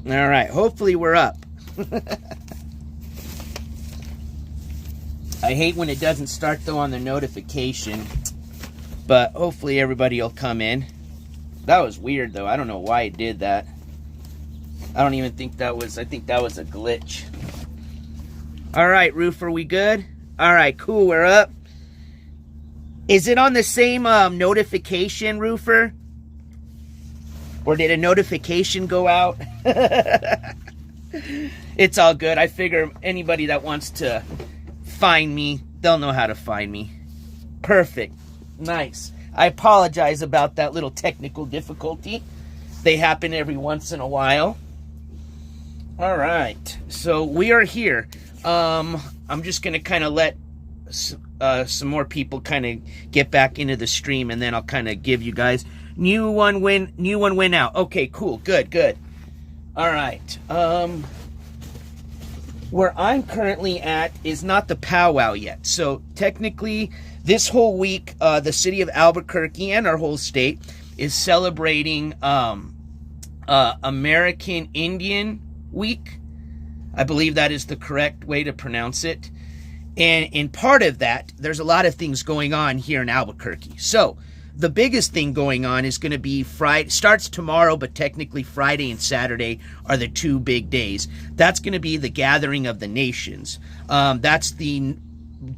All right, hopefully we're up. I hate when it doesn't start, though, on the notification. But hopefully everybody will come in. That was weird, though. I don't know why it did that. I don't even think that was... I think that was a glitch. All right, Roofer, we good? All right, cool, we're up. Is it on the same notification, Roofer? Or did a notification go out? It's all good. I figure anybody that wants to find me, they'll know how to find me. Perfect. Nice. I apologize about that little technical difficulty. They happen every once in a while. All right. So we are here. I'm just going to kind of let some more people kind of get back into the stream, and then I'll kind of give you guys... New one win out. Okay, cool. Good. All right. Where I'm currently at is not the powwow yet. So technically, this whole week, the city of Albuquerque and our whole state is celebrating American Indian Week. I believe that is the correct way to pronounce it. And in part of that, there's a lot of things going on here in Albuquerque. So the biggest thing going on is going to be Friday. Starts tomorrow, but technically Friday and Saturday are the two big days. That's going to be the Gathering of the Nations. That's the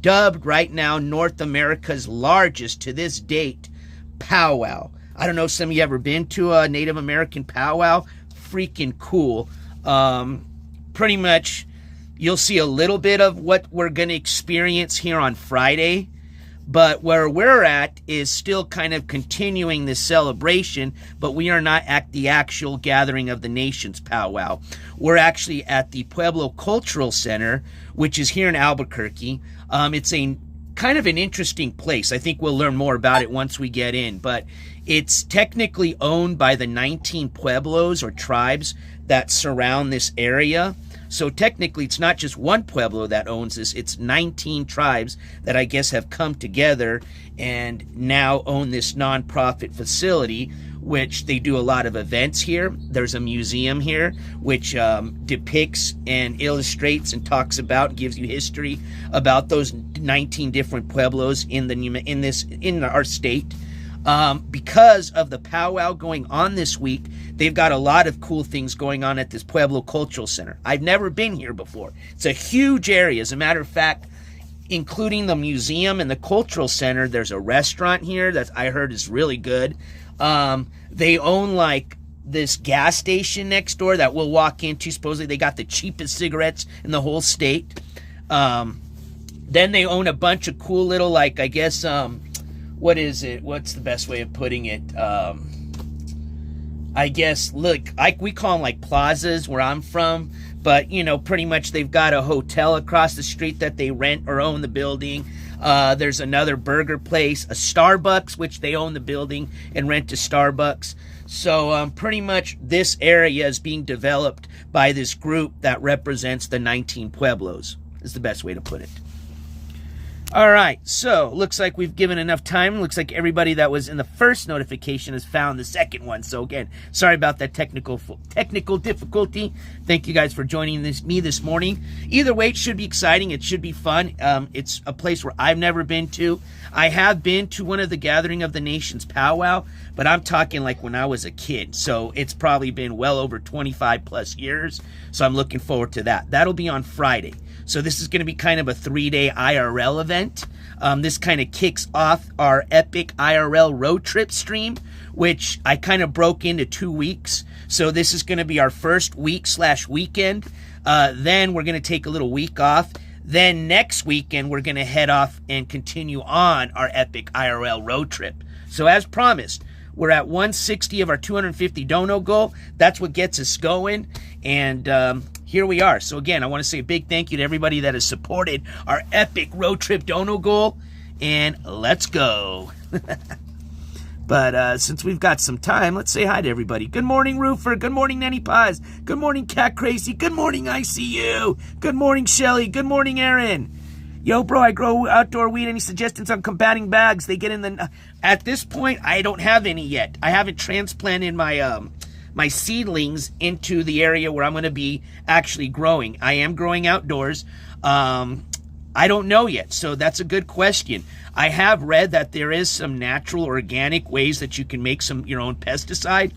dubbed right now North America's largest, to this date, powwow. I don't know if some of you ever been to a Native American powwow. Freaking cool. Pretty much you'll see a little bit of what we're going to experience here on Friday. But where we're at is still kind of continuing this celebration, but we are not at the actual Gathering of the Nations powwow. We're actually at the Pueblo Cultural Center, which is here in Albuquerque. It's a kind of an interesting place. I think we'll learn more about it once we get in, but it's technically owned by the 19 pueblos or tribes that surround this area. So technically, it's not just one Pueblo that owns this. It's 19 tribes that I guess have come together and now own this nonprofit facility, which they do a lot of events here. There's a museum here, which depicts and illustrates and talks about, gives you history about those 19 different Pueblos in our state. Because of the powwow going on this week, they've got a lot of cool things going on at this Pueblo Cultural Center. I've never been here before. It's a huge area. As a matter of fact, including the museum and the cultural center, there's a restaurant here that I heard is really good. They own like this gas station next door that we'll walk into. Supposedly they got the cheapest cigarettes in the whole state. Then they own a bunch of cool little, like, I guess, what is it? What's the best way of putting it? I guess, look, we call them like plazas where I'm from, but, you know, pretty much they've got a hotel across the street that they rent or own the building. There's another burger place, a Starbucks, which they own the building and rent to Starbucks. So pretty much this area is being developed by this group that represents the 19 Pueblos, is the best way to put it. All right, so looks like we've given enough time. Looks like everybody that was in the first notification has found the second one. So again, sorry about that technical difficulty. Thank you guys for joining me this morning. Either way, it should be exciting. It should be fun. It's a place where I've never been to. I have been to one of the Gathering of the Nations powwow, but I'm talking like when I was a kid. So it's probably been well over 25 plus years. So I'm looking forward to that. That'll be on Friday. So this is going to be kind of a 3-day IRL event. This kind of kicks off our epic IRL road trip stream, which I kind of broke into 2 weeks. So this is going to be our first week/weekend. Then we're going to take a little week off. Then next weekend, we're going to head off and continue on our epic IRL road trip. So as promised, we're at 160 of our 250 dono goal. That's what gets us going. And here we are. So again, I want to say a big thank you to everybody that has supported our epic road trip dono goal. And let's go. But since we've got some time, let's say hi to everybody. Good morning, Roofer. Good morning, Nanny Paz. Good morning, Cat Crazy. Good morning, ICU. Good morning, Shelly. Good morning, Aaron. Yo, bro, I grow outdoor weed. Any suggestions on combating bags? They get in the... At this point, I don't have any yet. I haven't transplanted my my seedlings into the area where I'm going to be actually growing. I am growing outdoors. I don't know yet, so that's a good question. I have read that there is some natural organic ways that you can make your own pesticide.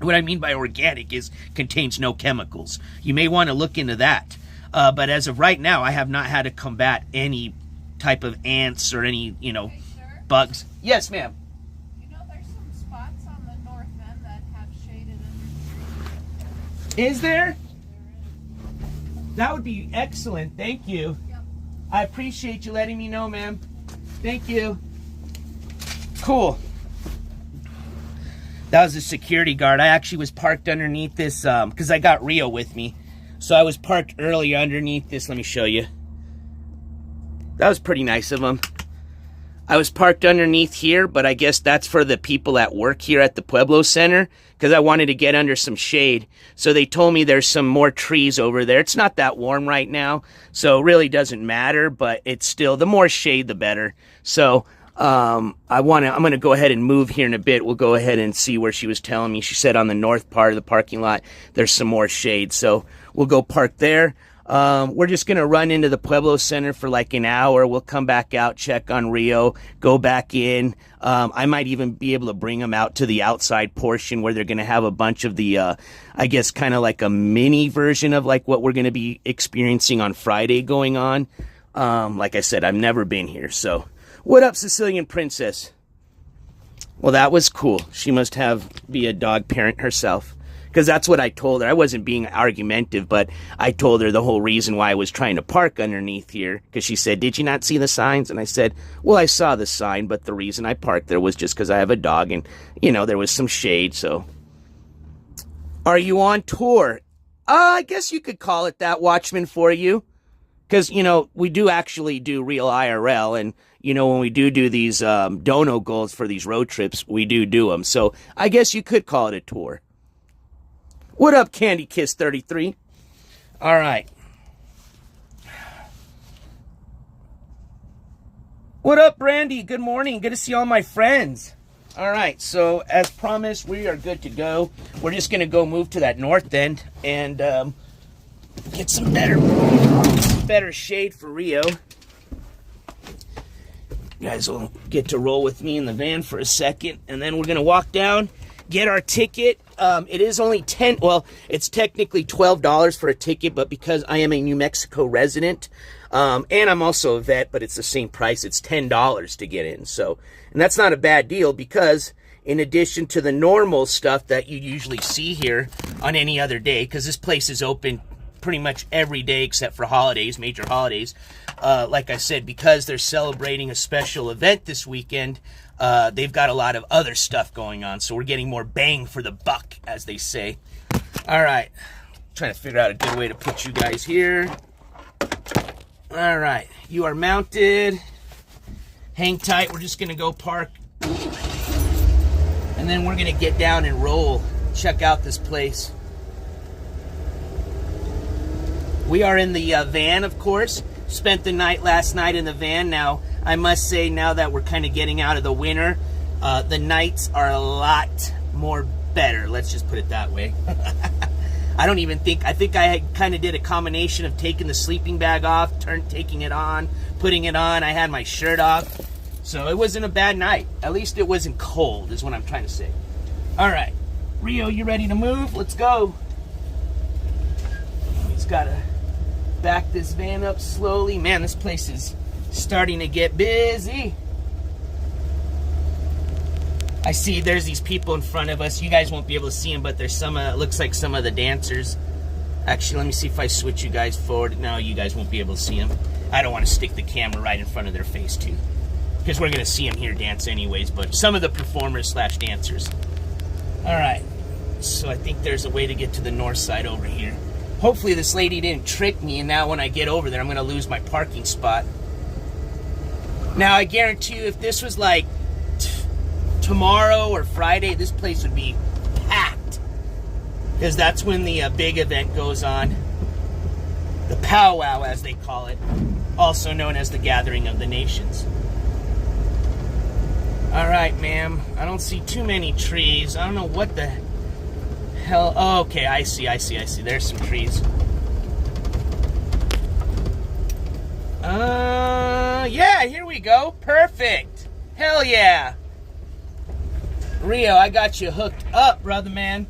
What I mean by organic is contains no chemicals. You may want to look into that. But as of right now, I have not had to combat any type of ants or any, bugs. Yes, ma'am. There's some spots on the north end that have shaded under trees. Is there? That would be excellent. Thank you. Yep. I appreciate you letting me know, ma'am. Thank you. Cool. That was a security guard. I actually was parked underneath this because I got Rio with me. So I was parked earlier underneath this. Let me show you. That was pretty nice of him. I was parked underneath here, but I guess that's for the people that work here at the Pueblo Center because I wanted to get under some shade. So they told me there's some more trees over there. It's not that warm right now, so it really doesn't matter, but it's still, the more shade, the better. So I'm going to go ahead and move here in a bit. We'll go ahead and see where she was telling me. She said on the north part of the parking lot, there's some more shade. So we'll go park there. We're just going to run into the Pueblo Center for like an hour. We'll come back out, check on Rio, go back in. I might even be able to bring them out to the outside portion where they're going to have a bunch of the, I guess, kind of like a mini version of like what we're going to be experiencing on Friday going on. Like I said, I've never been here. So what up, Sicilian Princess? Well, that was cool. She must be a dog parent herself. Because that's what I told her. I wasn't being argumentative, but I told her the whole reason why I was trying to park underneath here. Because she said, did you not see the signs? And I said, well, I saw the sign, but the reason I parked there was just because I have a dog and, there was some shade, so. Are you on tour? I guess you could call it that, Watchman, for you. Because, we do actually do real IRL, and, when we do these dono goals for these road trips, we do them. So I guess you could call it a tour. What up, Candy Kiss 33? All right. What up, Brandy? Good morning. Good to see all my friends. All right, so as promised, we are good to go. We're just going to go move to that north end and get some better shade for Rio. You guys will get to roll with me in the van for a second, and then we're going to walk down, get our ticket. It is only it's technically $12 for a ticket, but because I am a New Mexico resident, and I'm also a vet, but it's the same price. It's $10 to get in. So, and that's not a bad deal because in addition to the normal stuff that you usually see here on any other day, because this place is open pretty much every day except for holidays, major holidays. Like I said, because they're celebrating a special event this weekend, they've got a lot of other stuff going on, so we're getting more bang for the buck, as they say. All right, trying to figure out a good way to put you guys here. All right, you are mounted. Hang tight. We're just gonna go park, and then we're gonna get down and roll. Check out this place. We are in the van, of course. Spent the night last night in the van. Now, I must say, now that we're kind of getting out of the winter, the nights are a lot more better. Let's just put it that way. I think I kind of did a combination of taking the sleeping bag off, taking it on, putting it on. I had my shirt off. So it wasn't a bad night. At least it wasn't cold, is what I'm trying to say. All right. Rio, you ready to move? Let's go. He's got to back this van up slowly. Man, this place is starting to get busy. I see there's these people in front of us. You guys won't be able to see them, but there's some, looks like some of the dancers. Actually, let me see if I switch you guys forward. No, you guys won't be able to see them. I don't want to stick the camera right in front of their face, too, because we're going to see them here dance anyways, but some of the performers / dancers. All right, so I think there's a way to get to the north side over here. Hopefully this lady didn't trick me, and now when I get over there, I'm going to lose my parking spot. Now, I guarantee you, if this was like tomorrow or Friday, this place would be packed. Because that's when the big event goes on. The powwow, as they call it. Also known as the Gathering of the Nations. All right, ma'am. I don't see too many trees. I don't know what the hell? Oh, okay, I see. There's some trees. Yeah, here we go. Perfect. Hell yeah. Rio, I got you hooked up, brother man.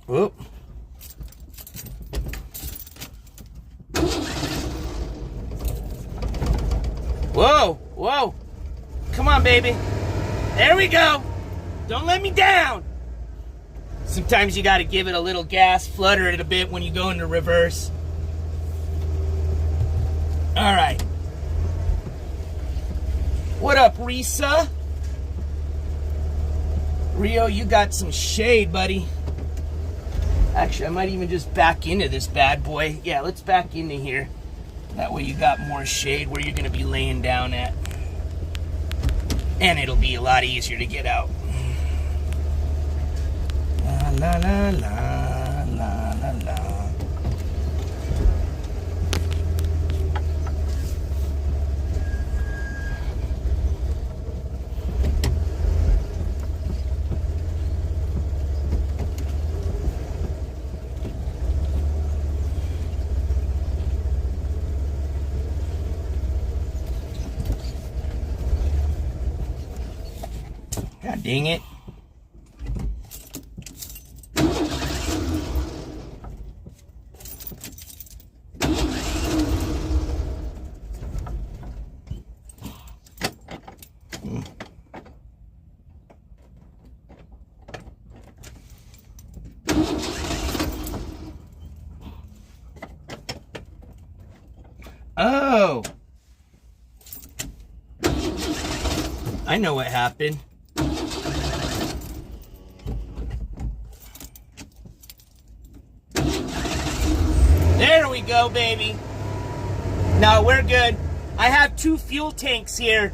Whoop. Whoa. Come on, baby. There we go. Don't let me down. Sometimes you got to give it a little gas, flutter it a bit when you go into reverse. All right. What up, Risa? Rio, you got some shade, buddy. Actually, I might even just back into this bad boy. Yeah, let's back into here. That way you got more shade where you're going to be laying down at. And it'll be a lot easier to get out. La la la la la la la. God dang it. Oh. I know what happened. There we go, baby. No, we're good. I have 2 fuel tanks here,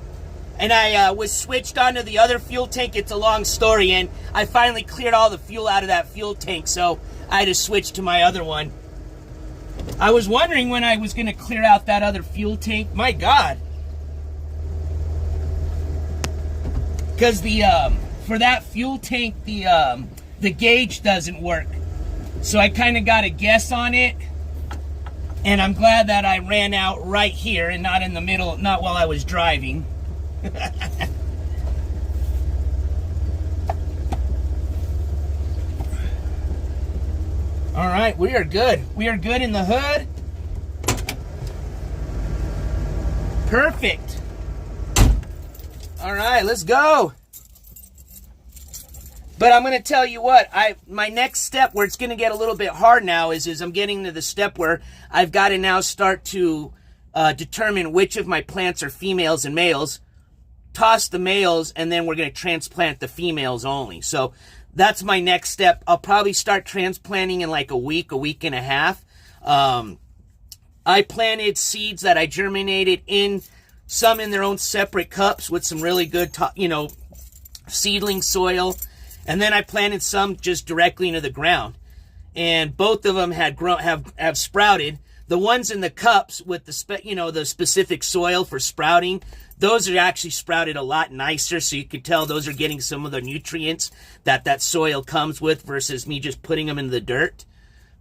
and I was switched onto the other fuel tank. It's a long story, and I finally cleared all the fuel out of that fuel tank, so I had to switch to my other one. I was wondering when I was going to clear out that other fuel tank. My God. Because for that fuel tank, the gauge doesn't work. So I kind of got a guess on it. And I'm glad that I ran out right here and not in the middle, not while I was driving. All right, we are good. We are good in the hood. Perfect. All right, let's go. But I'm going to tell you what, my next step where it's going to get a little bit hard now is I'm getting to the step where I've got to now start to determine which of my plants are females and males, toss the males, and then we're going to transplant the females only. So that's my next step. I'll probably start transplanting in like a week and a half. I planted seeds that I germinated in, some in their own separate cups with some really good, seedling soil. And then I planted some just directly into the ground. And both of them have sprouted. The ones in the cups with the specific soil for sprouting, those are actually sprouted a lot nicer. So you can tell those are getting some of the nutrients that soil comes with versus me just putting them in the dirt.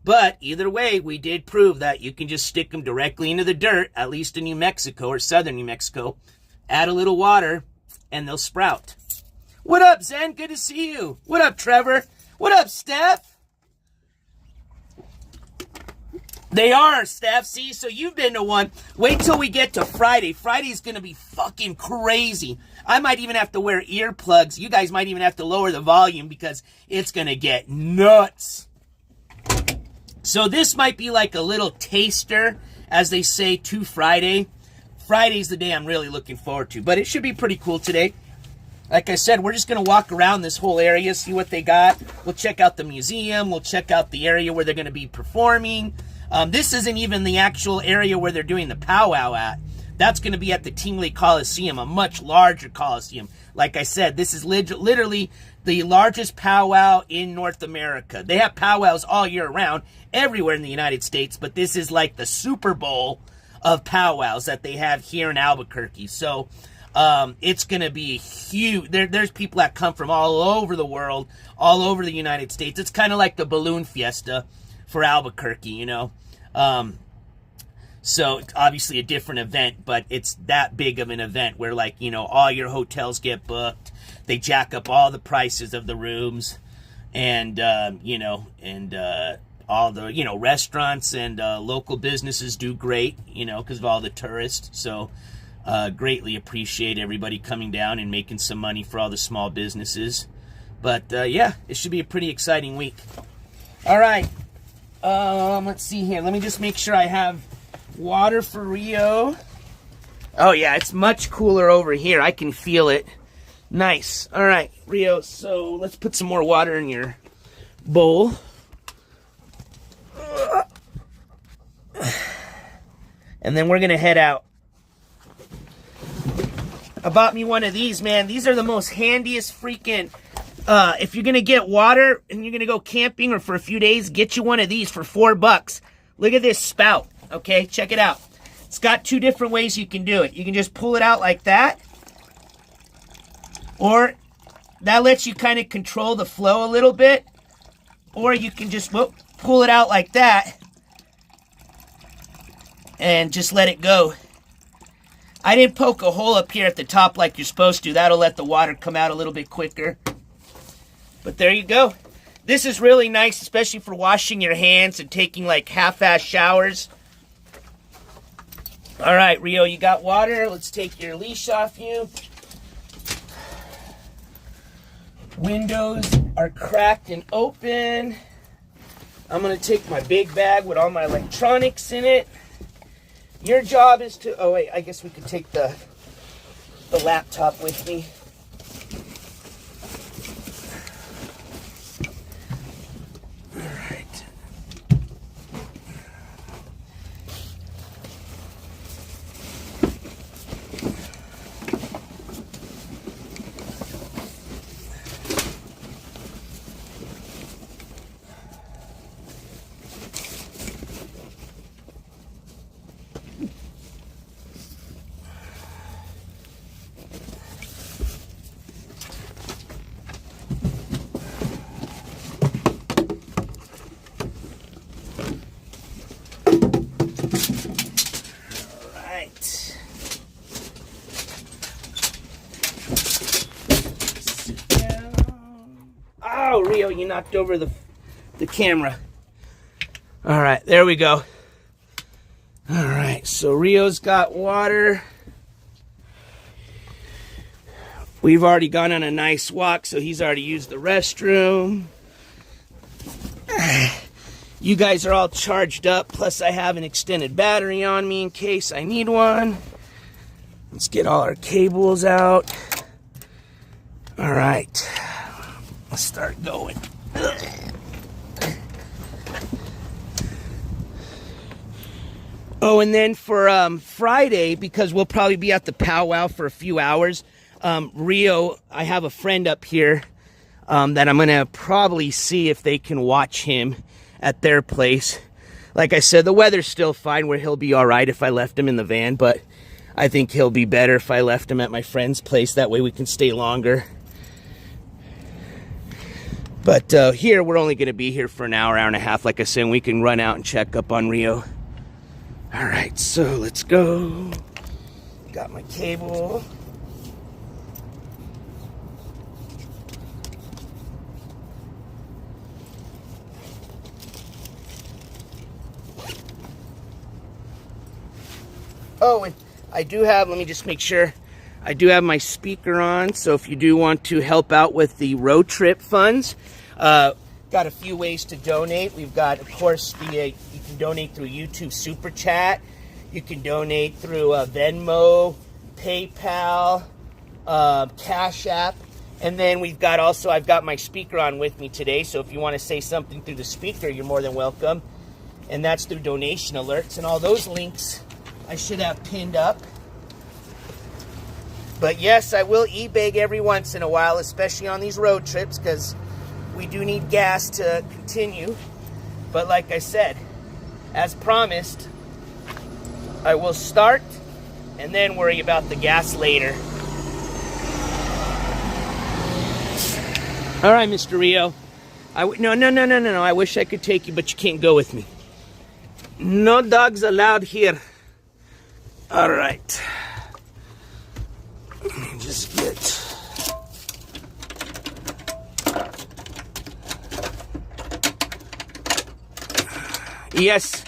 But either way, we did prove that you can just stick them directly into the dirt, at least in New Mexico or southern New Mexico. Add a little water and they'll sprout. What up, Zen? Good to see you. What up, Trevor? What up, Steph? They are, Steph. See, so you've been to one. Wait till we get to Friday. Friday's going to be fucking crazy. I might even have to wear earplugs. You guys might even have to lower the volume because it's going to get nuts. So this might be like a little taster, as they say, to Friday. Friday's the day I'm really looking forward to, but it should be pretty cool today. Like I said, we're just going to walk around this whole area, see what they got. We'll check out the museum. We'll check out the area where they're going to be performing. This isn't even the actual area where they're doing the powwow at. That's going to be at the Tingley Coliseum, a much larger coliseum. Like I said, this is literally the largest powwow in North America. They have powwows all year round, everywhere in the United States, but this is like the Super Bowl of powwows that they have here in Albuquerque. So It's going to be huge. There's people that come from all over the world, all over the United States. It's kind of like the balloon fiesta for Albuquerque, you know. So it's obviously a different event, but it's that big of an event where, like, you know, all your hotels get booked. They jack up all the prices of the rooms, and you know, and all the, you know, restaurants and local businesses do great, you know, because of all the tourists. So greatly appreciate everybody coming down and making some money for all the small businesses. But yeah, it should be a pretty exciting week. All right, let's see here. Let me just make sure I have water for Rio. Oh yeah, it's much cooler over here. I can feel it. Nice. All right, Rio, so let's put some more water in your bowl. And then we're gonna head out. I bought me one of these, man. These are the most handiest freaking, if you're gonna get water and you're gonna go camping or for a few days, get you one of these for $4. Look at this spout. Okay, check it out. It's got two different ways you can do it. You can just pull it out like that, or that lets you kind of control the flow a little bit, or you can just pull it out like that and just let it go. I didn't poke a hole up here at the top like you're supposed to. That'll let the water come out a little bit quicker. But there you go. This is really nice, especially for washing your hands and taking like half-ass showers. All right, Rio, you got water. Let's take your leash off you. Windows are cracked and open. I'm going to take my big bag with all my electronics in it. Your job is to... Oh, wait, I guess we could take the laptop with me. Oh, Rio, you knocked over the camera. All right, there we go. All right, so Rio's got water. We've already gone on a nice walk, so he's already used the restroom. You guys are all charged up, plus I have an extended battery on me in case I need one. Let's get all our cables out. All right. Let's start going. Oh, and then for Friday, because we'll probably be at the powwow for a few hours, Rio, I have a friend up here that I'm going to probably see if they can watch him at their place. Like I said, the weather's still fine where he'll be all right if I left him in the van, but I think he'll be better if I left him at my friend's place. That way we can stay longer. But here, we're only going to be here for an hour, hour and a half. Like I said, we can run out and check up on Rio. All right, so let's go. Got my cable. Oh, and I do have, let me just make sure, I do have my speaker on, so if you do want to help out with the road trip funds, got a few ways to donate. We've got, of course, you can donate through YouTube Superchat. You can donate through Venmo, PayPal, Cashapp. And then we've got also, I've got my speaker on with me today, so if you want to say something through the speaker, you're more than welcome. And that's through donation alerts. And all those links I should have pinned up. But yes, I will e-bag every once in a while, especially on these road trips, because we do need gas to continue. But like I said, as promised, I will start and then worry about the gas later. All right, Mr. Rio. No. I wish I could take you, but you can't go with me. No dogs allowed here. All right. Let me just get... Yes.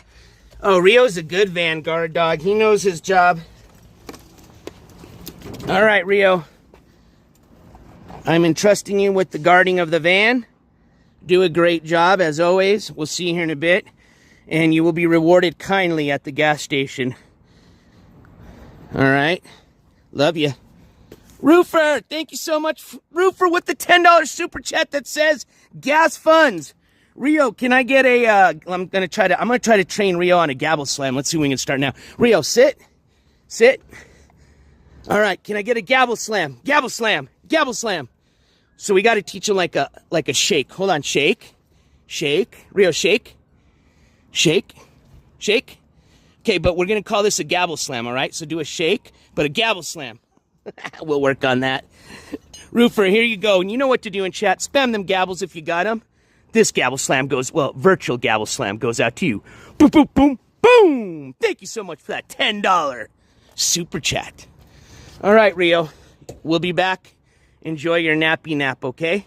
Oh, Rio's a good vanguard dog. He knows his job. All right, Rio. I'm entrusting you with the guarding of the van. Do a great job, as always. We'll see you here in a bit. And you will be rewarded kindly at the gas station. All right. Love you. Roofer, thank you so much. Roofer with the $10 super chat that says gas funds. Rio, can I get a, I'm gonna try to train Rio on a gabble slam. Let's see when we can start now. Rio, sit. Sit. All right, can I get a gabble slam? Gabble slam. Gabble slam. So we got to teach him like a shake. Hold on, shake. Shake. Rio, shake. Shake. Shake. Okay, but we're gonna call this a gabble slam, all right? So do a shake, but a gabble slam. We'll work on that. Roofer, here you go. And you know what to do in chat. Spam them gabbles if you got them. This gabble slam goes, well, virtual gabble slam goes out to you. Boom, boom, boom, boom. Thank you so much for that $10 super chat. All right, Rio. We'll be back. Enjoy your nappy nap, okay?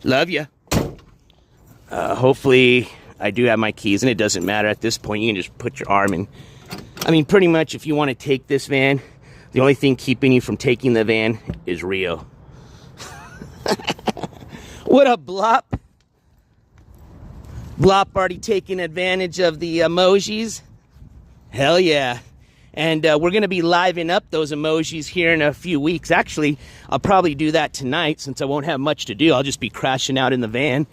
Love ya. Hopefully, I do have my keys, and it doesn't matter at this point. You can just put your arm in. I mean, pretty much, if you want to take this van, the only thing keeping you from taking the van is Rio. What up, Blop? Blop already taking advantage of the emojis. Hell yeah. And we're going to be living up those emojis here in a few weeks. Actually, I'll probably do that tonight since I won't have much to do. I'll just be crashing out in the van.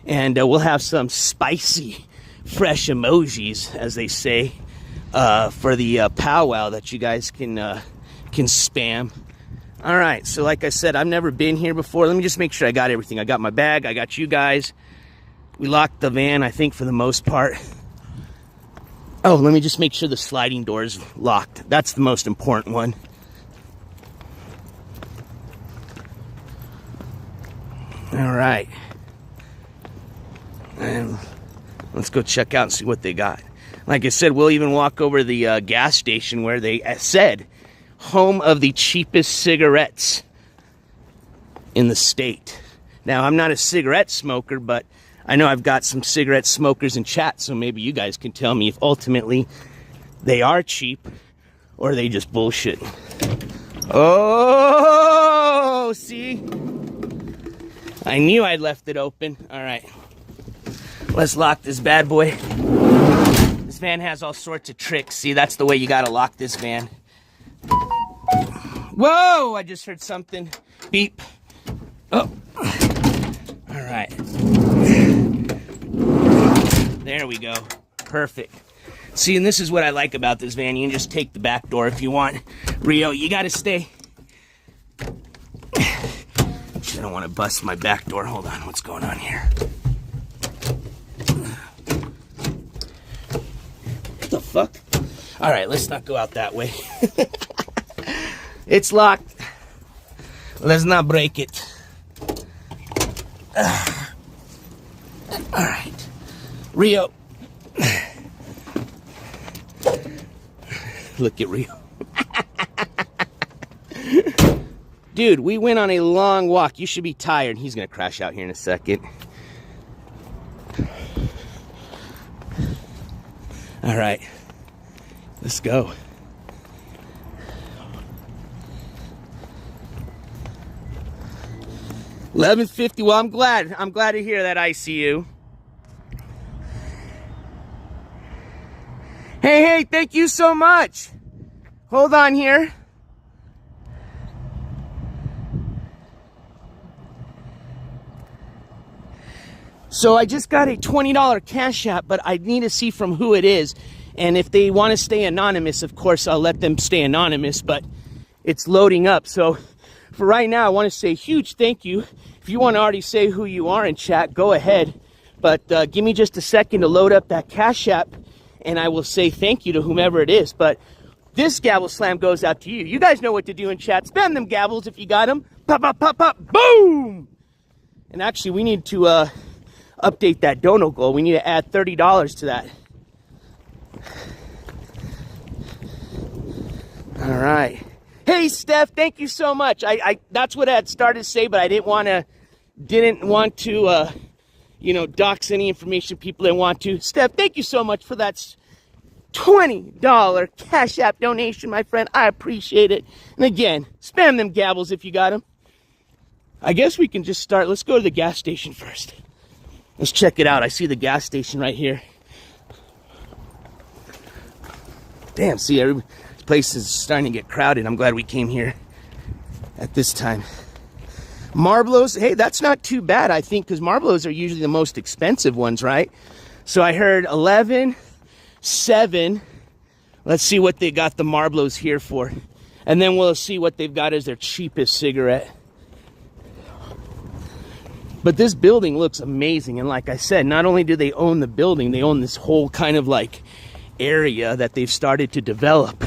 And we'll have some spicy, fresh emojis, as they say, for the powwow that you guys can spam. All right, so like I said, I've never been here before. Let me just make sure I got everything. I got my bag. I got you guys. We locked the van, I think, for the most part. Oh, let me just make sure the sliding door is locked. That's the most important one. All right. And let's go check out and see what they got. Like I said, we'll even walk over to the gas station where they said home of the cheapest cigarettes in the state. Now, I'm not a cigarette smoker, but I know I've got some cigarette smokers in chat, so maybe you guys can tell me if ultimately they are cheap or they just bullshit. Oh, see? I knew I'd left it open. All right. Let's lock this bad boy. This van has all sorts of tricks. See, that's the way you gotta lock this van. Whoa, I just heard something. Beep. Oh. All right. There we go. Perfect. See, and this is what I like about this van. You can just take the back door if you want. Rio, you gotta stay. I don't want to bust my back door. Hold on, what's going on here? What the fuck? All right, let's not go out that way. It's locked. Let's not break it. All right, Rio. Look at Rio. Dude, we went on a long walk. You should be tired. He's gonna crash out here in a second. All right, let's go. $11.50. Well, I'm glad to hear that, ICU. Hey, thank you so much. Hold on here. So I just got a $20 Cash App, but I need to see from who it is. And if they want to stay anonymous, of course, I'll let them stay anonymous, but it's loading up. So for right now, I want to say a huge thank you. If you want to already say who you are in chat, go ahead. But give me just a second to load up that Cash App, and I will say thank you to whomever it is. But this Gabble Slam goes out to you. You guys know what to do in chat. Spam them gabbles if you got them. Pop, pop, pop, pop, boom! And actually, we need to update that dono goal. We need to add $30 to that. All right. Hey, Steph, thank you so much. I that's what I had started to say, but I didn't want to, you know, dox any information people didn't want to. Steph, thank you so much for that $20 Cash App donation, my friend. I appreciate it. And again, spam them gabbles if you got them. I guess we can just start. Let's go to the gas station first. Let's check it out. I see the gas station right here. Damn, see, this place is starting to get crowded. I'm glad we came here at this time. Marblos, hey, that's not too bad, I think, because Marblos are usually the most expensive ones, right? So I heard 11, 7. Let's see what they got the Marblos here for. And then we'll see what they've got as their cheapest cigarette. But this building looks amazing. And like I said, not only do they own the building, they own this whole kind of like area that they've started to develop.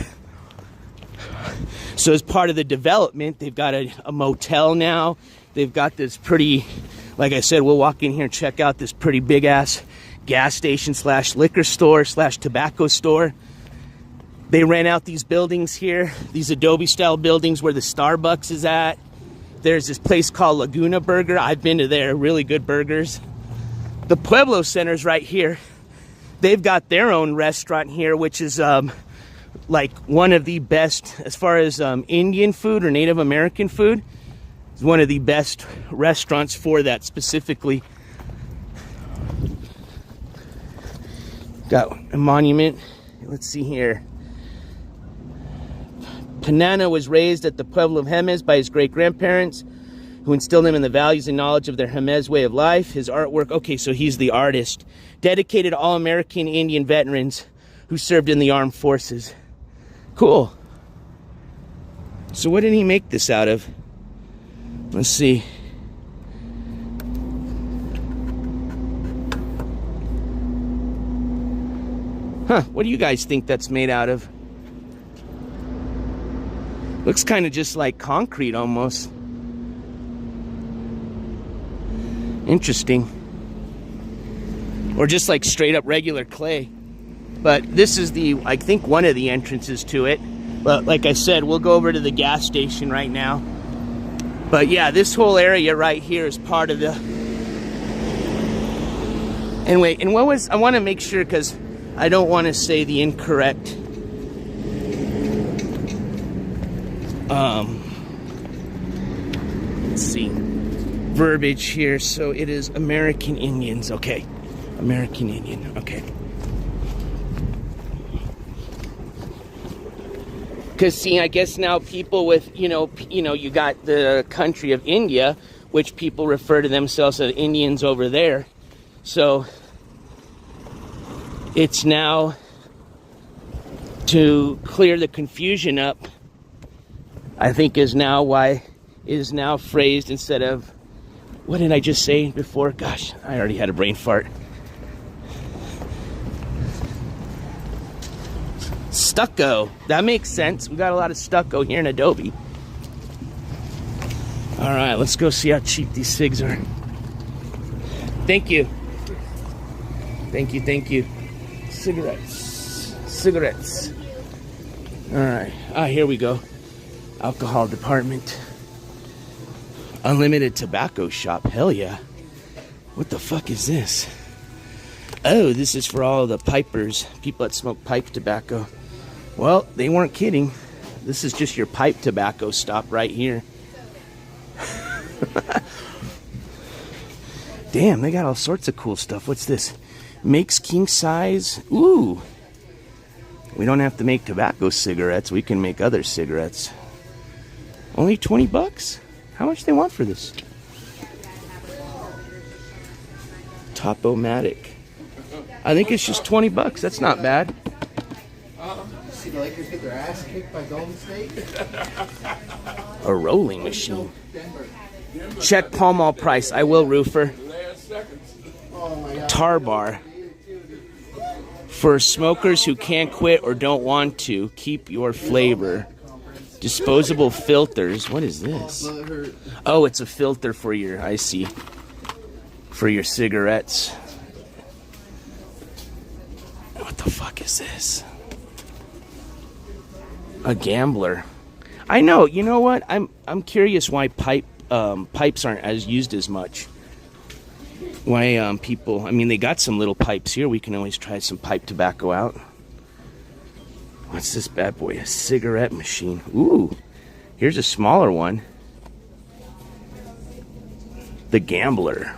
So as part of the development, they've got a motel now. They've got this pretty, like I said, we'll walk in here and check out this pretty big ass gas station / liquor store / tobacco store. They rent out these buildings here, these Adobe style buildings where the Starbucks is at. There's this place called Laguna Burger. I've been to there, really good burgers. The Pueblo Center's right here. They've got their own restaurant here, which is like one of the best as far as Indian food or Native American food. It's one of the best restaurants for that specifically. Got a monument. Let's see here. Panana was raised at the Pueblo of Jemez by his great-grandparents, who instilled him in the values and knowledge of their Jemez way of life. His artwork, okay, so he's the artist, dedicated to all American Indian veterans who served in the armed forces. Cool. So what did he make this out of? Let's see. Huh, what do you guys think that's made out of? Looks kind of just like concrete almost. Interesting. Or just like straight up regular clay. But this is the, I think, one of the entrances to it. But like I said, we'll go over to the gas station right now. But yeah, this whole area right here is part of the... Anyway, and what was, I want to make sure because I don't want to say the incorrect... let's see, verbiage here. So it is American Indians. Okay, American Indian. Okay. Because see, I guess now people with you got the country of India, which people refer to themselves as Indians over there. So it's now to clear the confusion up. I think is now why it is now phrased instead of, what did I just say before? Gosh, I already had a brain fart. Stucco. That makes sense. We got a lot of stucco here in Adobe. All right, let's go see how cheap these cigs are. Thank you. Thank you, thank you. Cigarettes. Cigarettes. All right. Ah, here we go. Alcohol department. Unlimited tobacco shop. Hell yeah. What the fuck is this? Oh, this is for all the pipers. People that smoke pipe tobacco. Well, they weren't kidding. This is just your pipe tobacco stop right here. Damn, they got all sorts of cool stuff. What's this? Makes king size. Ooh. We don't have to make tobacco cigarettes. We can make other cigarettes. Only 20 bucks? How much they want for this? Top-O-Matic. I think it's just 20 bucks. That's not bad. See the Lakers get their ass kicked by Golden State? A rolling machine. Check Pall Mall price. I will, roofer. Tar bar. For smokers who can't quit or don't want to, keep your flavor. Disposable filters. What is this? Oh, it's a filter for your, I see. for your cigarettes. What the fuck is this? A gambler. I know. You know what? I'm curious why pipes aren't as used as much. Why people? I mean, they got some little pipes here. We can always try some pipe tobacco out. What's this bad boy? A cigarette machine. Ooh, here's a smaller one. The Gambler.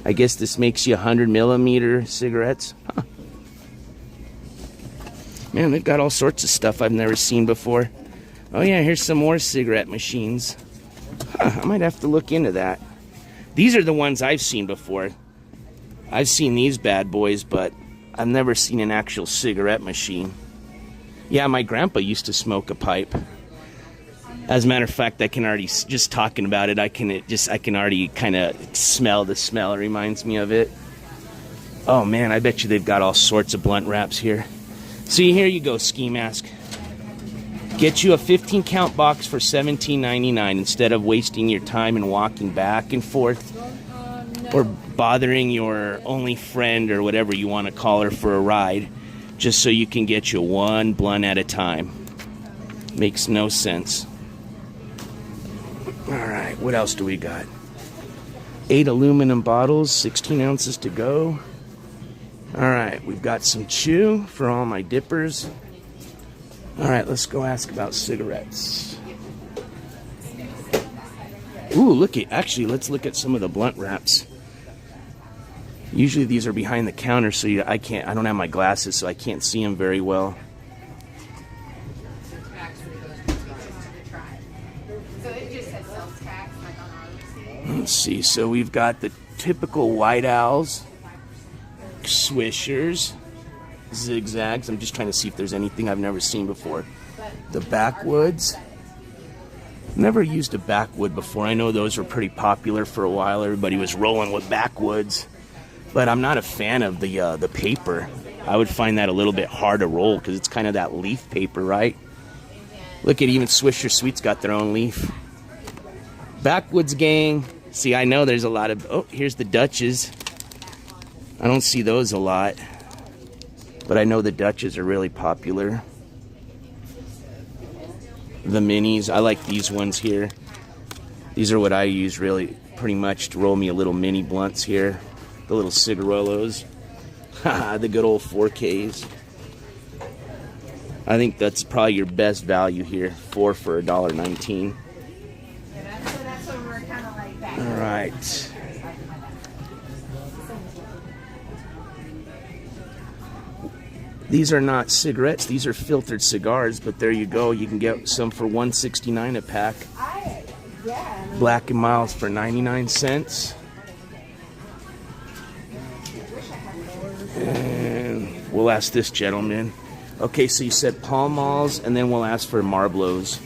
I guess this makes you 100 millimeter cigarettes. Huh. Man, they've got all sorts of stuff I've never seen before. Oh yeah, here's some more cigarette machines. Huh, I might have to look into that. These are the ones I've seen before. I've seen these bad boys, but I've never seen an actual cigarette machine. Yeah, my grandpa used to smoke a pipe. As a matter of fact, I can already, just talking about it, I can already kind of smell the smell. It reminds me of it. Oh man, I bet you they've got all sorts of blunt wraps here. See, here you go, Ski Mask. Get you a 15 count box for $17.99 instead of wasting your time and walking back and forth or bothering your only friend or whatever you want to call her for a ride just so you can get you one blunt at a time. Makes no sense. All right, what else do we got? 8 aluminum bottles, 16 ounces to go. All right, we've got some chew for all my dippers. All right, let's go ask about cigarettes. Ooh, let's look at some of the blunt wraps. Usually these are behind the counter, so I don't have my glasses, so I can't see them very well. Let's see, so we've got the typical White Owls, Swishers, Zigzags. I'm just trying to see if there's anything I've never seen before. The Backwoods. Never used a backwood before. I know those were pretty popular for a while. Everybody was rolling with backwoods. But I'm not a fan of the paper. I would find that a little bit hard to roll because it's kind of that leaf paper, right? Look at even Swisher Sweet's got their own leaf. Backwoods gang. See, I know there's a lot of... Oh, here's the Dutches. I don't see those a lot. But I know the Dutches are really popular. The minis. I like these ones here. These are what I use really pretty much to roll me a little mini blunts here. The little cigarillos. The good old 4Ks. I think that's probably your best value here. 4 for $1.19. All right. These are not cigarettes. These are filtered cigars, but there you go. You can get some for $1.69 a pack. Black and Miles for 99 cents. And we'll ask this gentleman. Okay, so you said Pall Malls, and then we'll ask for Marlboros.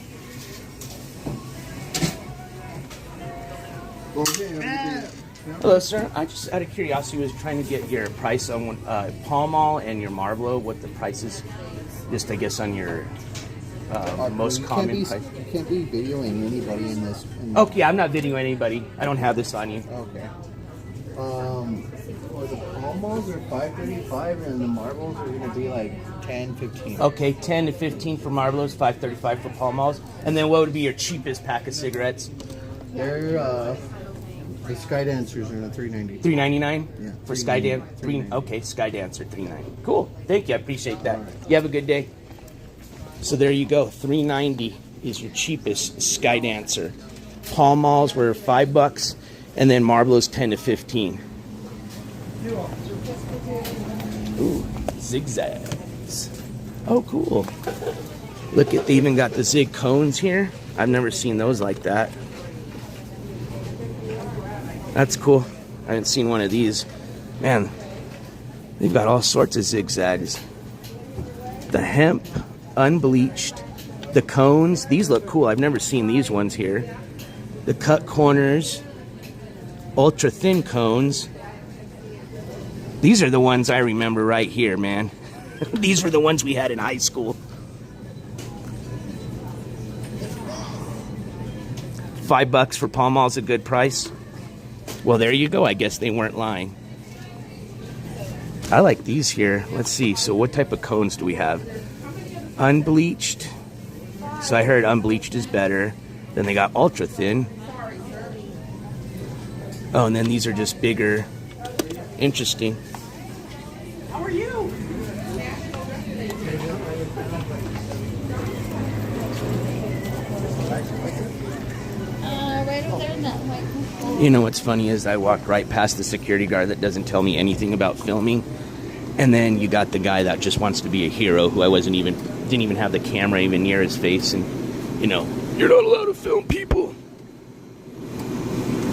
Hello, sir. I just, out of curiosity, was trying to get your price on Pall Mall and your Marlboro. What the price is? Just, I guess, on your most common price. You can't be videoing anybody in this. Okay, yeah, I'm not videoing anybody. I don't have this on you. Okay. Well, the Pall Malls are $5.35, and the Marbles are going to be like $10, $15. Okay, 10 to 15 for Marlboros, $5.35 for Pall Malls. And then what would be your cheapest pack of cigarettes? They're the Sky Dancers are $3.90. $3.99? Yeah. For Sky Dancer? Okay, Sky Dancer, $3.90. Cool. Thank you. I appreciate that. You have a good day. So there you go. $3.90 is your cheapest Sky Dancer. Pall Malls were $5, and then Marlboros 10 to 15. Ooh, zigzags. Oh, cool. Look at, they even got the Zig cones here. I've never seen those like that. That's cool. I haven't seen one of these. Man, they've got all sorts of zigzags. The hemp, unbleached. The cones, these look cool. I've never seen these ones here. The cut corners. Ultra thin cones. These are the ones I remember right here, man. These were the ones we had in high school. $5 for Pall Mall's a good price. Well, there you go. I guess they weren't lying. I like these here. Let's see. So what type of cones do we have? Unbleached. So I heard unbleached is better. Then they got ultra thin. Oh, and then these are just bigger. Interesting. How are you? Right over there in that white. You know what's funny is I walked right past the security guard that doesn't tell me anything about filming. And then you got the guy that just wants to be a hero who didn't even have the camera even near his face. And, you know, you're not allowed to film people.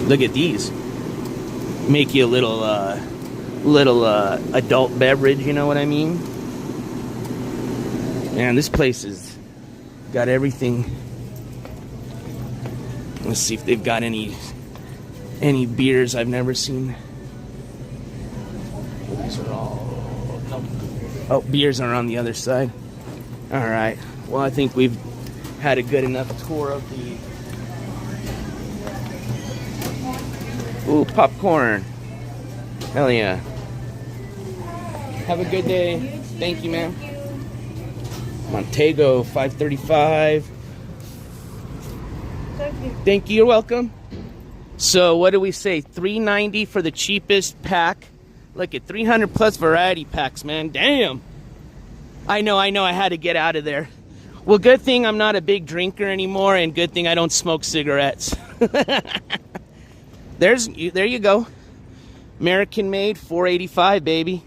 Look at these. Make you a little adult beverage, you know what I mean? Man, this place has got everything. Let's see if they've got any beers I've never seen. These are all... Oh, beers are on the other side. All right. Well, I think we've had a good enough tour of the... Ooh, popcorn. Hell yeah. Have a good day. Thank you, ma'am. Montego, $5.35. Thank you. You're welcome. So what do we say? $3.90 for the cheapest pack. Look at 300 plus variety packs, man. Damn. I know. I had to get out of there. Well, good thing I'm not a big drinker anymore, and good thing I don't smoke cigarettes. There you go. American made, $4.85, baby.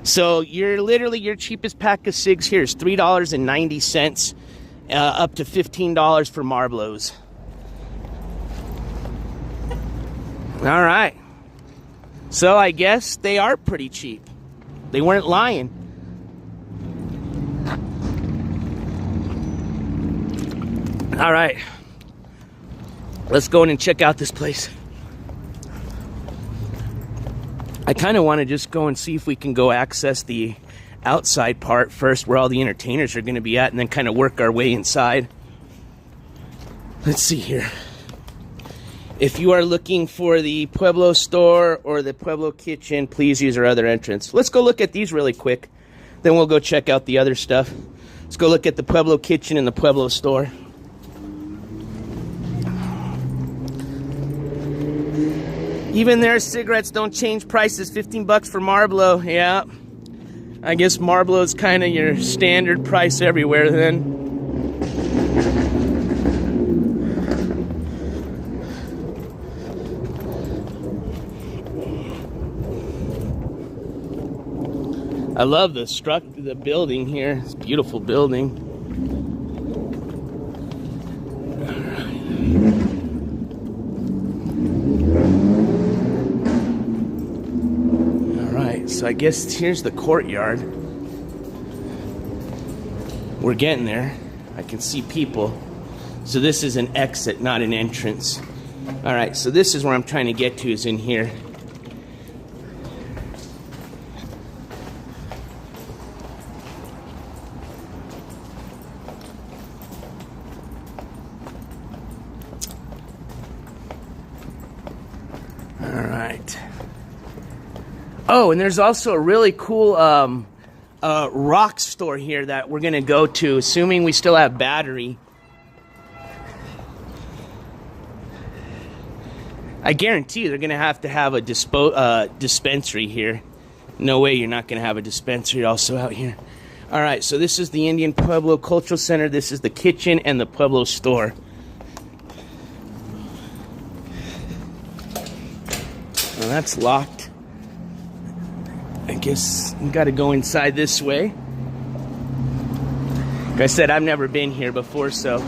So your cheapest pack of cigs here is $3.90, up to $15 for Marlboros. All right. So I guess they are pretty cheap. They weren't lying. All right. Let's go in and check out this place. I kind of want to just go and see if we can go access the outside part first, where all the entertainers are going to be at, and then kind of work our way inside. Let's see here. If you are looking for the Pueblo store or the Pueblo kitchen, please use our other entrance. Let's go look at these really quick. Then we'll go check out the other stuff. Let's go look at the Pueblo kitchen and the Pueblo store. Even their cigarettes don't change prices. $15 for Marlboro. Yeah. I guess Marlboro is kind of your standard price everywhere then. I love the building here. It's a beautiful building. All right, so I guess here's the courtyard. We're getting there. I can see people. So this is an exit, not an entrance. All right, so this is where I'm trying to get to, is in here. Oh, and there's also a really cool rock store here that we're going to go to, assuming we still have battery. I guarantee you they're going to have a dispensary here. No way you're not going to have a dispensary also out here. All right, so this is the Indian Pueblo Cultural Center. This is the kitchen and the Pueblo store. Well, that's locked. I guess we got to go inside this way. Like I said, I've never been here before, so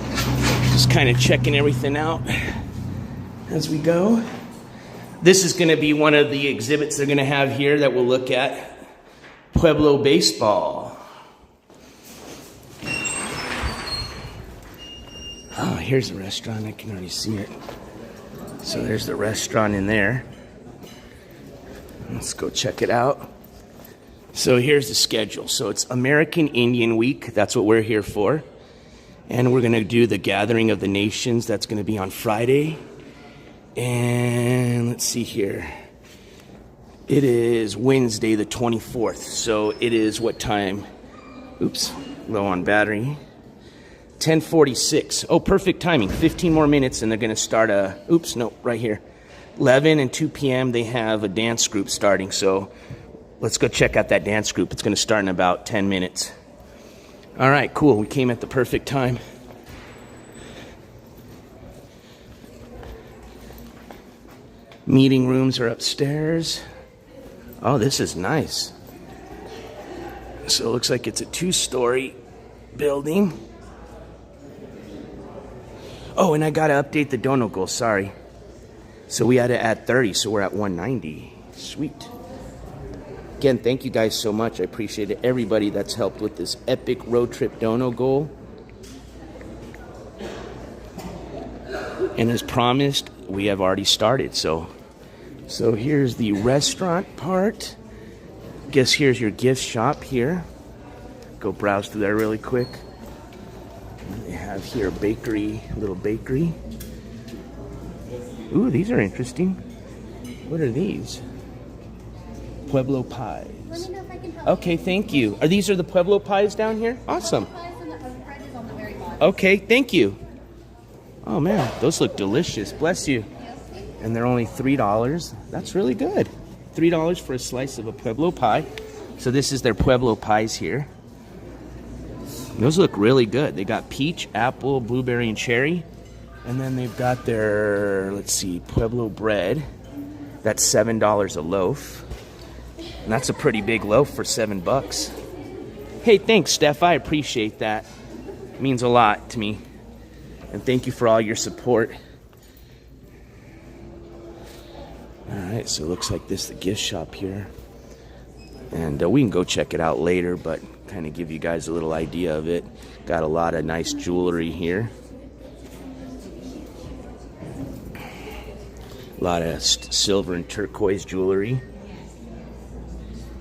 just kind of checking everything out as we go. This is going to be one of the exhibits they're going to have here that we'll look at. Pueblo baseball. Oh, here's a restaurant. I can already see it. So there's the restaurant in there. Let's go check it out. So here's the schedule. So it's American Indian Week. That's what we're here for. And we're going to do the Gathering of the Nations. That's going to be on Friday. And let's see here. It is Wednesday the 24th. So it is what time? Oops, low on battery. 10:46. Oh, perfect timing. 15 more minutes and they're going to start oops, no, right here. 11 and 2 p.m. they have a dance group starting. So let's go check out that dance group. It's going to start in about 10 minutes. All right, cool. We came at the perfect time. Meeting rooms are upstairs. Oh, this is nice. So it looks like it's a 2-story building. Oh, and I got to update the dono goal. Sorry. So we had to add 30, so we're at 190. Sweet. Again, thank you guys so much. I appreciate it. Everybody that's helped with this epic road trip dono goal. And as promised, we have already started. So here's the restaurant part. Guess here's your gift shop here. Go browse through there really quick. They have here a bakery, little bakery. Ooh, these are interesting. What are these? Pueblo pies. Let me know if I can help. Okay, thank you. These are the Pueblo pies down here? Awesome. Pies and the bread is on the very bottom. Okay, thank you. Oh man, those look delicious. Bless you. And they're only $3. That's really good. $3 for a slice of a Pueblo pie. So this is their Pueblo pies here. Those look really good. They got peach, apple, blueberry, and cherry. And then they've got their, let's see, Pueblo bread. That's $7 a loaf. And that's a pretty big loaf for $7. Hey, thanks, Steph. I appreciate that. It means a lot to me. And thank you for all your support. All right, so it looks like this is the gift shop here. And we can go check it out later, but kind of give you guys a little idea of it. Got a lot of nice jewelry here. A lot of silver and turquoise jewelry.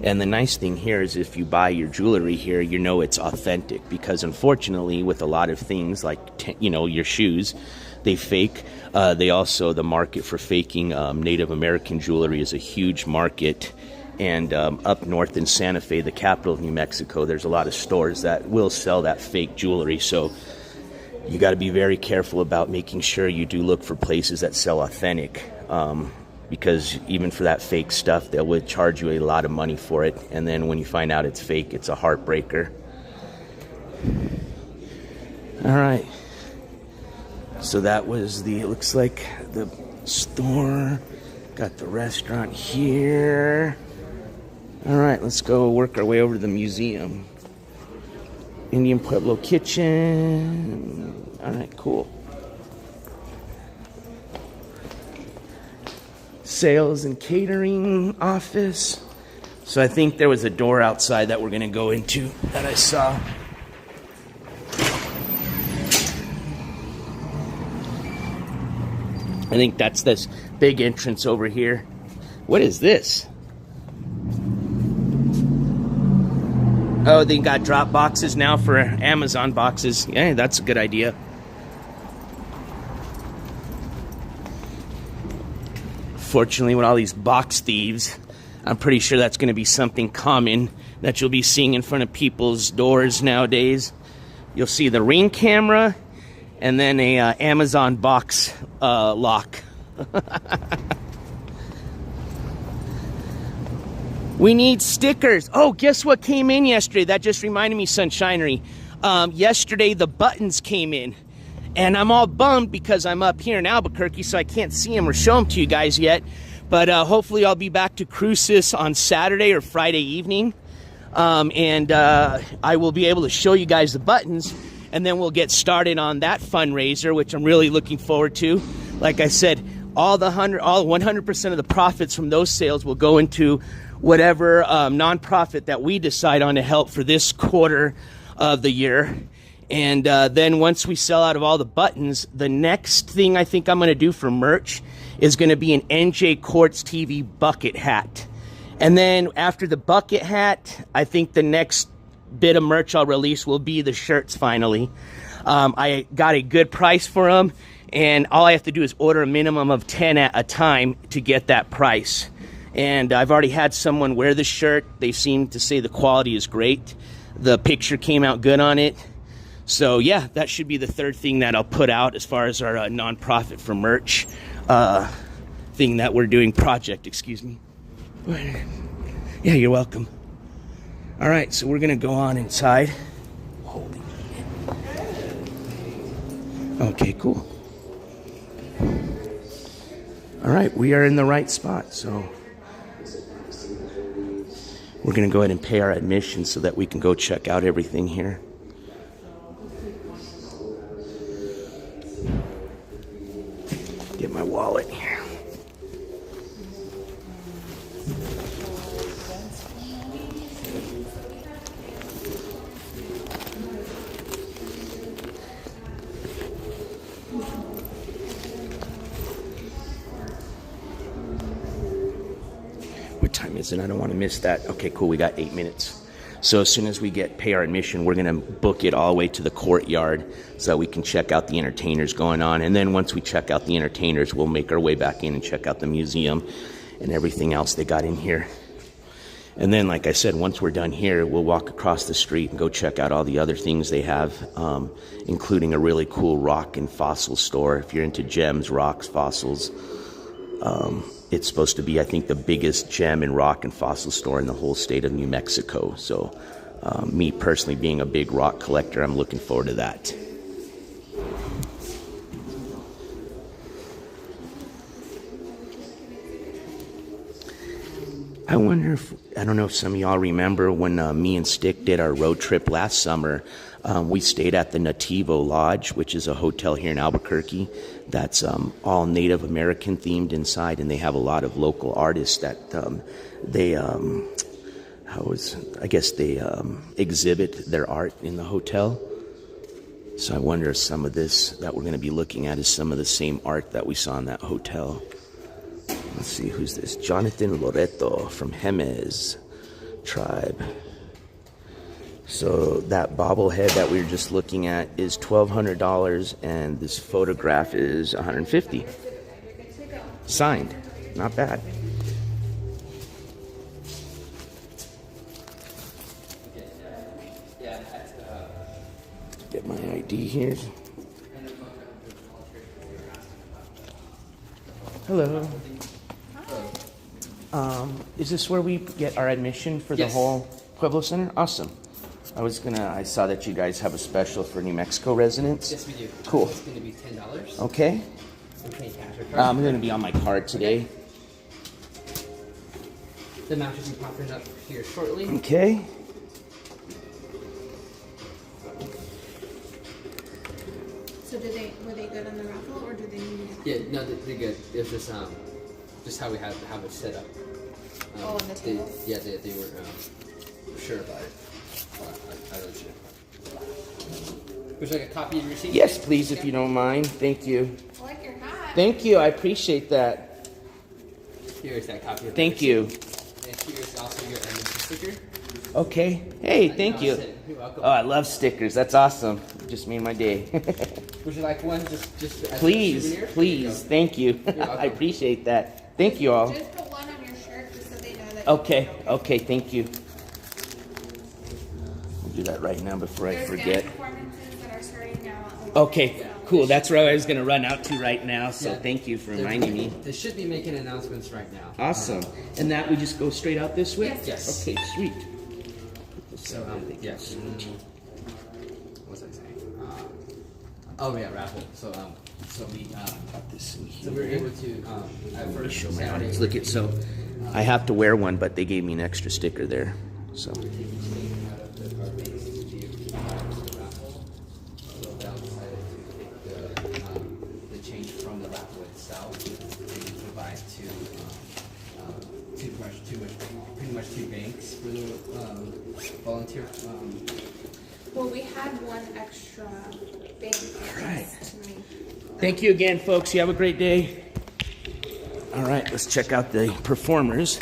And the nice thing here is if you buy your jewelry here, you know it's authentic. Because unfortunately, with a lot of things like, your shoes, they fake. The market for faking Native American jewelry is a huge market. And up north in Santa Fe, the capital of New Mexico, there's a lot of stores that will sell that fake jewelry. So you got to be very careful about making sure you do look for places that sell authentic. Because even for that fake stuff, they would charge you a lot of money for it. And then when you find out it's fake, it's a heartbreaker. All right. So that was it looks like the store. Got the restaurant here. All right, let's go work our way over to the museum. Indian Pueblo Kitchen. All right, cool. Sales and catering office. So I think there was a door outside that we're going to go into that I saw. I think that's this big entrance over here. What is this? Oh, they got drop boxes now for Amazon boxes. Yeah, that's a good idea. Fortunately, with all these box thieves, I'm pretty sure that's going to be something common that you'll be seeing in front of people's doors nowadays. You'll see the Ring camera and then a Amazon box lock. We need stickers. Oh, guess what came in yesterday? That just reminded me, Sunshinery. Yesterday, the buttons came in. And I'm all bummed because I'm up here in Albuquerque, so I can't see them or show them to you guys yet. But hopefully I'll be back to Cruces on Saturday or Friday evening. And I will be able to show you guys the buttons. And then we'll get started on that fundraiser, which I'm really looking forward to. Like I said, all 100% of the profits from those sales will go into whatever nonprofit that we decide on to help for this quarter of the year. And then once we sell out of all the buttons, the next thing I think I'm going to do for merch is going to be an NJCourts TV bucket hat. And then after the bucket hat, I think the next bit of merch I'll release will be the shirts finally. I got a good price for them, and all I have to do is order a minimum of 10 at a time to get that price. And I've already had someone wear the shirt. They seem to say the quality is great. The picture came out good on it. So yeah, that should be the third thing that I'll put out as far as our nonprofit for merch thing that we're doing, project, excuse me. Yeah, you're welcome. All right, so we're gonna go on inside. Holy shit. Okay, cool. All right, we are in the right spot, so we're gonna go ahead and pay our admission so that we can go check out everything here. Get my wallet here. What time is it? I don't want to miss that. Okay, cool. We got 8 minutes. So as soon as we pay our admission, we're going to book it all the way to the courtyard so that we can check out the entertainers going on. And then once we check out the entertainers, we'll make our way back in and check out the museum and everything else they got in here. And then, like I said, once we're done here, we'll walk across the street and go check out all the other things they have, including a really cool rock and fossil store. If you're into gems, rocks, fossils, it's supposed to be, I think, the biggest gem and rock and fossil store in the whole state of New Mexico. So me personally being a big rock collector, I'm looking forward to that. I wonder if, I don't know if some of y'all remember when me and Stick did our road trip last summer. We stayed at the Nativo Lodge, which is a hotel here in Albuquerque that's all Native American themed inside, and they have a lot of local artists that they exhibit their art in the hotel. So I wonder if some of this that we're going to be looking at is some of the same art that we saw in that hotel. Let's see, who's this? Jonathan Loreto from Jemez tribe. So that bobblehead that we were just looking at is $1,200, and this photograph is $150. Signed. Not bad. Get my ID here. Hello. Is this where we get our admission for the whole Pueblo Center? Awesome. I saw that you guys have a special for New Mexico residents. Yes, we do. Cool. It's going to be $10. Okay. We're paying cash or card. I'm going to be on my card today. The amount should be popping up here shortly. Okay. So were they good on the raffle, or do they need to? Yeah, no, they're good. It's just how we have it set up. On the table? They were sure about it. I don't know. Would you like a copy of your receipt? Yes, please, if you don't mind. Thank you. I like your hat. Thank you. I appreciate that. Here's that copy of Thank the you. receipt. And here's also your admission sticker. Okay. Hey, thank you. You're welcome. Oh, I love stickers. That's awesome. Just made my day. Would you like one just as Please, a souvenir? please. Thank you. I appreciate that. Thank you all. Just put one on your shirt just so they know that. Okay. Okay. Thank you. I'll do that right now before I forget. There's dance performances that are starting now. Okay. Cool. That's where I was going to run out to right now. So Yeah. thank you for reminding me. They should be making announcements right now. Awesome. And that we just go straight out this way? Yes. Okay, sweet. So, yes. What's I saying? Oh yeah, raffle. So we Got this in so we were here. able to at first Show my Saturday. audience. Look at, so I have to wear one, but they gave me an extra sticker there. So The change from the raffle itself and provide pretty much two banks for the volunteer. Well, we had one extra bank. All right. Tonight. thank you again, folks. You have a great day. All right, let's check out the performers.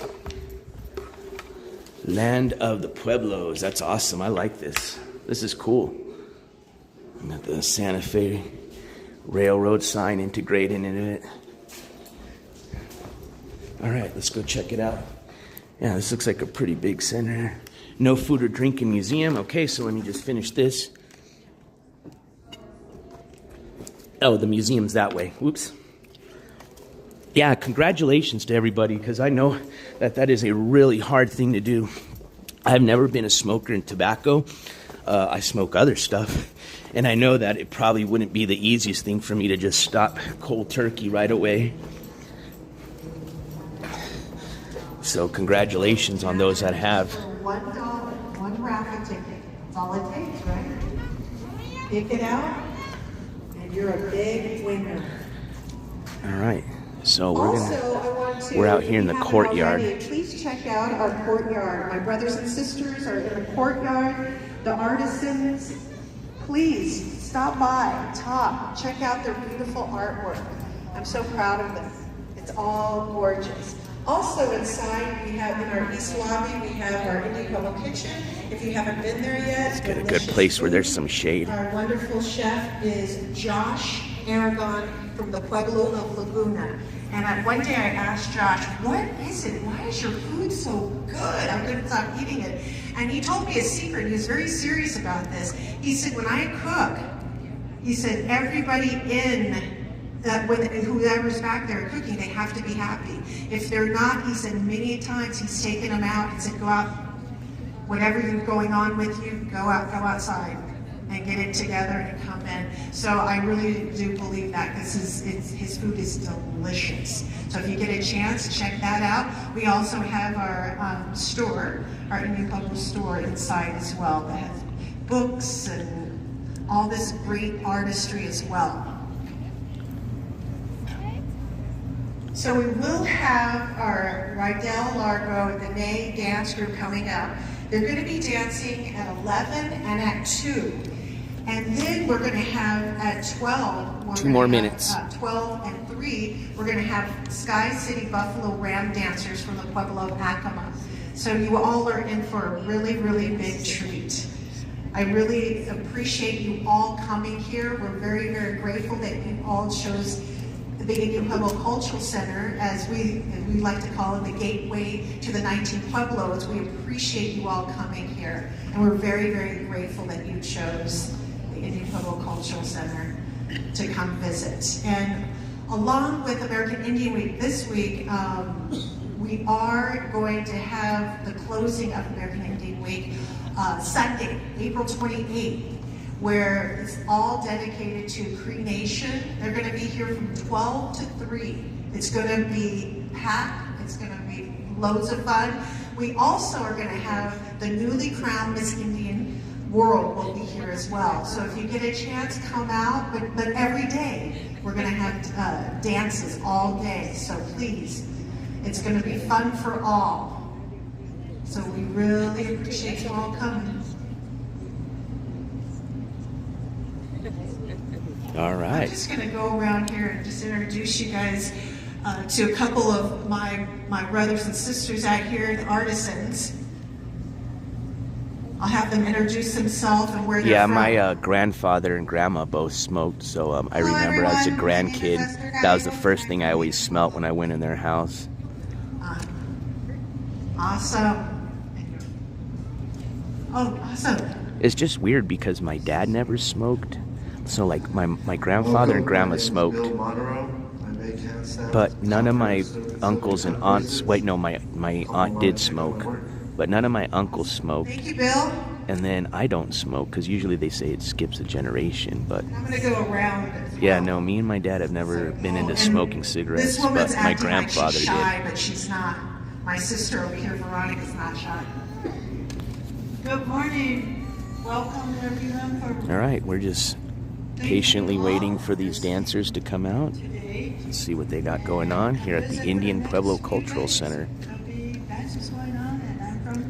Land of the Pueblos. That's awesome. I like this. This is cool. Got the Santa Fe Railroad sign integrated into it. All right, let's go check it out. Yeah, this looks like a pretty big center. No food or drinking museum. Okay, so let me just finish this. Oh, the museum's that way. Whoops. Yeah, congratulations to everybody, because I know that is a really hard thing to do. I've never been a smoker in tobacco. I smoke other stuff, and I know that it probably wouldn't be the easiest thing for me to just stop cold turkey right away. So congratulations on those that have. $1, one raffle ticket. That's all it takes, right? Pick it out, and you're a big winner. All right. So we're out here in the courtyard. Please check out our courtyard. My brothers and sisters are in the courtyard. The artisans, please stop by, talk, check out their beautiful artwork. I'm so proud of them. It's all gorgeous. Also inside, we have in our east lobby, we have our Indian Pueblo kitchen. If you haven't been there yet, let's get a good place where there's some shade. Our wonderful chef is Josh Aragon from the Pueblo of Laguna. And one day I asked Josh, what is it? Why is your food so good? I couldn't stop eating it. And he told me a secret. He was very serious about this. He said, when I cook, he said, everybody whoever's back there cooking, they have to be happy. If they're not, he said many times he's taken them out and said, go out, whatever is going on with you, go outside and get it together and come in. So I really do believe that because his food is delicious. So if you get a chance, check that out. We also have our store, our Indian Pueblo store inside as well that has books and all this great artistry as well. So we will have our Rydell Largo, the May dance group coming up. They're going to be dancing at 11 and at 2. And then we're going to have at 12, 2 more minutes. 12 and 3, we're going to have Sky City Buffalo Ram dancers from the Pueblo of Acoma. So you all are in for a really, really big treat. I really appreciate you all coming here. We're very, very grateful that you all chose the Indian Pueblo Cultural Center, as we like to call it, the gateway to the 19 Pueblos. We appreciate you all coming here, and we're very, very grateful that you chose the Indian Pueblo Cultural Center to come visit. And along with American Indian Week this week, we are going to have the closing of American Indian Week Sunday, April 28th. Where it's all dedicated to Cree Nation. They're going to be here from 12 to 3. It's going to be packed. It's going to be loads of fun. We also are going to have the newly crowned Miss Indian World will be here as well. So if you get a chance, come out. But every day, we're going to have dances all day. So please, it's going to be fun for all. So we really appreciate you all coming. All right. I'm just going to go around here and just introduce you guys to a couple of my brothers and sisters out here, the artisans. I'll have them introduce themselves and where they're from. My grandfather and grandma both smoked, so I remember as a grandkid, that was the first thing I always smelt when I went in their house. Awesome. Oh, awesome. It's just weird because my dad never smoked. So like my grandfather and grandma smoked, but none of my uncles and aunts, my aunt did smoke, but none of my uncles smoked. Thank you, Bill. And then I don't smoke because usually they say it skips a generation, but I'm gonna go around. Yeah, no, me and my dad have never been into smoking cigarettes, but my grandfather like she's shy, did. But she's not. My sister over here, Veronica's not shy. Good morning. Welcome everyone. All right, we're just patiently waiting for these dancers to come out. Let's see what they got going on here at the Indian Pueblo Cultural Center.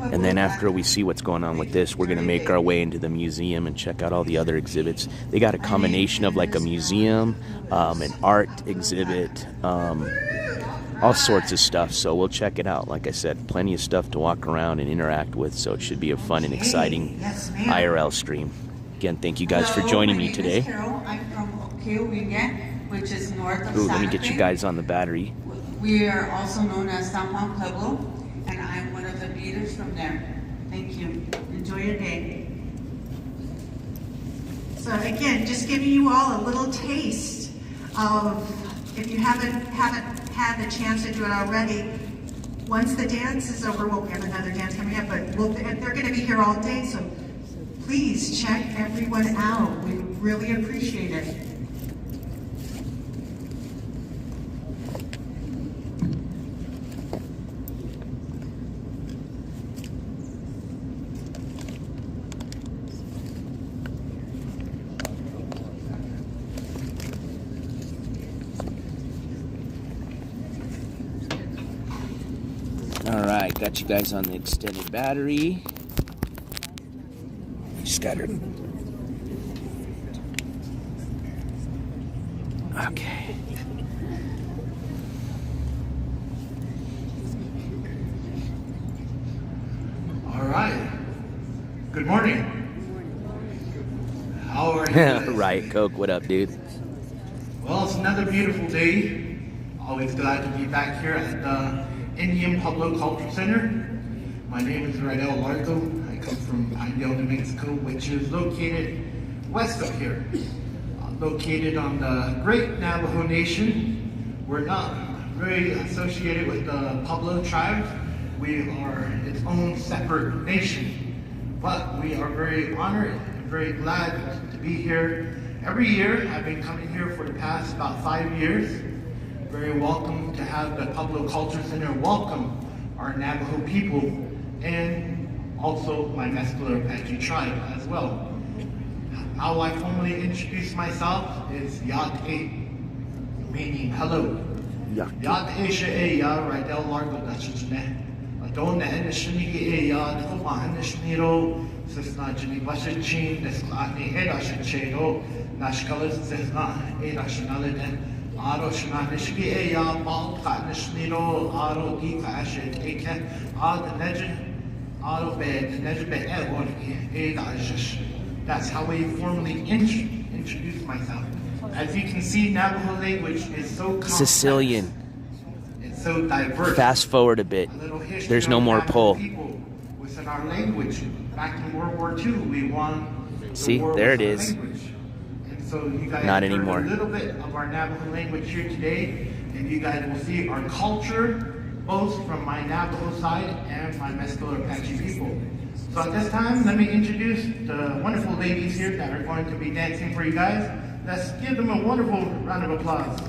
And then after we see what's going on with this, we're going to make our way into the museum and check out all the other exhibits. They got a combination of like a museum, an art exhibit, all sorts of stuff. So we'll check it out. Like I said, plenty of stuff to walk around and interact with. So it should be a fun and exciting IRL stream. Again, thank you guys for Hello, joining my me name today. is Carol. I'm from Oquillo, which is north of Ooh, let me Santa get you Fe. guys on the battery. We are also known as San Juan Pueblo, and I'm one of the leaders from there. Thank you. Enjoy your day. So again, just giving you all a little taste of, if you haven't had the chance to do it already, once the dance is over, well, we have another dance coming up, but they're going to be here all day, so please check everyone out. We really appreciate it. All right, got you guys on the extended battery. Just got her. Okay. All right. Good morning. How are you guys? Right, Coke, what up, dude? Well, it's another beautiful day. Always glad to be back here at the Indian Pueblo Culture Center. My name is Raidel Largo. I come from Pueblo, New Mexico, which is located west of here. Located on the Great Navajo Nation. We're not very associated with the Pueblo tribe. We are its own separate nation. But we are very honored and very glad to be here. Every year, I've been coming here for the past about 5 years. Very welcome to have the Pueblo Culture Center welcome our Navajo people and also my Mescalero Apache tribe as well. How I formally introduce myself is Yat-E, meaning hello. Yat-E she'e ya Raidel Largo dachijne. Adon na enishnigi ya dkuma enishniro sisna jini bashichin desklani edashichedo nashkalas sisna edashinaliden. Aro shnanishgi ya balka nishniro aro gika ashet eke ad nejin aro bed nejbe egon edashish. That's how I formally introduce myself. As you can see, Navajo language is so complex. Sicilian. It's so diverse. Fast forward a bit. There's no more pull. People within our language. Back in World War II, we won. See, the war there with it our is. language. And so you guys Not heard anymore. a little bit of our Navajo language here today, and you guys will see our culture, both from my Navajo side and my Mescalero Apache people. So at this time, let me introduce the wonderful ladies here that are going to be dancing for you guys. Let's give them a wonderful round of applause.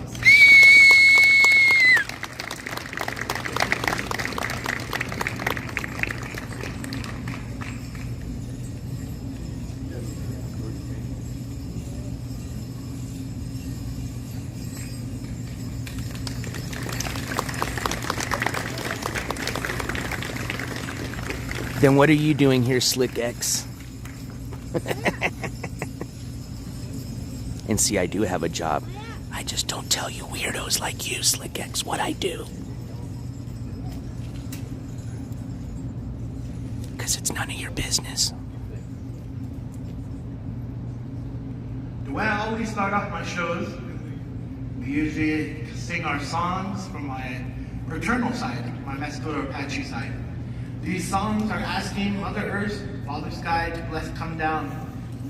Then what are you doing here, Slick X? And see, I do have a job. I just don't tell you weirdos like you, Slick X, what I do. Because it's none of your business. The way I always start off my shows, we usually sing our songs from my fraternal side, my Mescalero Apache side. These songs are asking Mother Earth, Father Sky to come down,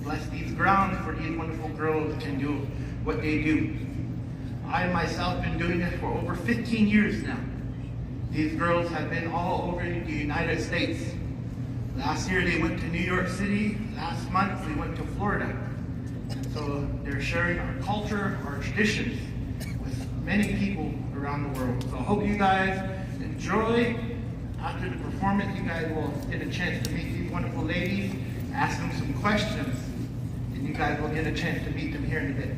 bless these grounds for these wonderful girls can do what they do. I myself been doing this for over 15 years now. These girls have been all over the United States. Last year they went to New York City. Last month they went to Florida. So they're sharing our culture, our traditions with many people around the world. So I hope you guys enjoy. After the performance, you guys will get a chance to meet these wonderful ladies, ask them some questions, and you guys will get a chance to meet them here in a bit.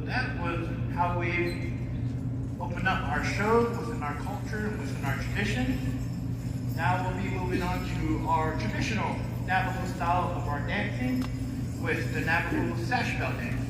that was how we opened up our show within our culture and within our tradition. Now we'll be moving on to our traditional Navajo style of our dancing with the Navajo sash bell dance.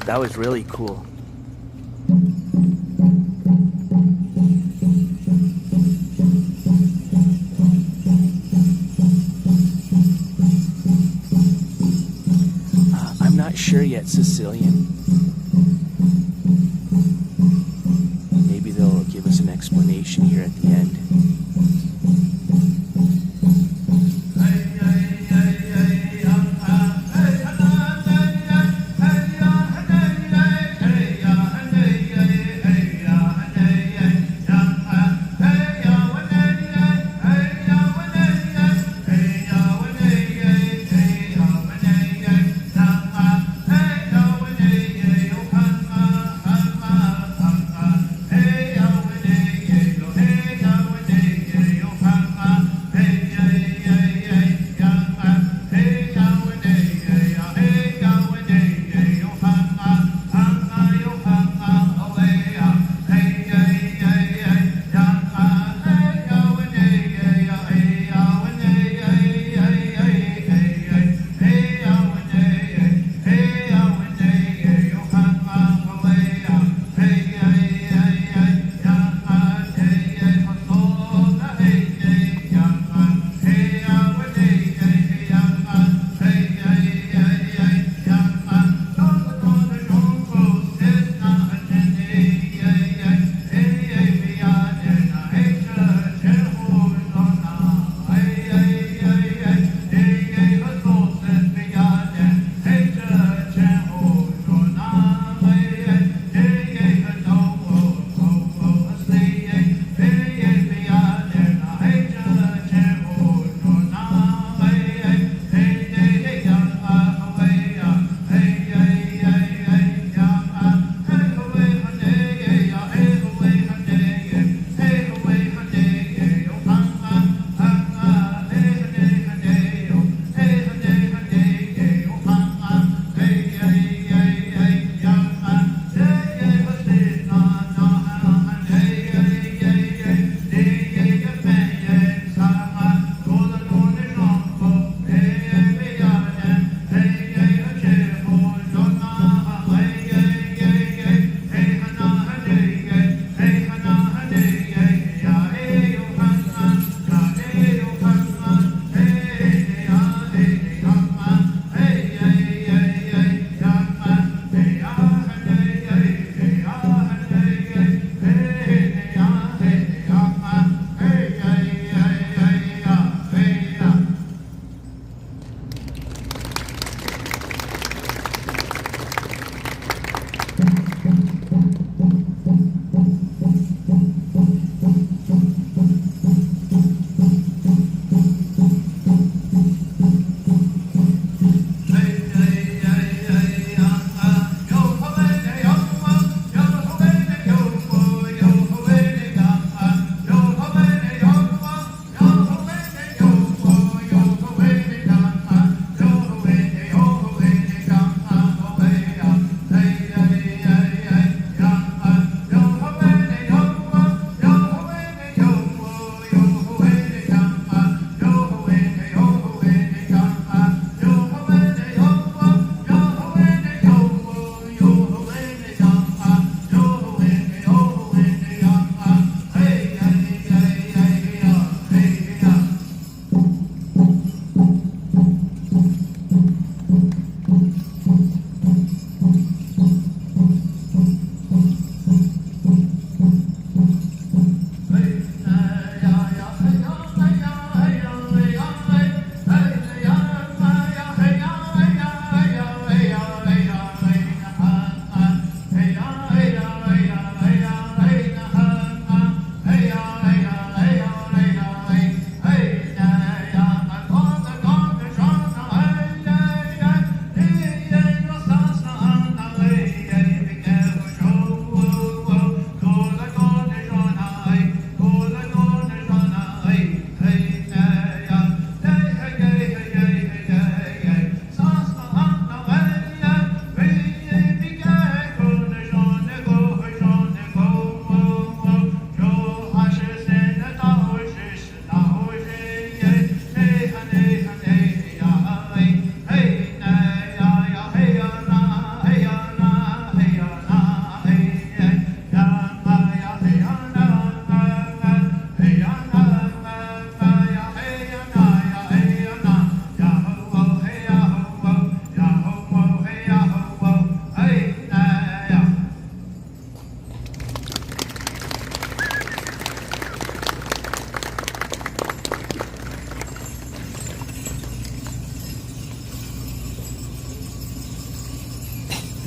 That was really cool. I'm not sure yet, Sicilian. Maybe they'll give us an explanation here at the end.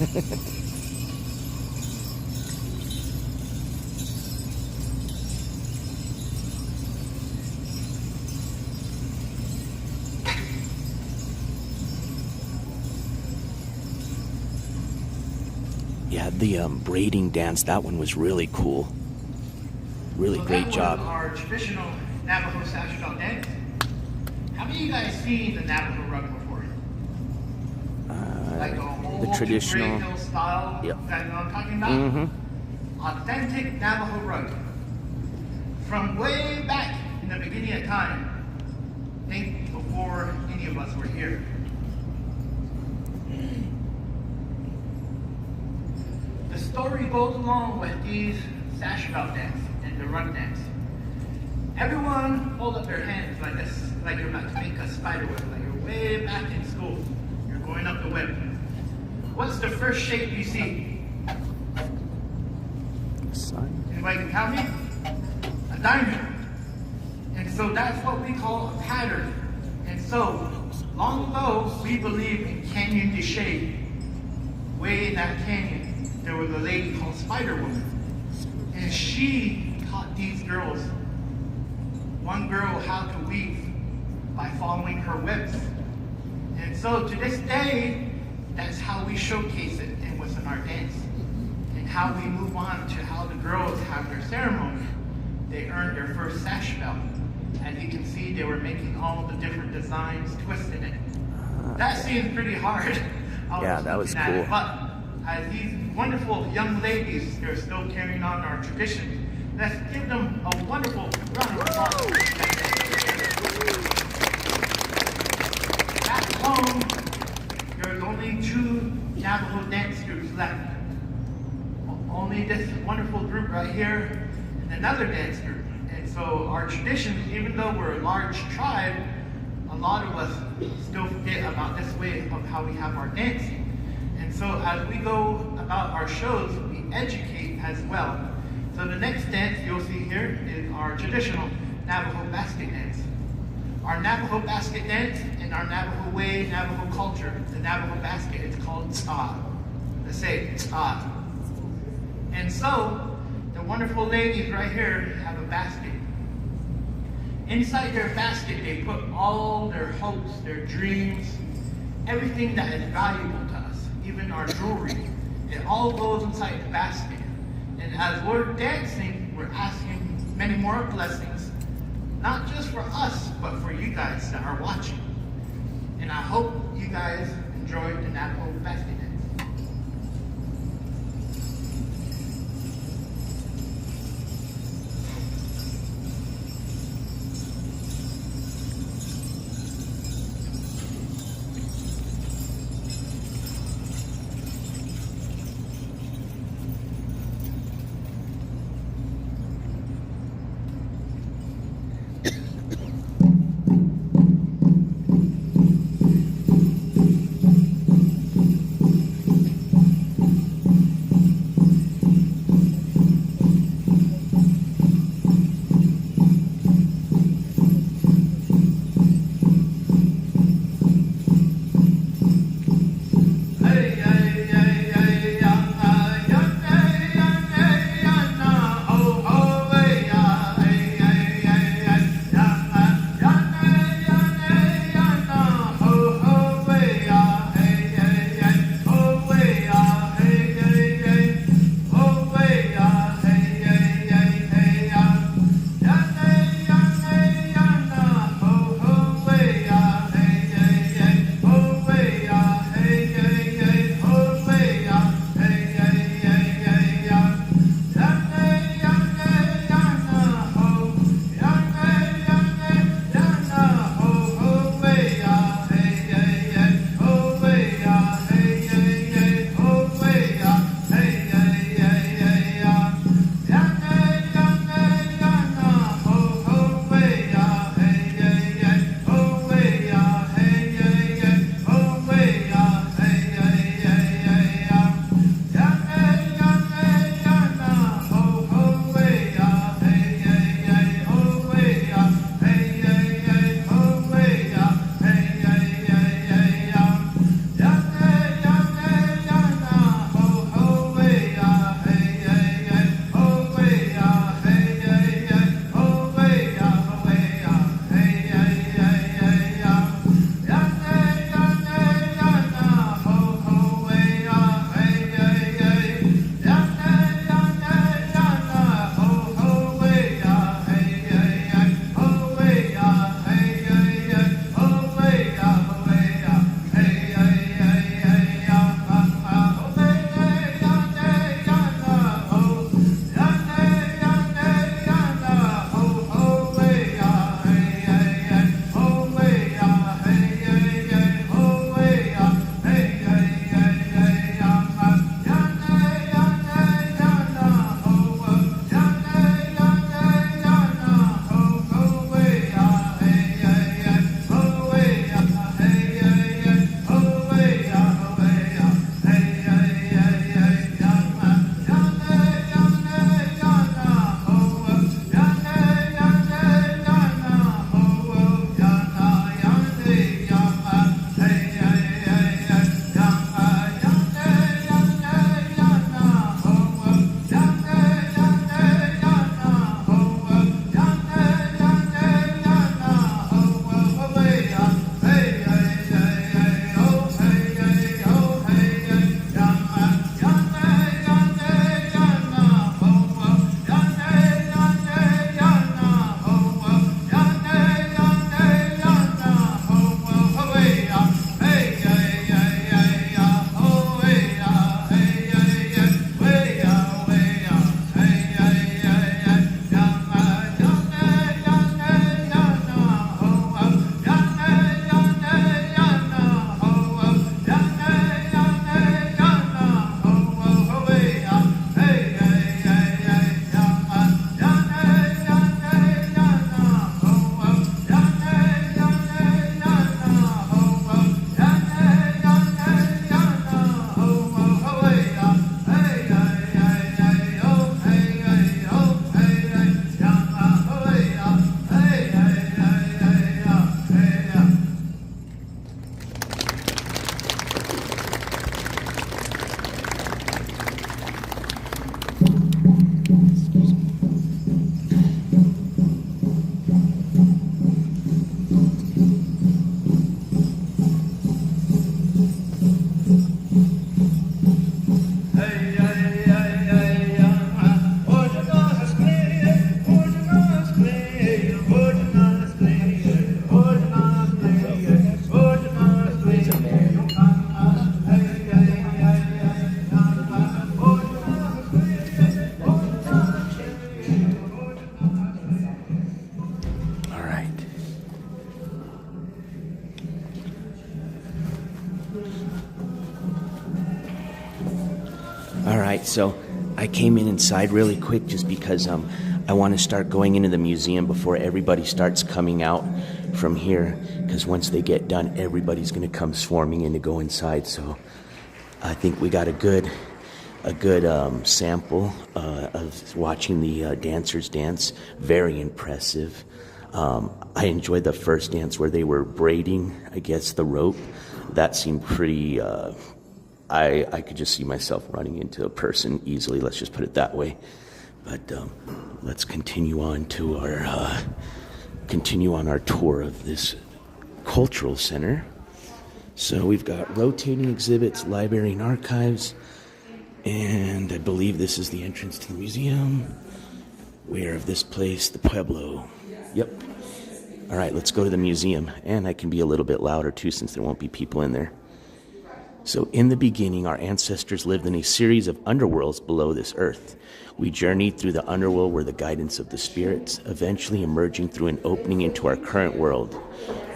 Yeah, the braiding dance, that one was really cool. Really great job. Our traditional Navajo sash belt dance. How many of you guys seen the Navajo rug before? Like a whole The traditional. Gray Hill style. Yep. That you know what I'm talking about? Mm-hmm. Authentic Navajo rug. From way back in the beginning of time, I think before any of us were here. The story goes along with these sash belt dance and the rug dance. Everyone hold up their hands like this, like you're about to make a spider web, like you're way back in school. You're going up the web. What's the first shape you see? Sun. Anybody can tell me? A diamond. And so that's what we call a pattern. And so, long ago, we believed in Canyon de Shade. Way in that canyon, there was a lady called Spider Woman. And she taught these girls, one girl, how to weave by following her webs. And so to this day, that's how we showcase it and within our dance. And how we move on to how the girls have their ceremony. They earned their first sash belt. As you can see, they were making all the different designs, twisting it. That seems pretty hard. Yeah, that was cool. But as these wonderful young ladies, they're still carrying on our tradition. Let's give them a wonderful round of applause. Back home, there's only 2 Navajo dance groups left. Only this wonderful group right here and another dance group. And so our tradition, even though we're a large tribe, a lot of us still forget about this way of how we have our dancing. And so as we go about our shows, we educate as well. So the next dance you'll see here is our traditional Navajo basket dance. Our Navajo basket dance in our Navajo way, Navajo culture, the Navajo basket is called tz'ah. Let's say tz'ah. And so the wonderful ladies right here have a basket. Inside their basket, they put all their hopes, their dreams, everything that is valuable to us, even our jewelry. It all goes inside the basket. And as we're dancing, we're asking many more blessings, not just for us, but for you guys that are watching. And I hope you guys enjoyed the Navajo basket dance. right, so I came inside really quick just because I want to start going into the museum before everybody starts coming out from here, because once they get done, everybody's going to come swarming in to go inside. So I think we got a good sample of watching the dancers dance. Very impressive. I enjoyed the first dance where they were braiding, I guess, the rope. That seemed pretty, I could just see myself running into a person easily, let's just put it that way. But let's continue on our tour of this cultural center. So we've got rotating exhibits, library and archives, and I believe this is the entrance to the museum. Where of this place? The Pueblo. Yep. All right, let's go to the museum. And I can be a little bit louder too, since there won't be people in there. So in the beginning, our ancestors lived in a series of underworlds below this earth. We journeyed through the underworld where the guidance of the spirits, eventually emerging through an opening into our current world.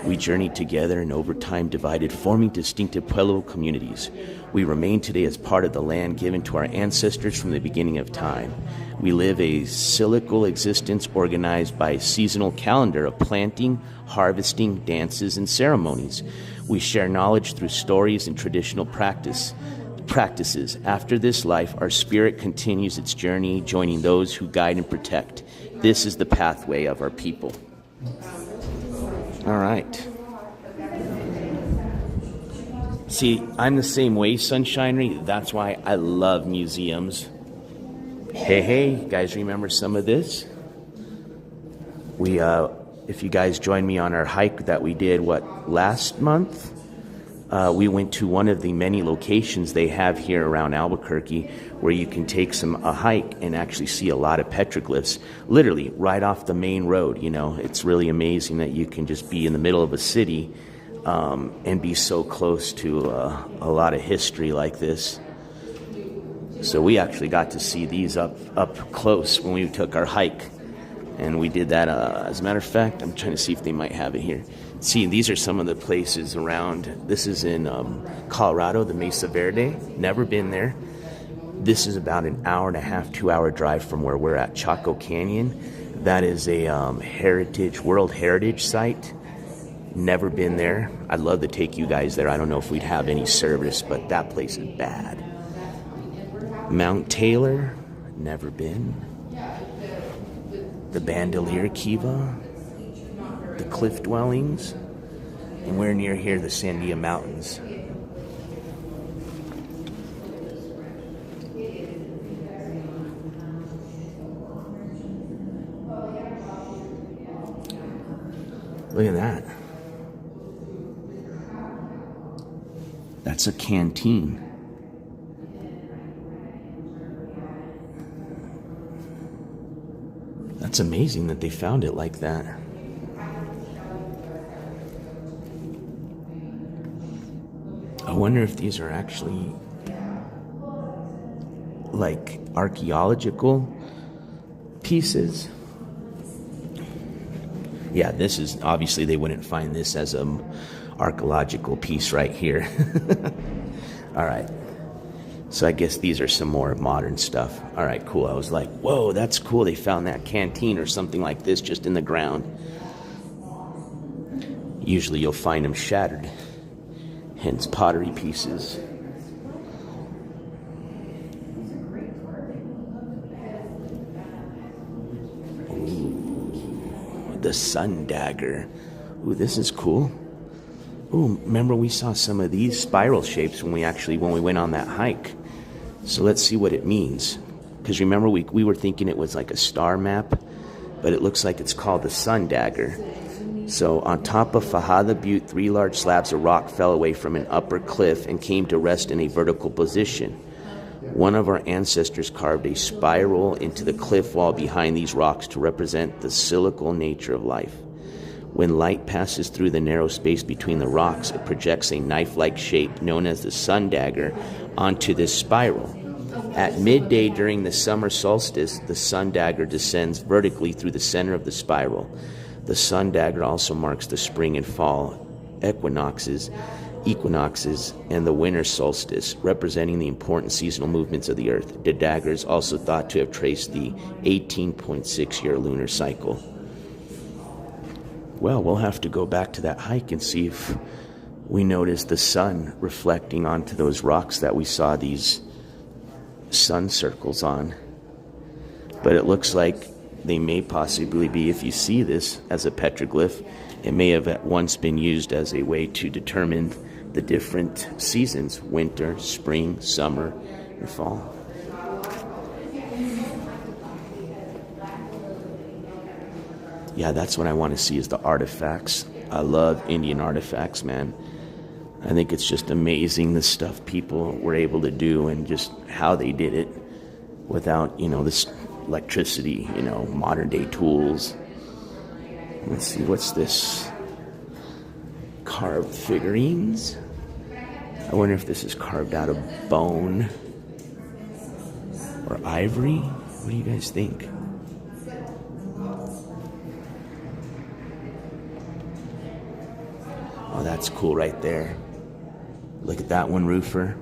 We journeyed together and over time divided, forming distinctive Pueblo communities. We remain today as part of the land given to our ancestors from the beginning of time. We live a cyclical existence organized by a seasonal calendar of planting, harvesting, dances, and ceremonies. We share knowledge through stories and traditional practices. After this life, our spirit continues its journey, joining those who guide and protect. This is the pathway of our people. All right. See, I'm the same way, Sunshinery. That's why I love museums. Hey, you guys remember some of this? If you guys joined me on our hike that we did, last month? We went to one of the many locations they have here around Albuquerque where you can take a hike and actually see a lot of petroglyphs, literally right off the main road. You know, it's really amazing that you can just be in the middle of a city and be so close to a lot of history like this. So we actually got to see these up close when we took our hike. And we did that, as a matter of fact, I'm trying to see if they might have it here. See, these are some of the places around. This is in Colorado, the Mesa Verde. Never been there. This is about an hour and a half, 2-hour drive from where we're at, Chaco Canyon. That is a World Heritage site. Never been there. I'd love to take you guys there. I don't know if we'd have any service, but that place is bad. Mount Taylor, never been. The Bandelier Kiva, the Cliff Dwellings, and we're near here, the Sandia Mountains. Look at that. That's a canteen. That's amazing that they found it like that. I wonder if these are actually like archaeological pieces. Yeah, this is obviously they wouldn't find this as an archaeological piece right here. All right. So I guess these are some more modern stuff. All right, cool. I was like, whoa, that's cool. They found that canteen or something like this just in the ground. Usually you'll find them shattered. Hence pottery pieces. Ooh, the sun dagger. Ooh, this is cool. Ooh, remember we saw some of these spiral shapes when we went on that hike. So let's see what it means. Because remember we were thinking it was like a star map, but it looks like it's called the sun dagger. So on top of Fajada Butte, 3 large slabs of rock fell away from an upper cliff and came to rest in a vertical position. One of our ancestors carved a spiral into the cliff wall behind these rocks to represent the cyclical nature of life. When light passes through the narrow space between the rocks, it projects a knife-like shape known as the sun dagger onto this spiral. At midday during the summer solstice, the sun dagger descends vertically through the center of the spiral. The sun dagger also marks the spring and fall equinoxes equinoxes, and the winter solstice, representing the important seasonal movements of the Earth. The dagger is also thought to have traced the 18.6-year lunar cycle. Well, we'll have to go back to that hike and see if we notice the sun reflecting onto those rocks that we saw these sun circles on. But it looks like they may possibly be, if you see this as a petroglyph, it may have at once been used as a way to determine the different seasons: winter, spring, summer, and fall. Yeah, that's what I want to see, is the artifacts. I love Indian artifacts, man. I think it's just amazing the stuff people were able to do and just how they did it without, this electricity, modern day tools. Let's see, what's this? Carved figurines. I wonder if this is carved out of bone or ivory. What do you guys think? Oh, that's cool right there. Look at that one, Roofer.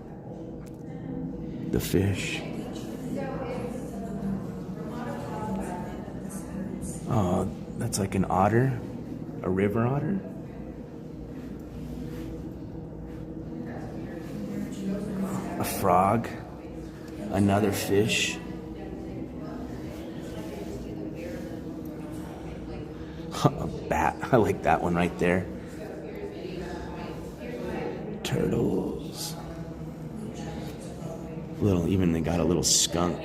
The fish. Oh, that's like an otter, a river otter. A frog, another fish. A bat, I like that one right there. Turtles. Even they got a little skunk.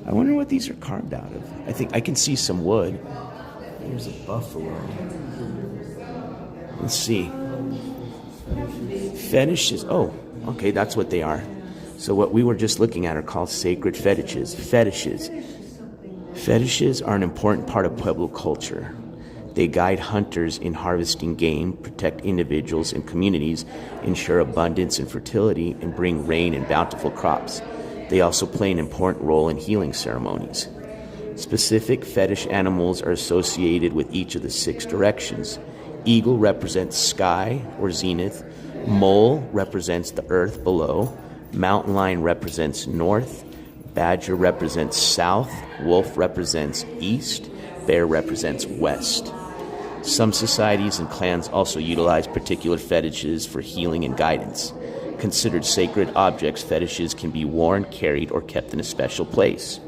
I wonder what these are carved out of. I think I can see some wood. There's a buffalo. Let's see. Fetishes. Oh, okay, that's what they are. So what we were just looking at are called sacred fetishes. Fetishes. Fetishes are an important part of Pueblo culture. They guide hunters in harvesting game, protect individuals and communities, ensure abundance and fertility, and bring rain and bountiful crops. They also play an important role in healing ceremonies. Specific fetish animals are associated with each of the 6 directions. Eagle represents sky or zenith. Mole represents the earth below. Mountain lion represents north. Badger represents south. Wolf represents east. Bear represents west. Some societies and clans also utilize particular fetishes for healing and guidance. Considered sacred objects, fetishes can be worn, carried, or kept in a special place.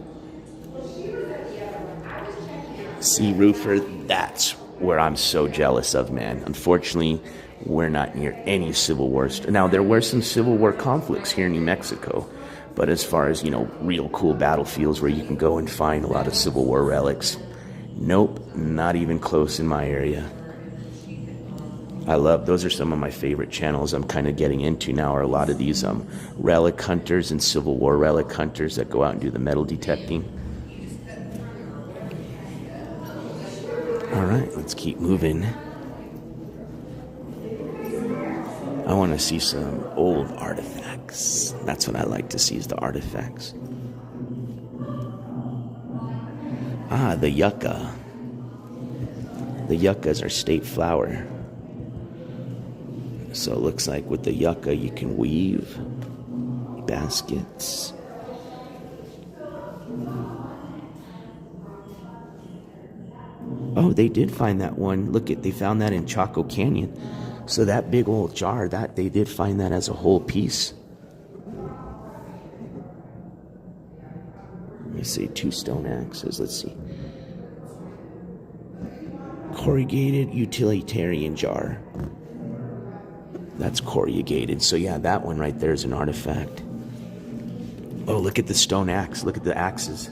See, Roofer, that's where I'm so jealous of, man. Unfortunately, we're not near any civil wars. Now, there were some Civil War conflicts here in New Mexico, but as far as, real cool battlefields where you can go and find a lot of Civil War relics, nope, not even close in my area. Those are some of my favorite channels I'm kind of getting into now, are a lot of these relic hunters and Civil War relic hunters that go out and do the metal detecting. All right, let's keep moving. I want to see some old artifacts. That's what I like to see, is the artifacts. Ah, the yucca. The yucca is our state flower. So it looks like with the yucca you can weave baskets. Oh, they did find that one. They found that in Chaco Canyon. So that big old jar, they did find that as a whole piece. Let me see, 2 stone axes. Let's see. Corrugated utilitarian jar. That's corrugated. So yeah, that one right there is an artifact. Oh, look at the stone axe. Look at the axes.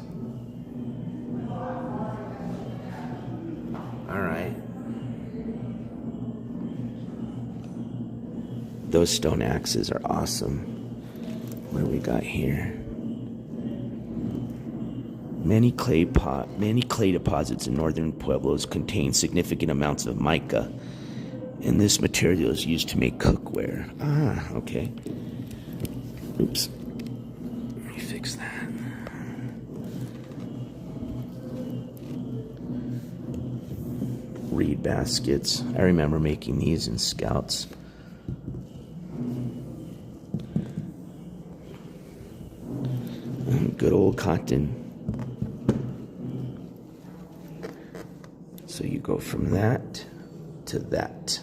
All right. Those stone axes are awesome. What do we got here? Many clay deposits in northern Pueblos contain significant amounts of mica, and this material is used to make cookware. Ah, okay. Oops. Let me fix that. Reed baskets. I remember making these in Scouts. good old cotton. So you go from that to that.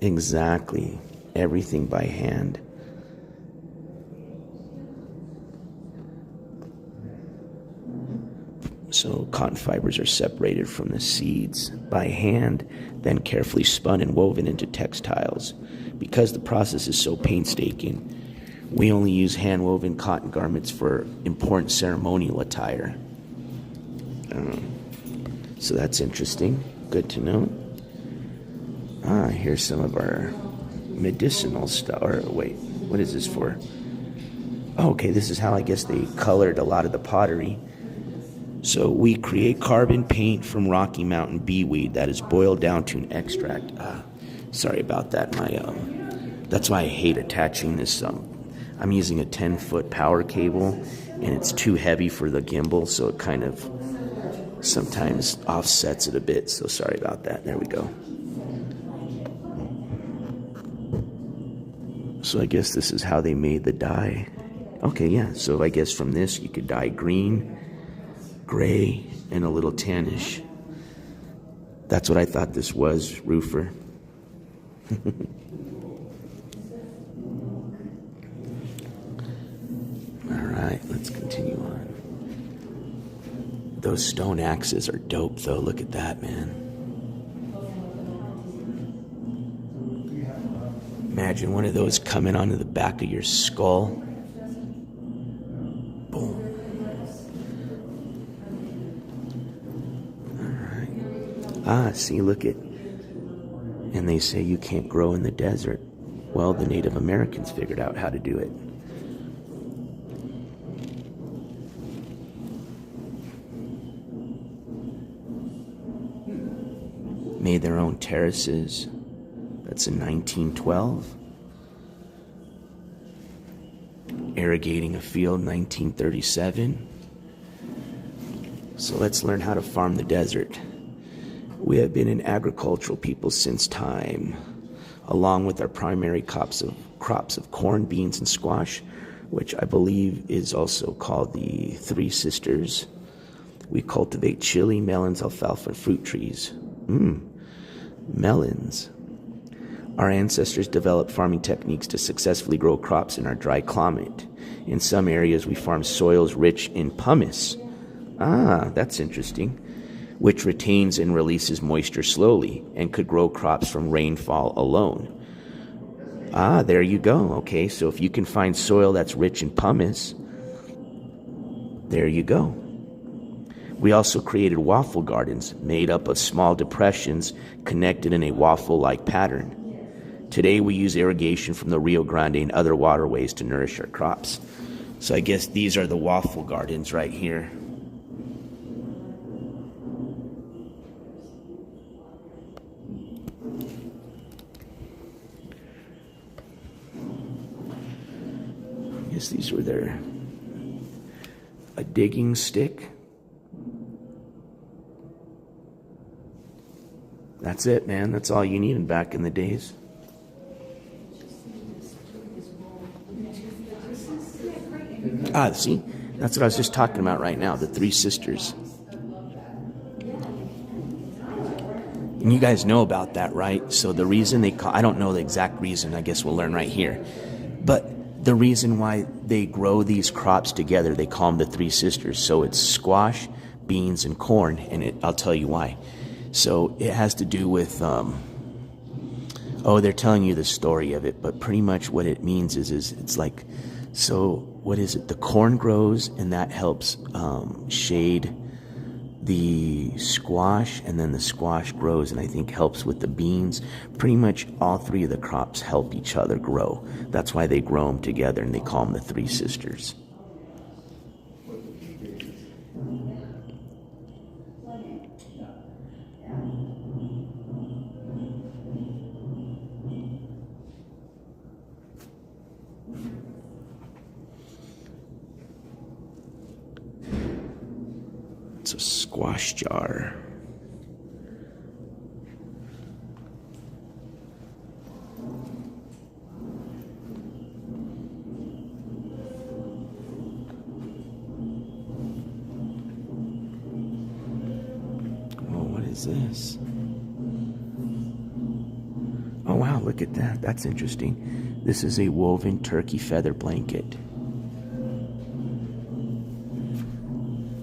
Exactly. Everything by hand. So cotton fibers are separated from the seeds by hand, then carefully spun and woven into textiles. Because the process is so painstaking, we only use hand-woven cotton garments for important ceremonial attire. So that's interesting. Good to know. Here's some of our medicinal stuff. Or wait, what is this for? Oh, okay, this is how I guess they colored a lot of the pottery. So we create carbon paint from Rocky Mountain beeweed that is boiled down to an extract. Sorry about that. That's why I hate attaching this. I'm using a 10-foot power cable, and it's too heavy for the gimbal, so it kind of sometimes offsets it a bit. So sorry about that. There we go. So I guess this is how they made the dye. Okay, yeah. So I guess from this you could dye green, gray, and a little tannish. That's what I thought this was, roofer. All right, let's continue on. Those stone axes are dope, though. Look at that, man. Imagine one of those coming onto the back of your skull. Boom. See, look at, and they say you can't grow in the desert. Well, the Native Americans figured out how to do it. Made their own terraces. That's in 1912. Irrigating a field, 1937. So let's learn how to farm the desert. We have been an agricultural people since time, along with our primary crops of corn, beans, and squash, which I believe is also called the Three Sisters. We cultivate chili, melons, alfalfa, and fruit trees. Melons. Our ancestors developed farming techniques to successfully grow crops in our dry climate. In some areas, we farm soils rich in pumice. That's interesting. Which retains and releases moisture slowly and could grow crops from rainfall alone. There you go. Okay, so if you can find soil that's rich in pumice, there you go. We also created waffle gardens made up of small depressions connected in a waffle-like pattern. Today we use irrigation from the Rio Grande and other waterways to nourish our crops. So I guess these are the waffle gardens right here. I guess these were a digging stick. That's it, man. That's all you needed back in the days. See? That's what I was just talking about right now, the Three Sisters. And you guys know about that, right? So the reason I don't know the exact reason, I guess we'll learn right here. But the reason why they grow these crops together, they call them the Three Sisters. So it's squash, beans, and corn, and I'll tell you why. So it has to do with, they're telling you the story of it, but pretty much what it means is it's like, so what is it? The corn grows, and that helps shade the squash, and then the squash grows and I think helps with the beans. Pretty much all three of the crops help each other grow. That's why they grow them together, and they call them the Three Sisters. It's a squash jar. is this? Oh wow, look at that. That's interesting. This is a woven turkey feather blanket.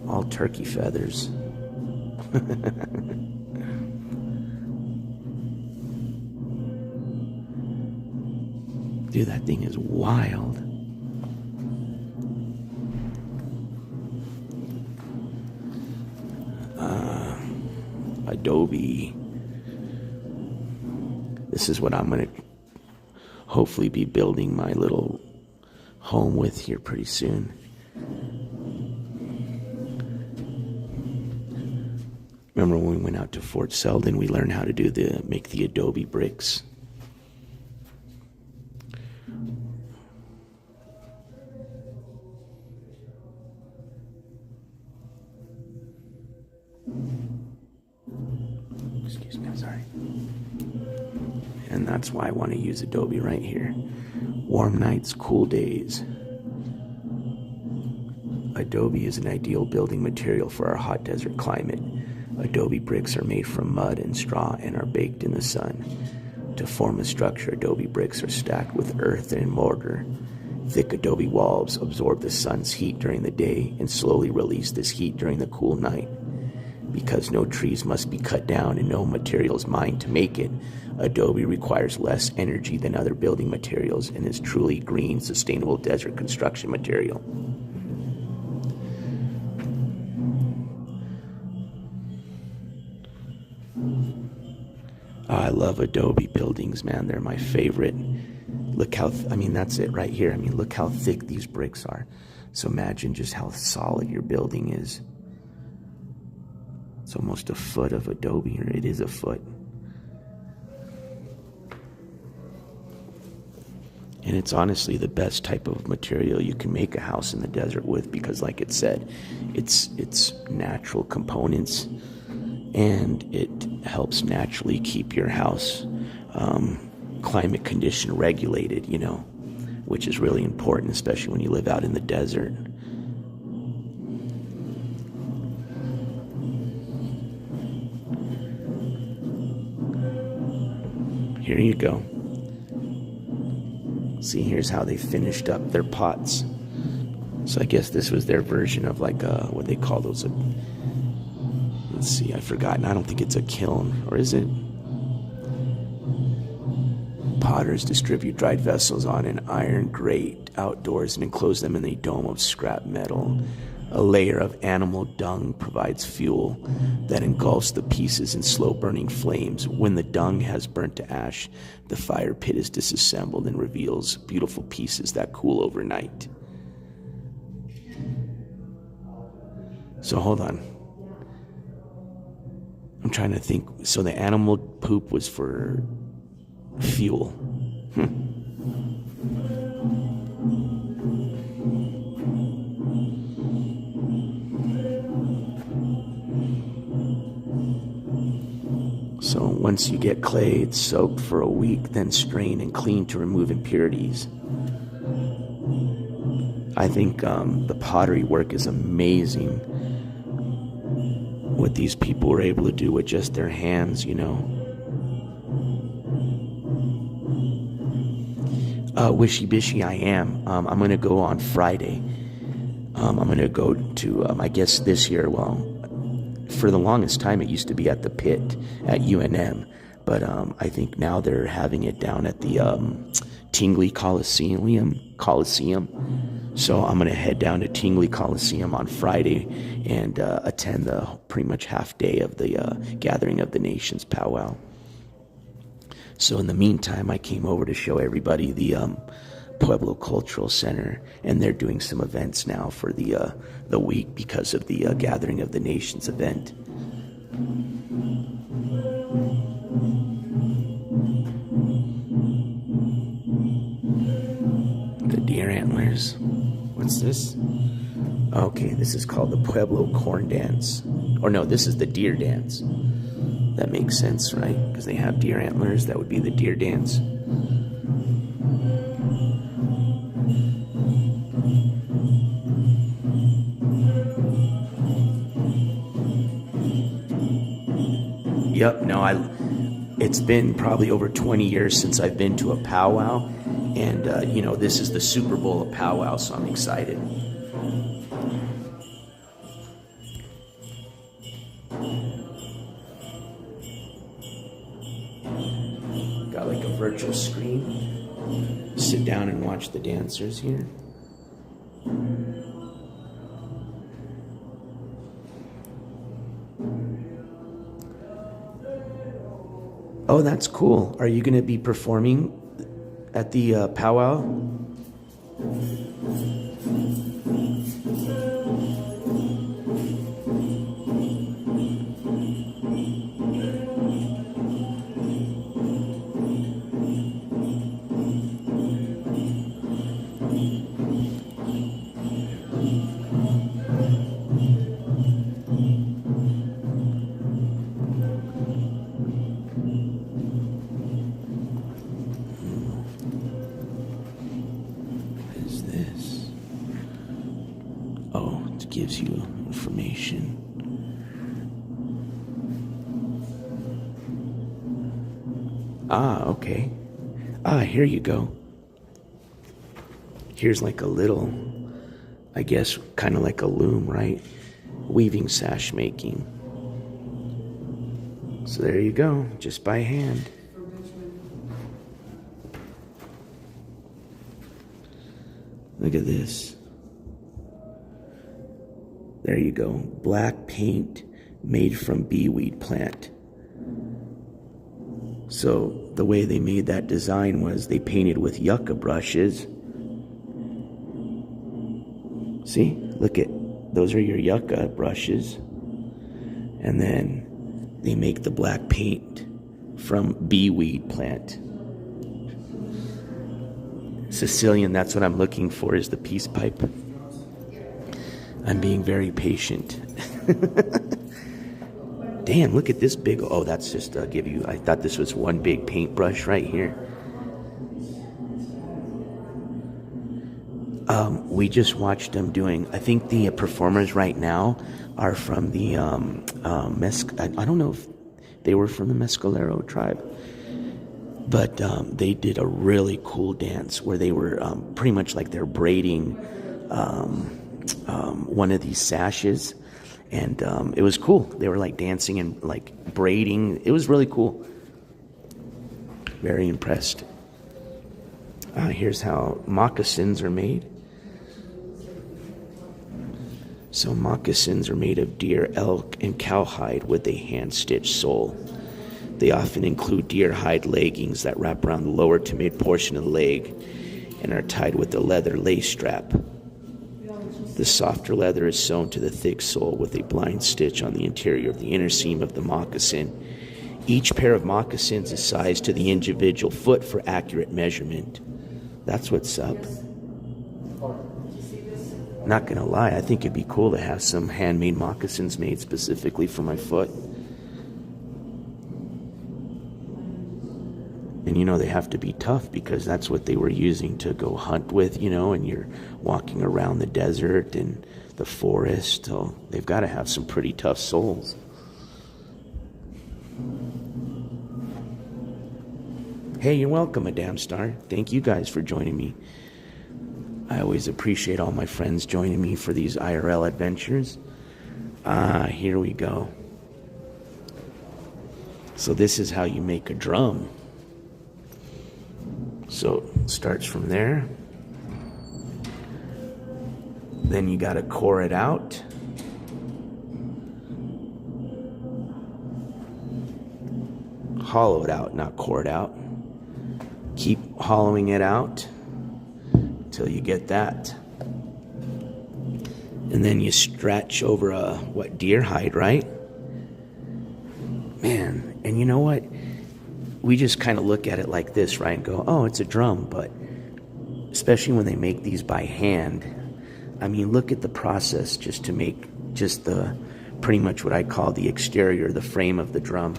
All turkey feathers. Dude, that thing is wild. Adobe. This is what I'm going to hopefully be building my little home with here pretty soon. Remember when we went out to Fort Selden, we learned how to make the adobe bricks. Excuse me, I'm sorry. And that's why I want to use adobe right here. Warm nights, cool days. Adobe is an ideal building material for our hot desert climate. Adobe bricks are made from mud and straw and are baked in the sun. To form a structure, adobe bricks are stacked with earth and mortar. Thick adobe walls absorb the sun's heat during the day and slowly release this heat during the cool night. Because no trees must be cut down and no materials mined to make it, adobe requires less energy than other building materials and is truly green, sustainable desert construction material. I love adobe buildings, man. They're my favorite. Look how, that's it right here. Look how thick these bricks are. So imagine just how solid your building is. It's almost a foot of adobe, or it is a foot. And it's honestly the best type of material you can make a house in the desert with, because like it said, it's natural components, and it helps naturally keep your house climate condition regulated, which is really important, especially when you live out in the desert. Here you go. See, here's how they finished up their pots. So I guess this was their version of like what they call those. Let's see, I've forgotten. I don't think it's a kiln, or is it? Potters distribute dried vessels on an iron grate outdoors and enclose them in a dome of scrap metal. A layer of animal dung provides fuel that engulfs the pieces in slow-burning flames. When the dung has burnt to ash, the fire pit is disassembled and reveals beautiful pieces that cool overnight. So hold on. I'm trying to think. So the animal poop was for fuel. So once you get clay, it's soaked for a week, then strained and cleaned to remove impurities. I think the pottery work is amazing. What these people were able to do with just their hands, Wishy Bishy, I am. I'm going to go on Friday. I'm going to go to, I guess this year, for the longest time it used to be at the pit at UNM, but I think now they're having it down at the Tingley Coliseum. So I'm going to head down to Tingley Coliseum on Friday and attend the pretty much half day of the Gathering of the Nations powwow. So in the meantime, I came over to show everybody the Pueblo Cultural Center, and they're doing some events now for the week because of the Gathering of the Nations event. The deer antlers. What's this? Okay, this is called the Pueblo Corn Dance. Or no, this is the deer dance. That makes sense, right? Because they have deer antlers. That would be the deer dance. Yep, no, it's been probably over 20 years since I've been to a powwow, and you know, this is the Super Bowl of powwow, so I'm excited. Got like a virtual screen. Sit down and watch the dancers here. Oh, that's cool. Are you going to be performing at the powwow? Gives you information. Ah, okay. Ah, here you go. Here's like a little, I guess, kind of like a loom, right? Weaving sash making. So there you go, just by hand. Look at this. There you go. Black paint made from beeweed plant. So the way they made that design was they painted with yucca brushes. See? Look at, those are your yucca brushes. And then they make the black paint from beeweed plant. Sicilian, that's what I'm looking for, is the peace pipe. I'm being very patient. Damn, look at this big, oh, that's just give you, I thought this was one big paintbrush right here. We just watched them doing, I think the performers right now are from the, I don't know if they were from the Mescalero tribe, but they did a really cool dance where they were pretty much like they're braiding one of these sashes, and it was cool. They were like dancing and like braiding. It was really cool. Very impressed. Here's how moccasins are made. So moccasins are made of deer, elk, and cowhide with a hand-stitched sole. They often include deer hide leggings that wrap around the lower to mid portion of the leg and are tied with a leather lace strap. The softer leather is sewn to the thick sole with a blind stitch on the interior of the inner seam of the moccasin. Each pair of moccasins is sized to the individual foot for accurate measurement. That's what's up. Not gonna lie, I think it'd be cool to have some handmade moccasins made specifically for my foot. And you know, they have to be tough because that's what they were using to go hunt with, you know, and you're walking around the desert and the forest. So they've got to have some pretty tough soles. Hey, you're welcome, Madame Star. Thank you guys for joining me. I always appreciate all my friends joining me for these IRL adventures. Here we go. So this is how you make a drum. So it starts from there. Then you got to core it out. Hollow it out, not core it out. Keep hollowing it out until you get that. And then you stretch over a, deer hide, right? Man, and you know what? We just kind of look at it like this, right? And go, oh, it's a drum. But especially when they make these by hand, I mean, look at the process just to make just the, pretty much what I call the exterior, the frame of the drum.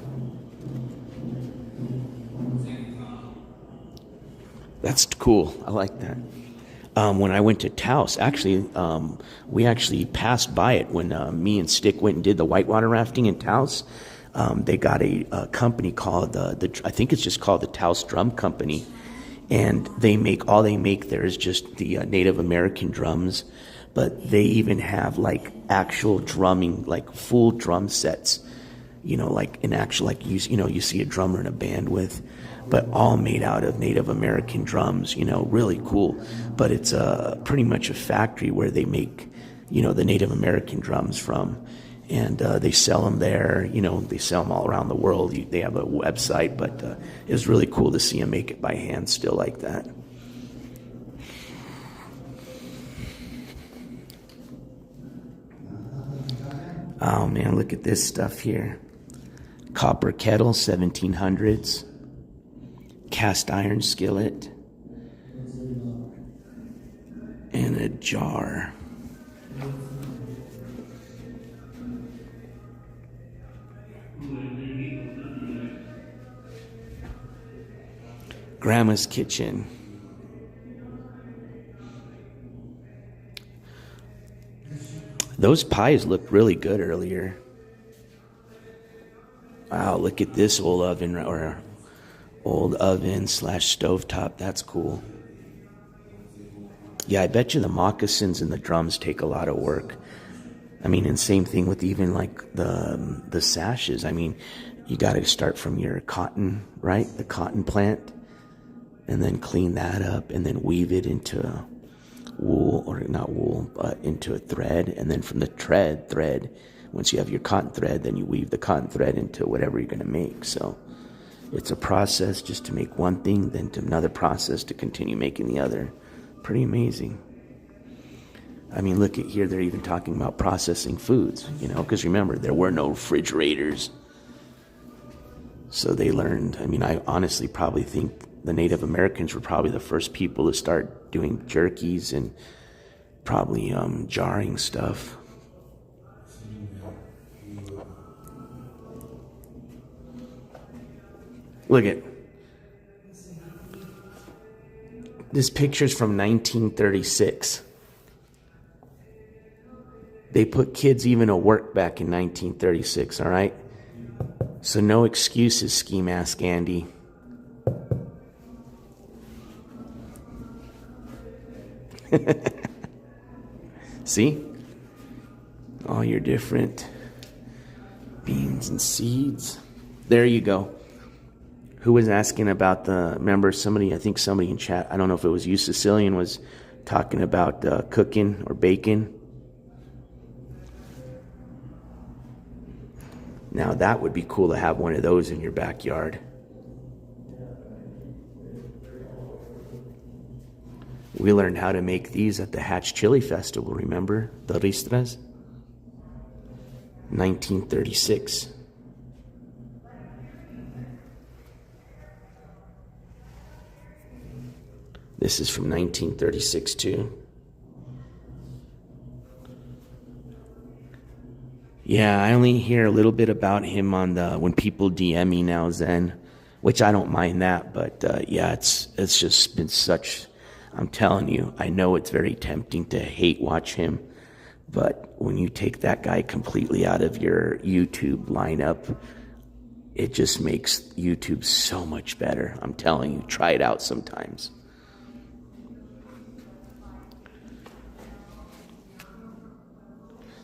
That's cool. I like that. When I went to Taos, actually, we actually passed by it when me and Stick went and did the whitewater rafting in Taos. They got a company called I think it's just called the Taos Drum Company, and all they make there is just the Native American drums, but they even have like actual drumming, like full drum sets, like an actual, like you see a drummer in a band with, but all made out of Native American drums, really cool. But it's pretty much a factory where they make, the Native American drums from. And they sell them there, they sell them all around the world. They have a website, but it was really cool to see them make it by hand still like that. Oh man, look at this stuff here. Copper kettle, 1700s. Cast iron skillet. And a jar. Grandma's kitchen. Those pies looked really good earlier. Wow, look at this old oven or old oven / stovetop. That's cool. Yeah, I bet you the moccasins and the drums take a lot of work. I mean, and same thing with even like the sashes. I mean, you got to start from your cotton, right? The cotton plant. And then clean that up and then weave it into wool, or not wool, but into a thread. And then from the thread, once you have your cotton thread, then you weave the cotton thread into whatever you're going to make. So it's a process just to make one thing, then to another process to continue making the other. Pretty amazing. I mean, look at here, they're even talking about processing foods, because remember, there were no refrigerators. So they learned, I honestly probably think the Native Americans were probably the first people to start doing jerkies and probably jarring stuff. Look at this picture's from 1936. They put kids even to work back in 1936, all right? So no excuses, Ski Mask Andy. See? All your different beans and seeds. There you go. Who was asking about remember I think somebody in chat, I don't know if it was you, Sicilian, was talking about cooking or baking. Now that would be cool to have one of those in your backyard. We learned how to make these at the Hatch Chili Festival, remember? The ristras? 1936. This is from 1936 too. Yeah, I only hear a little bit about him on when people DM me now, Zen, which I don't mind that, but yeah, it's just been such. I'm telling you, I know it's very tempting to hate watch him, but when you take that guy completely out of your YouTube lineup, it just makes YouTube so much better. I'm telling you, try it out sometimes.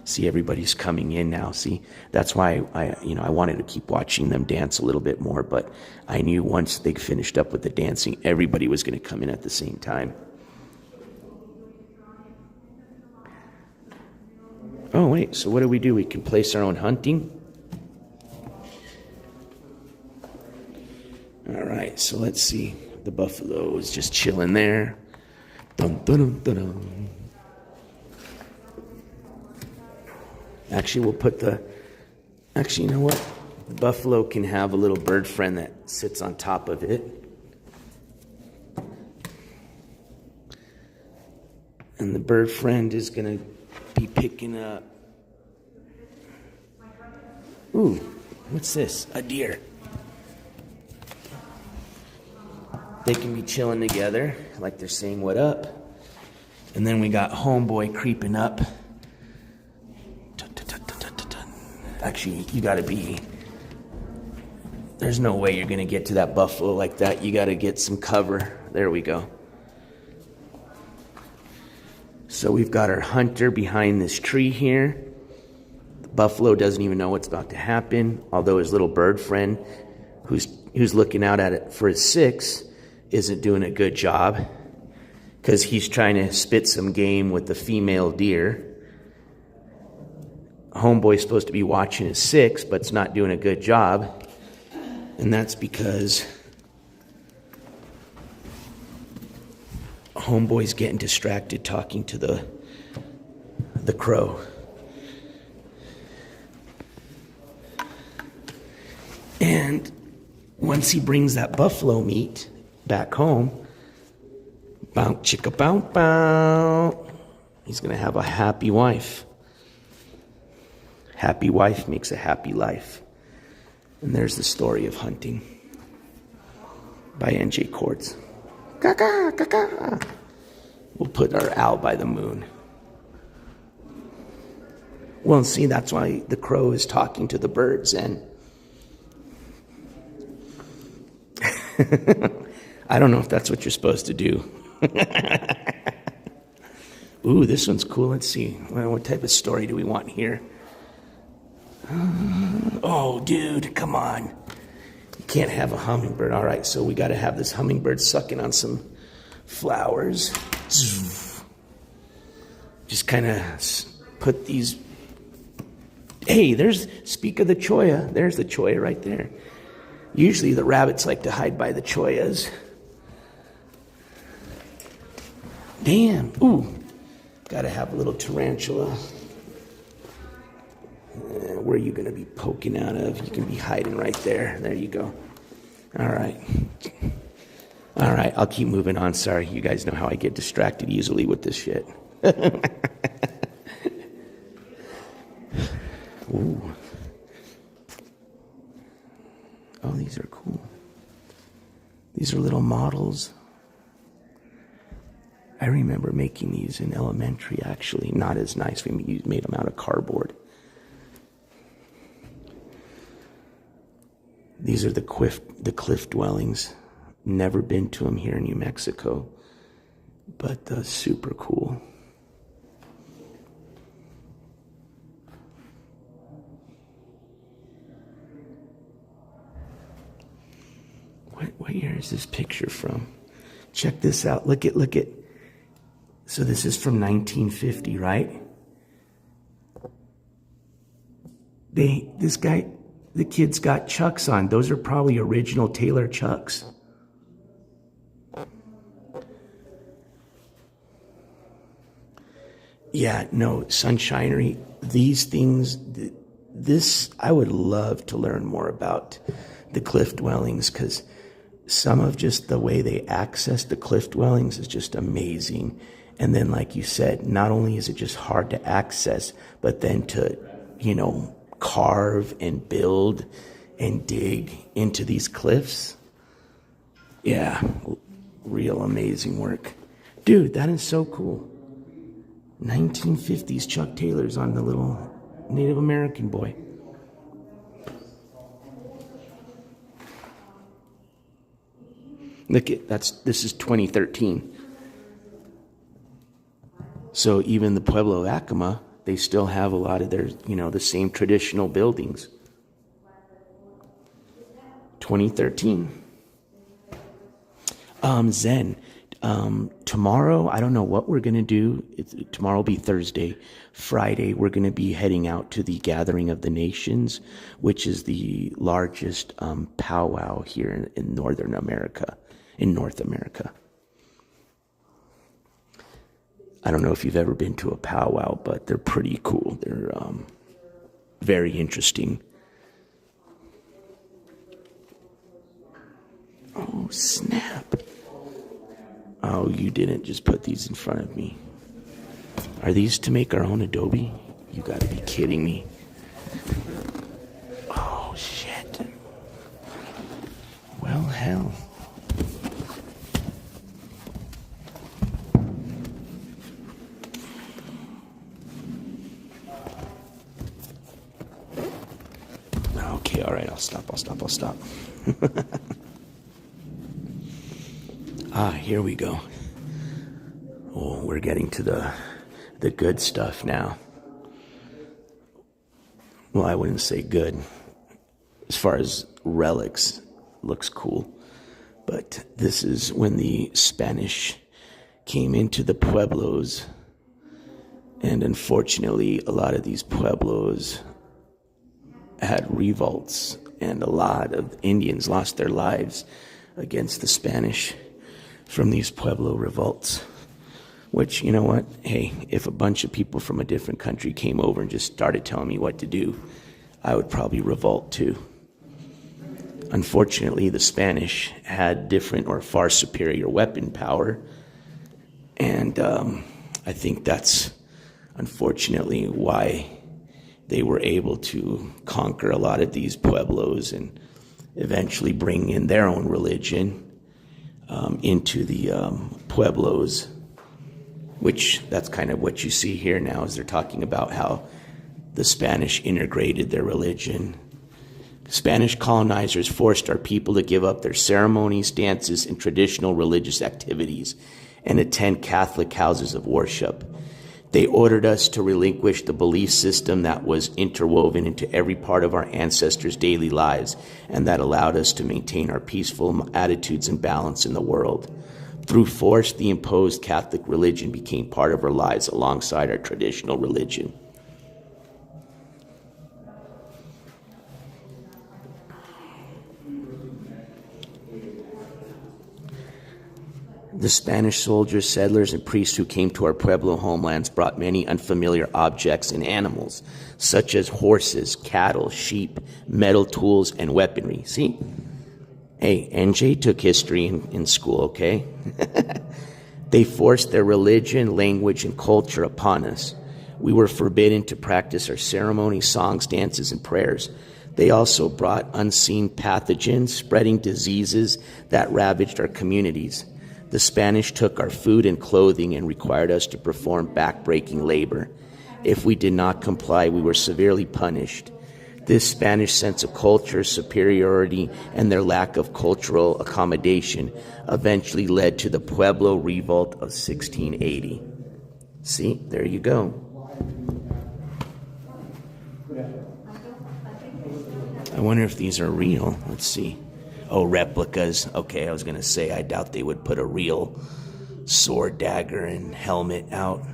See, everybody's coming in now. See, that's why I wanted to keep watching them dance a little bit more, but I knew once they finished up with the dancing, everybody was going to come in at the same time. Oh, wait, so what do? We can place our own hunting? All right, so let's see. The buffalo is just chilling there. Dun, dun, dun, dun, dun. Actually, we'll put actually, you know what? The buffalo can have a little bird friend that sits on top of it. And the bird friend is going to be picking up. Ooh, what's this? A deer. They can be chilling together like they're saying what up. And then we got homeboy creeping up. Actually, you got to be There's no way you're going to get to that buffalo like that. You got to get some cover. There we go. So we've got our hunter behind this tree here. The buffalo doesn't even know what's about to happen, although his little bird friend, who's looking out at it for his 6, isn't doing a good job because he's trying to spit some game with the female deer. Homeboy's supposed to be watching his 6, but it's not doing a good job. And that's because homeboy's getting distracted talking to the crow. And once he brings that buffalo meat back home, bow chicka bow bow, he's going to have a happy wife. Happy wife makes a happy life. And there's the story of hunting by NJCourts. Caca, caca. We'll put our owl by the moon. Well, see, that's why the crow is talking to the birds. And I don't know if that's what you're supposed to do. Ooh, this one's cool. Let's see. Well, what type of story do we want here? Oh, dude, come on. You can't have a hummingbird. All right, so we got to have this hummingbird sucking on some flowers. Just kind of put these... Hey, speak of the cholla. There's the cholla right there. Usually the rabbits like to hide by the chollas. Damn. Ooh, got to have a little tarantula. Where are you going to be poking out of? You can be hiding right there. There you go. All right. All right, I'll keep moving on. Sorry, you guys know how I get distracted easily with this shit. Ooh. Oh, these are cool. These are little models. I remember making these in elementary, actually. Not as nice. We made them out of cardboard. These are the cliff dwellings. Never been to them here in New Mexico, but super cool. What year is this picture from? Check this out. Look at. So this is from 1950, right? The kid's got Chucks on. Those are probably original Taylor Chucks. Yeah, no, Sunshinery. These things, I would love to learn more about the cliff dwellings, because some of just the way they access the cliff dwellings is just amazing. And then, like you said, not only is it just hard to access, but then to, carve and build and dig into these cliffs. Yeah, real amazing work. Dude, that is so cool. 1950s Chuck Taylors on the little Native American boy. Look at this is 2013. So even the Pueblo Acoma, they still have a lot of their, the same traditional buildings. 2013. Zen. Tomorrow, I don't know what we're going to do. Tomorrow will be Thursday. Friday, we're going to be heading out to the Gathering of the Nations, which is the largest powwow here in North America. I don't know if you've ever been to a powwow, but they're pretty cool. They're very interesting. Oh, snap. Oh, you didn't just put these in front of me. Are these to make our own Adobe? You gotta be kidding me. Oh, shit. Well, hell. All right, I'll stop. Here we go. Oh, we're getting to the good stuff now. Well, I wouldn't say good. As far as relics, looks cool. But this is when the Spanish came into the Pueblos. And unfortunately, a lot of these Pueblos had revolts. And a lot of Indians lost their lives against the Spanish from these Pueblo revolts. Which, you know what? Hey, if a bunch of people from a different country came over and just started telling me what to do, I would probably revolt too. Unfortunately, the Spanish had different or far superior weapon power. And I think that's unfortunately why they were able to conquer a lot of these Pueblos and eventually bring in their own religion into the Pueblos, which that's kind of what you see here now, is they're talking about how the Spanish integrated their religion. Spanish colonizers forced our people to give up their ceremonies, dances, and traditional religious activities and attend Catholic houses of worship. They ordered us to relinquish the belief system that was interwoven into every part of our ancestors' daily lives and that allowed us to maintain our peaceful attitudes and balance in the world. Through force, the imposed Catholic religion became part of our lives alongside our traditional religion. The Spanish soldiers, settlers, and priests who came to our Pueblo homelands brought many unfamiliar objects and animals, such as horses, cattle, sheep, metal tools, and weaponry. See? Hey, NJ took history in school, okay? They forced their religion, language, and culture upon us. We were forbidden to practice our ceremonies, songs, dances, and prayers. They also brought unseen pathogens, spreading diseases that ravaged our communities. The Spanish took our food and clothing and required us to perform back-breaking labor. If we did not comply, we were severely punished. This Spanish sense of culture, superiority, and their lack of cultural accommodation eventually led to the Pueblo Revolt of 1680. See, there you go. I wonder if these are real. Let's see. Oh, replicas. Okay, I was going to say, I doubt they would put a real sword, dagger, and helmet out.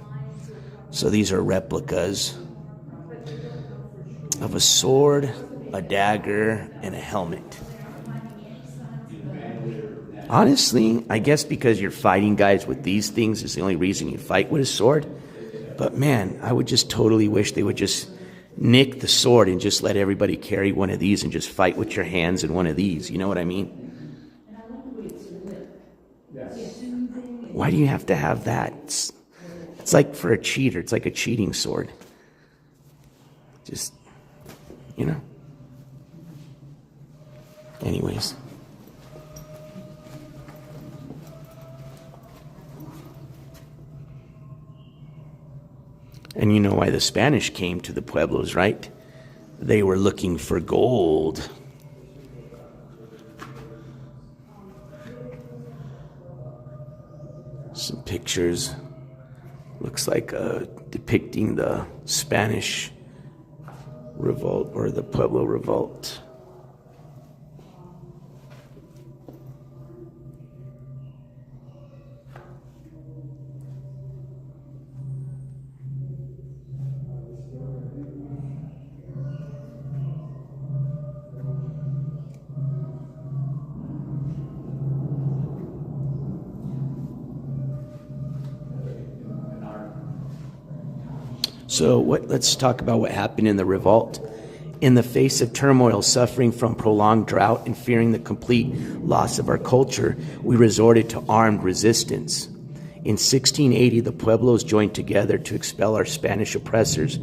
So these are replicas of a sword, a dagger, and a helmet. Honestly, I guess because you're fighting guys with these things is the only reason you fight with a sword. But man, I would just totally wish they would just nick the sword and just let everybody carry one of these and just fight with your hands and one of these. You know what I mean? Why do you have to have that? It's like for a cheater. It's like a cheating sword. Just, you know. Anyways. And you know why the Spanish came to the Pueblos, right? They were looking for gold. Some pictures. Looks like depicting the Spanish revolt or the Pueblo revolt. So let's talk about what happened in the revolt. In the face of turmoil, suffering from prolonged drought, and fearing the complete loss of our culture, we resorted to armed resistance. In 1680, the Pueblos joined together to expel our Spanish oppressors.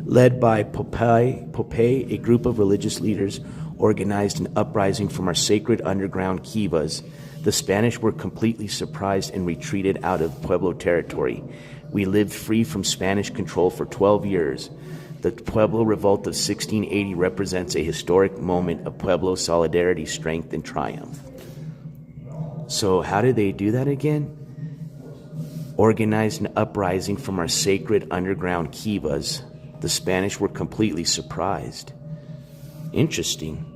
Led by Popeye, a group of religious leaders organized an uprising from our sacred underground kivas. The Spanish were completely surprised and retreated out of Pueblo territory. We lived free from Spanish control for 12 years. The Pueblo Revolt of 1680 represents a historic moment of Pueblo solidarity, strength, and triumph. So how did they do that again? Organized an uprising from our sacred underground kivas. The Spanish were completely surprised. Interesting.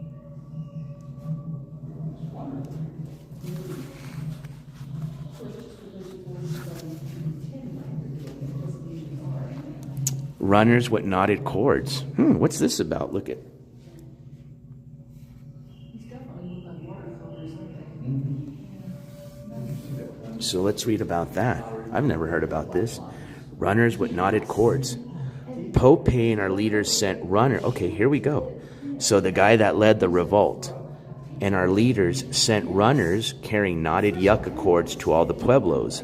Runners with knotted cords. What's this about? Look at. So let's read about that. I've never heard about this. Runners with knotted cords. Pope and our leaders sent runner. Okay, here we go. So the guy that led the revolt and our leaders sent runners carrying knotted yucca cords to all the pueblos.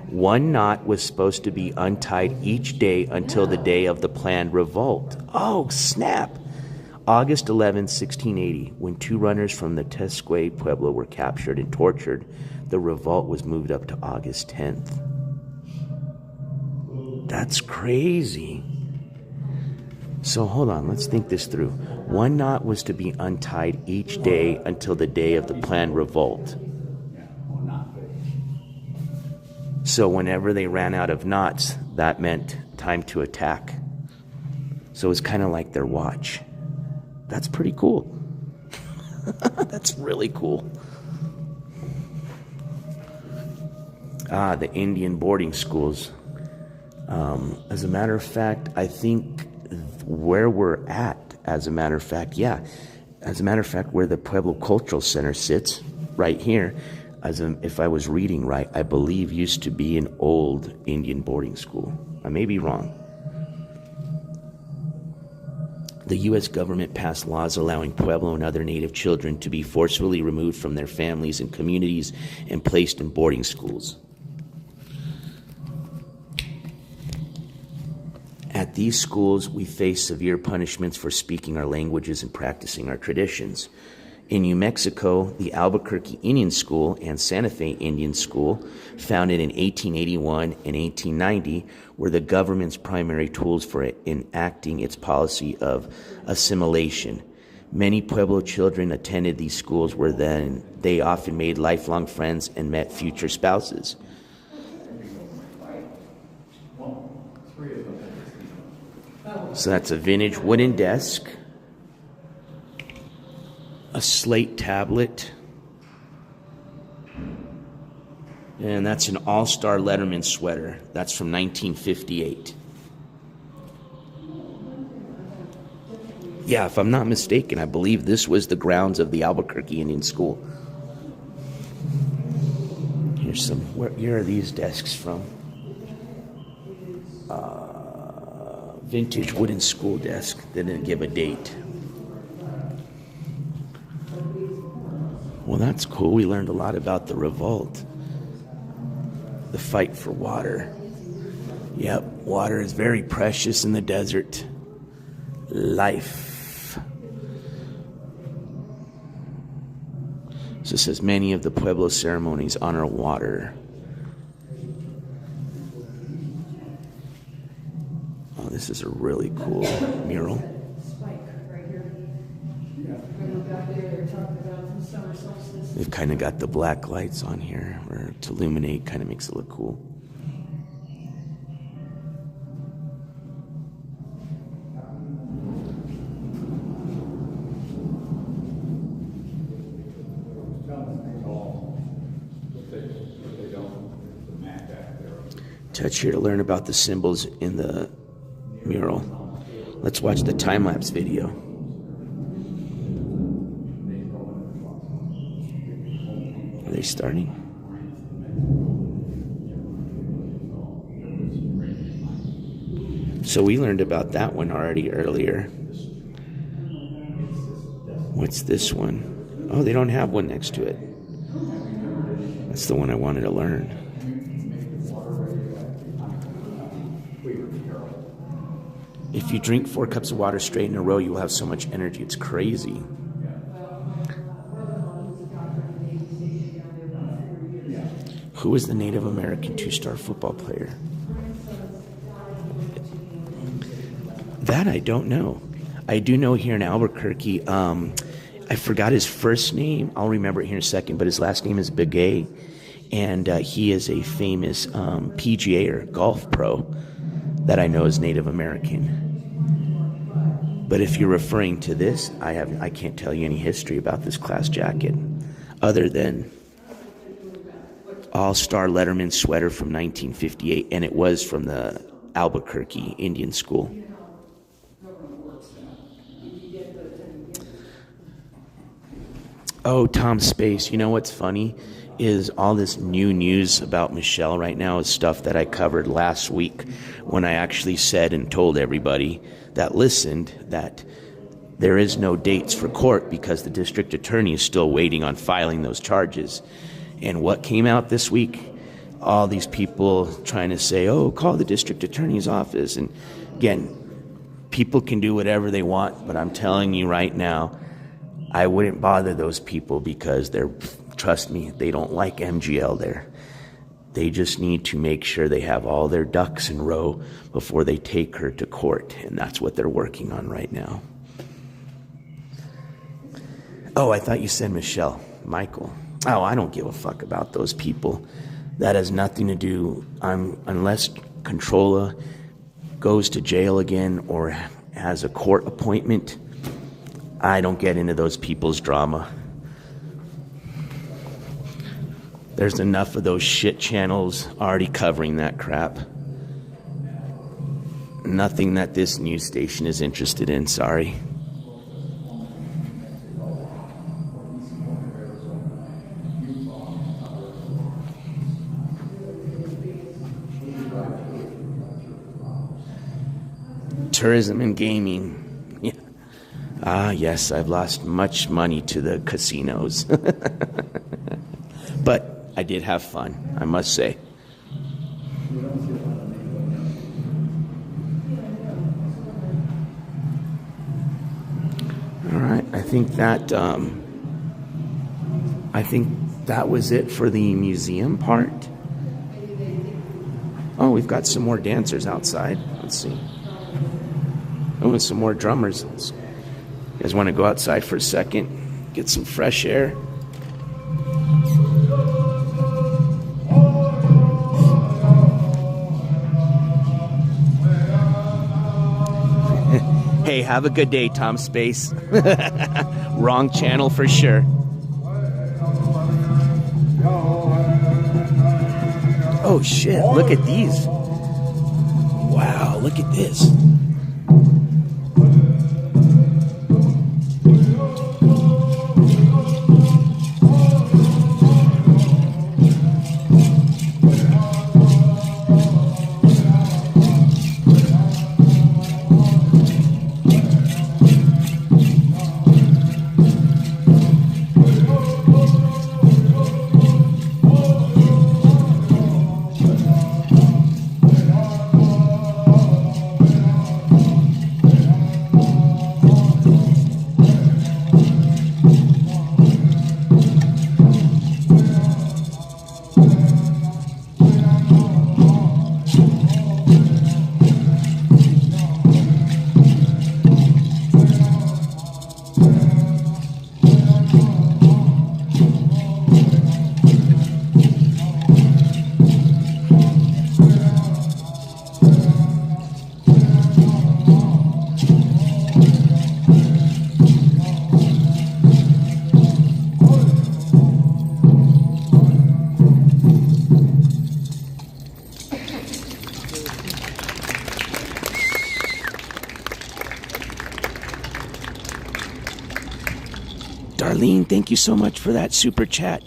One knot was supposed to be untied each day until the day of the planned revolt. Oh, snap! August 11, 1680, when 2 runners from the Tesque Pueblo were captured and tortured, the revolt was moved up to August 10th. That's crazy. So hold on, let's think this through. One knot was to be untied each day until the day of the planned revolt. So whenever they ran out of knots, that meant time to attack. So it's kind of like their watch. That's pretty cool. That's really cool. The Indian boarding schools. As a matter of fact, I think where we're at, as a matter of fact, where the Pueblo Cultural Center sits, right here, if I was reading right, I believe used to be an old Indian boarding school. I may be wrong. The U.S. government passed laws allowing Pueblo and other native children to be forcefully removed from their families and communities and placed in boarding schools. At these schools, we face severe punishments for speaking our languages and practicing our traditions. In New Mexico, the Albuquerque Indian School and Santa Fe Indian School, founded in 1881 and 1890, were the government's primary tools for enacting its policy of assimilation. Many Pueblo children attended these schools where then they often made lifelong friends and met future spouses. So that's a vintage wooden desk, a slate tablet, and that's an All-Star Letterman sweater. That's from 1958. Yeah, if I'm not mistaken, I believe this was the grounds of the Albuquerque Indian School. Here's some, where are these desks from? Vintage wooden school desk. They didn't give a date. Well, that's cool. We learned a lot about the revolt. The fight for water. Yep, water is very precious in the desert. Life. So it says many of the Pueblo ceremonies honor water. Oh, this is a really cool mural. They've kind of got the black lights on here or to illuminate, kind of makes it look cool. Touch here to learn about the symbols in the mural. Let's watch the time-lapse video. Are they starting? So we learned about that one already earlier. What's this one? Oh, they don't have one next to it. That's the one I wanted to learn. If you drink 4 cups of water straight in a row, you will have so much energy. It's crazy. Who is the Native American 2-star football player? That I don't know. I do know here in Albuquerque, I forgot his first name. I'll remember it here in a second, but his last name is Begay. And he is a famous PGA or golf pro that I know is Native American. But if you're referring to this, I can't tell you any history about this class jacket other than All-Star Letterman sweater from 1958, and it was from the Albuquerque Indian School. Oh, Tom Space, you know what's funny is all this new news about Michelle right now is stuff that I covered last week when I actually said and told everybody that listened that there is no dates for court because the district attorney is still waiting on filing those charges. And what came out this week? All these people trying to say, oh, call the district attorney's office. And again, people can do whatever they want, but I'm telling you right now, I wouldn't bother those people because trust me, they don't like MGL there. They just need to make sure they have all their ducks in a row before they take her to court. And that's what they're working on right now. Oh, I thought you said Michelle. Michael. Oh, I don't give a fuck about those people. That has nothing to do, unless Controlla goes to jail again or has a court appointment, I don't get into those people's drama. There's enough of those shit channels already covering that crap. Nothing that this news station is interested in, sorry. Tourism and gaming. Yeah. Ah, yes, I've lost much money to the casinos. But I did have fun, I must say. All right, I think that was it for the museum part. Oh, we've got some more dancers outside. Let's see. Oh, and some more drummers. You guys want to go outside for a second, get some fresh air? Hey, have a good day, Tom Space. Wrong channel for sure. Oh shit, look at these. Wow, look at this. Darlene, thank you so much for that super chat.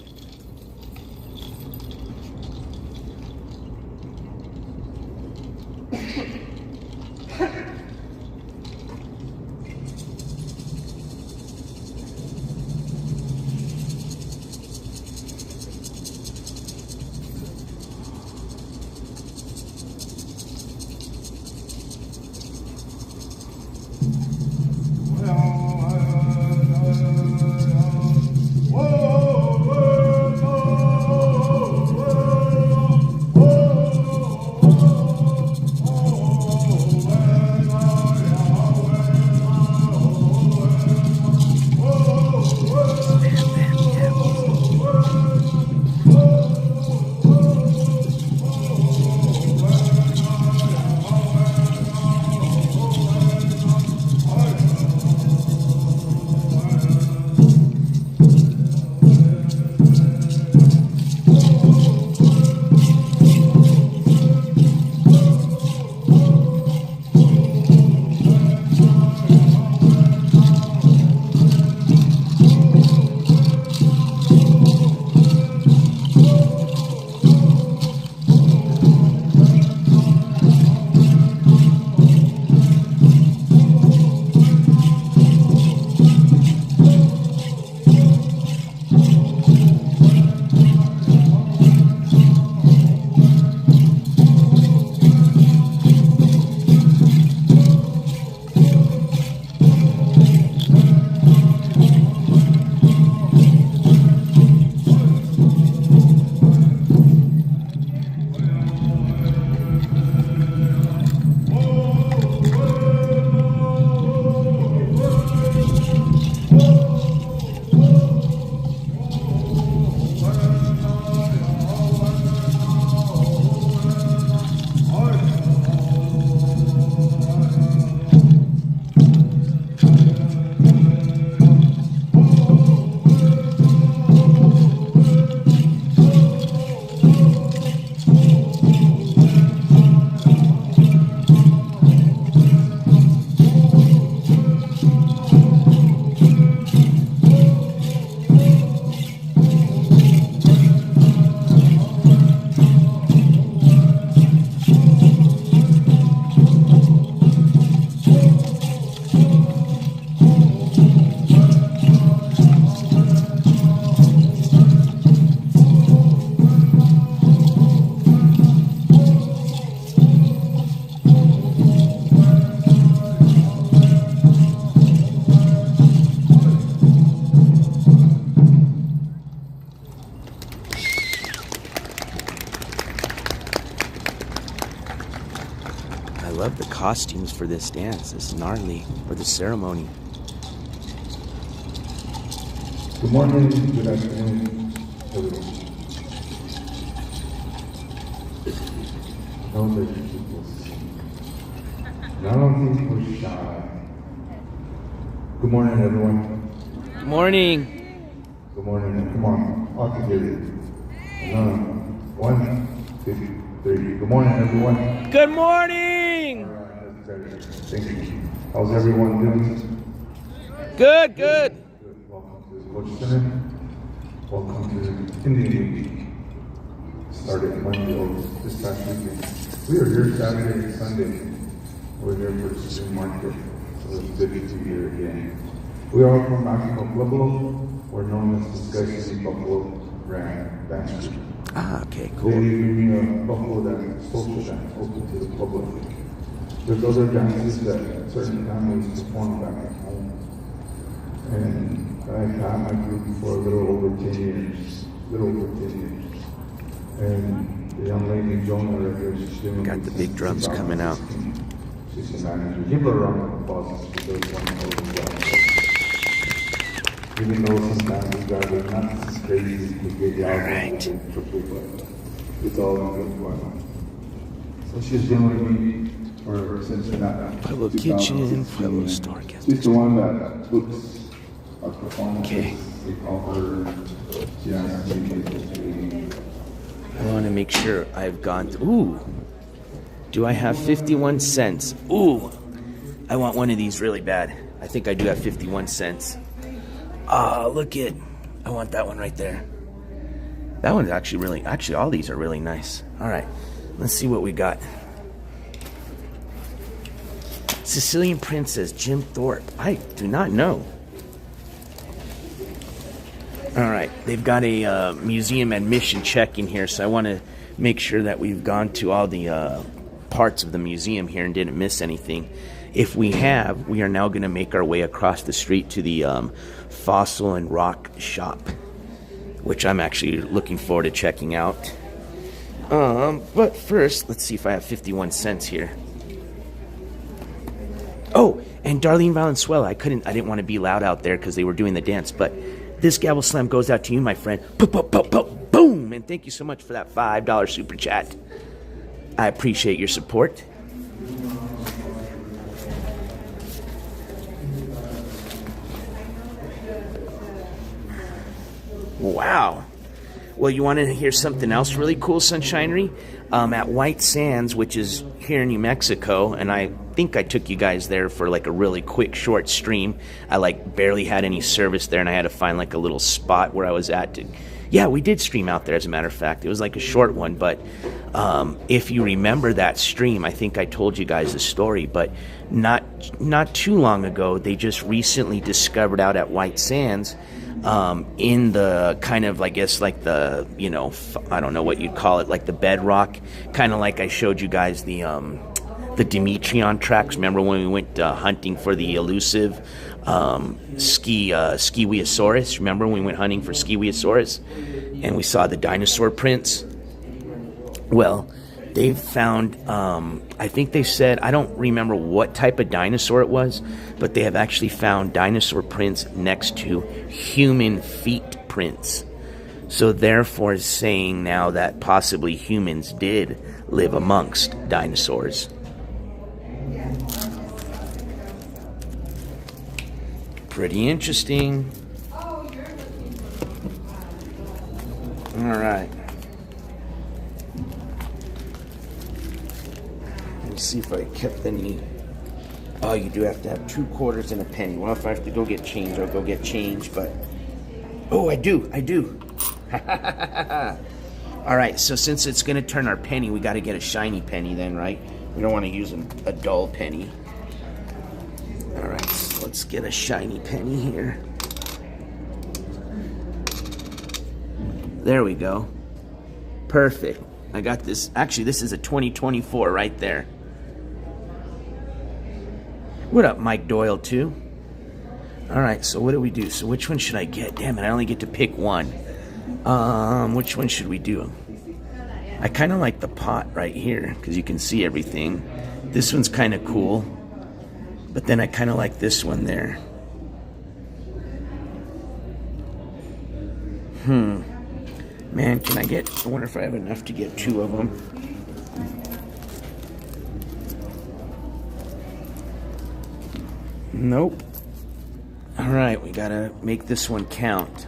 love the costumes for this dance. This is gnarly for the ceremony. Good morning, good afternoon, everyone. Know that people see. And I don't think we're shy. Good morning, everyone. Good morning. Good morning. Come on, all together. 1, 2, 3. Good morning, everyone. Good morning. All right, that's better. Thank you. How's everyone doing? Good. Good. Welcome to the Coach Center. Welcome to Indian Week. Started Monday or this past weekend. We are here Saturday and Sunday. We're here for the Supreme Market. So it's good to be here again. We are from Pueblo. We're known as the Sky City Buffalo Grand Dance Group. Okay, They cool. bring a buffalo dance, social dance, open to the public. There's other dances that certain families perform back at home. And I've had my group for a little over 10 years. And the young lady, Jonah, right here, she's doing... Got the big drums coming out. She's the manager. Give her a round of applause. She does one hell of a job. Even though sometimes we guys are not as crazy as we get y'all Right. but it's all in good fun. So she's been with me for since Pueblo Kitchen, Pueblo Store. She's the one that books our performances. Okay. We call her. She has to be I want to make sure I've gone through. Ooh. Do I have 51 cents? Ooh. I want one of these really bad. I think I do have 51 cents. Ah, look it. I want that one right there. That one's actually all these are really nice. All right. Let's see what we got. Sicilian Princess, Jim Thorpe. I do not know. All right, they've got a museum admission check in here, so I want to make sure that we've gone to all the parts of the museum here and didn't miss anything. If we have, we are now going to make our way across the street to the Fossil and Rock Shop, which I'm actually looking forward to checking out. But first, let's see if I have 51 cents here. Oh, and Darlene Valenzuela. I didn't want to be loud out there because they were doing the dance, but this gavel slam goes out to you, my friend. Boom! And thank you so much for that $5 super chat. I appreciate your support. Wow. Well, you want to hear something else really cool, Sunshinery? At White Sands, which is here in New Mexico, and I think I took you guys there for like a really quick, short stream. I like barely had any service there, and I had to find like a little spot where I was at to... Yeah, we did stream out there, as a matter of fact. It was like a short one, but if you remember that stream, I think I told you guys the story, but not too long ago, they just recently discovered out at White Sands in the kind of, I guess, like the, you know, I don't know what you'd call it, like the bedrock, kind of like I showed you guys the Demetrion tracks. Remember when we went hunting for the elusive Skiweosaurus? Remember when we went hunting for Skiweosaurus and we saw the dinosaur prints? Well, they've found, I think they said, I don't remember what type of dinosaur it was, but they have actually found dinosaur prints next to human feet prints. So therefore saying now that possibly humans did live amongst dinosaurs. Pretty interesting. All right. Let me see if I kept any. Oh, you do have to have 2 quarters and a penny. Well, if I have to go get change, I'll go get change, but... Oh, I do. All right, so since it's going to turn our penny, we got to get a shiny penny then, right? We don't want to use a dull penny. All right, so let's get a shiny penny here. There we go. Perfect. I got this. Actually, this is a 2024 right there. What up, Mike Doyle, too? All right, so what do we do? So which one should I get? Damn it, I only get to pick one. Which one should we do? I kind of like the pot right here because you can see everything. This one's kind of cool, but then I kind of like this one there. Man, can I get, I wonder if I have enough to get 2 of them. Nope. All right, we gotta make this one count.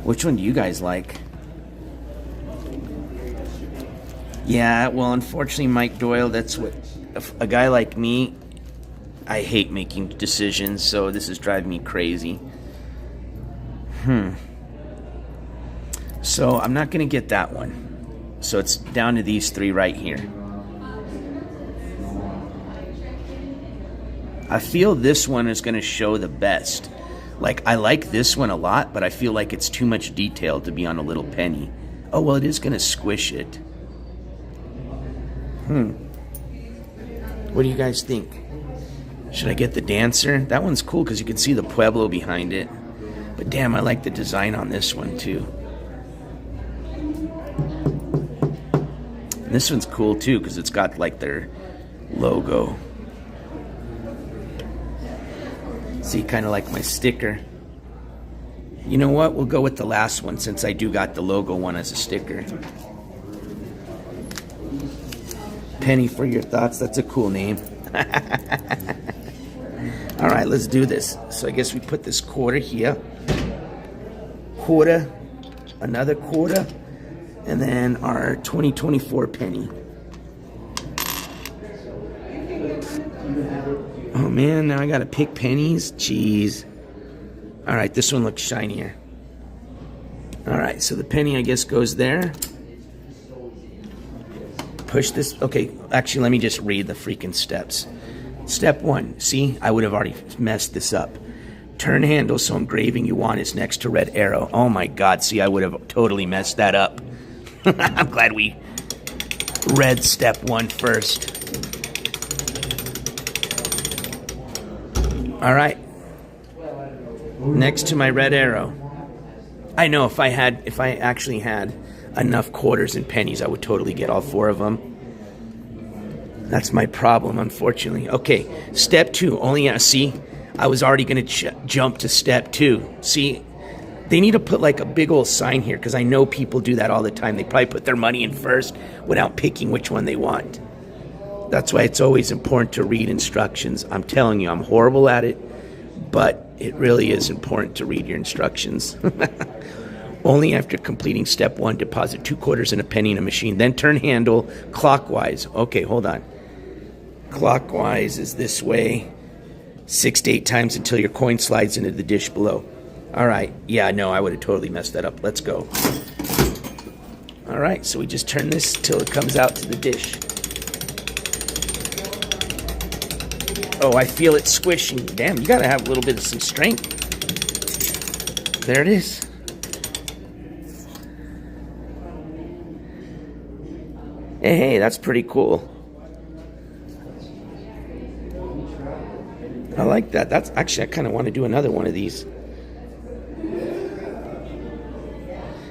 Which one do you guys like? Yeah, well, unfortunately, Mike Doyle, that's what a guy like me, I hate making decisions, so this is driving me crazy. So I'm not gonna get that one. So it's down to these 3 right here. I feel this one is gonna show the best. Like, I like this one a lot, but I feel like it's too much detail to be on a little penny. Oh, well, it is gonna squish it. What do you guys think? Should I get the dancer? That one's cool because you can see the Pueblo behind it. But damn, I like the design on this one too. And this one's cool too because it's got like their logo. See, kind of like my sticker. You know what? We'll go with the last one since I do got the logo one as a sticker. Penny for your thoughts. That's a cool name. All right, let's do this. So I guess we put this quarter here. Quarter, another quarter, and then our 2024 penny. Oh man, now I gotta pick pennies? Jeez. All right, this one looks shinier. All right, so the penny I guess goes there. Push this. Okay, actually, let me just read the freaking steps. Step 1. See, I would have already messed this up. Turn handle so engraving you want is next to red arrow. Oh my God, see, I would have totally messed that up. I'm glad we read step 1 first. All right. Next to my red arrow. I know if I actually had enough quarters and pennies, I would totally get all 4 of them. That's my problem, unfortunately. Okay, step 2. Only, see, I was already going to jump to step 2. See, they need to put like a big old sign here because I know people do that all the time. They probably put their money in first without picking which one they want. That's why it's always important to read instructions. I'm telling you, I'm horrible at it, but it really is important to read your instructions. Only after completing step 1, deposit 2 quarters and a penny in a machine. Then turn handle clockwise. Okay, hold on. Clockwise is this way. 6 to 8 times until your coin slides into the dish below. All right. Yeah, no, I would have totally messed that up. Let's go. All right, so we just turn this till it comes out to the dish. Oh, I feel it squishing. Damn, you got to have a little bit of some strength. There it is. Hey, that's pretty cool. I like that. That's actually, I kind of want to do another one of these.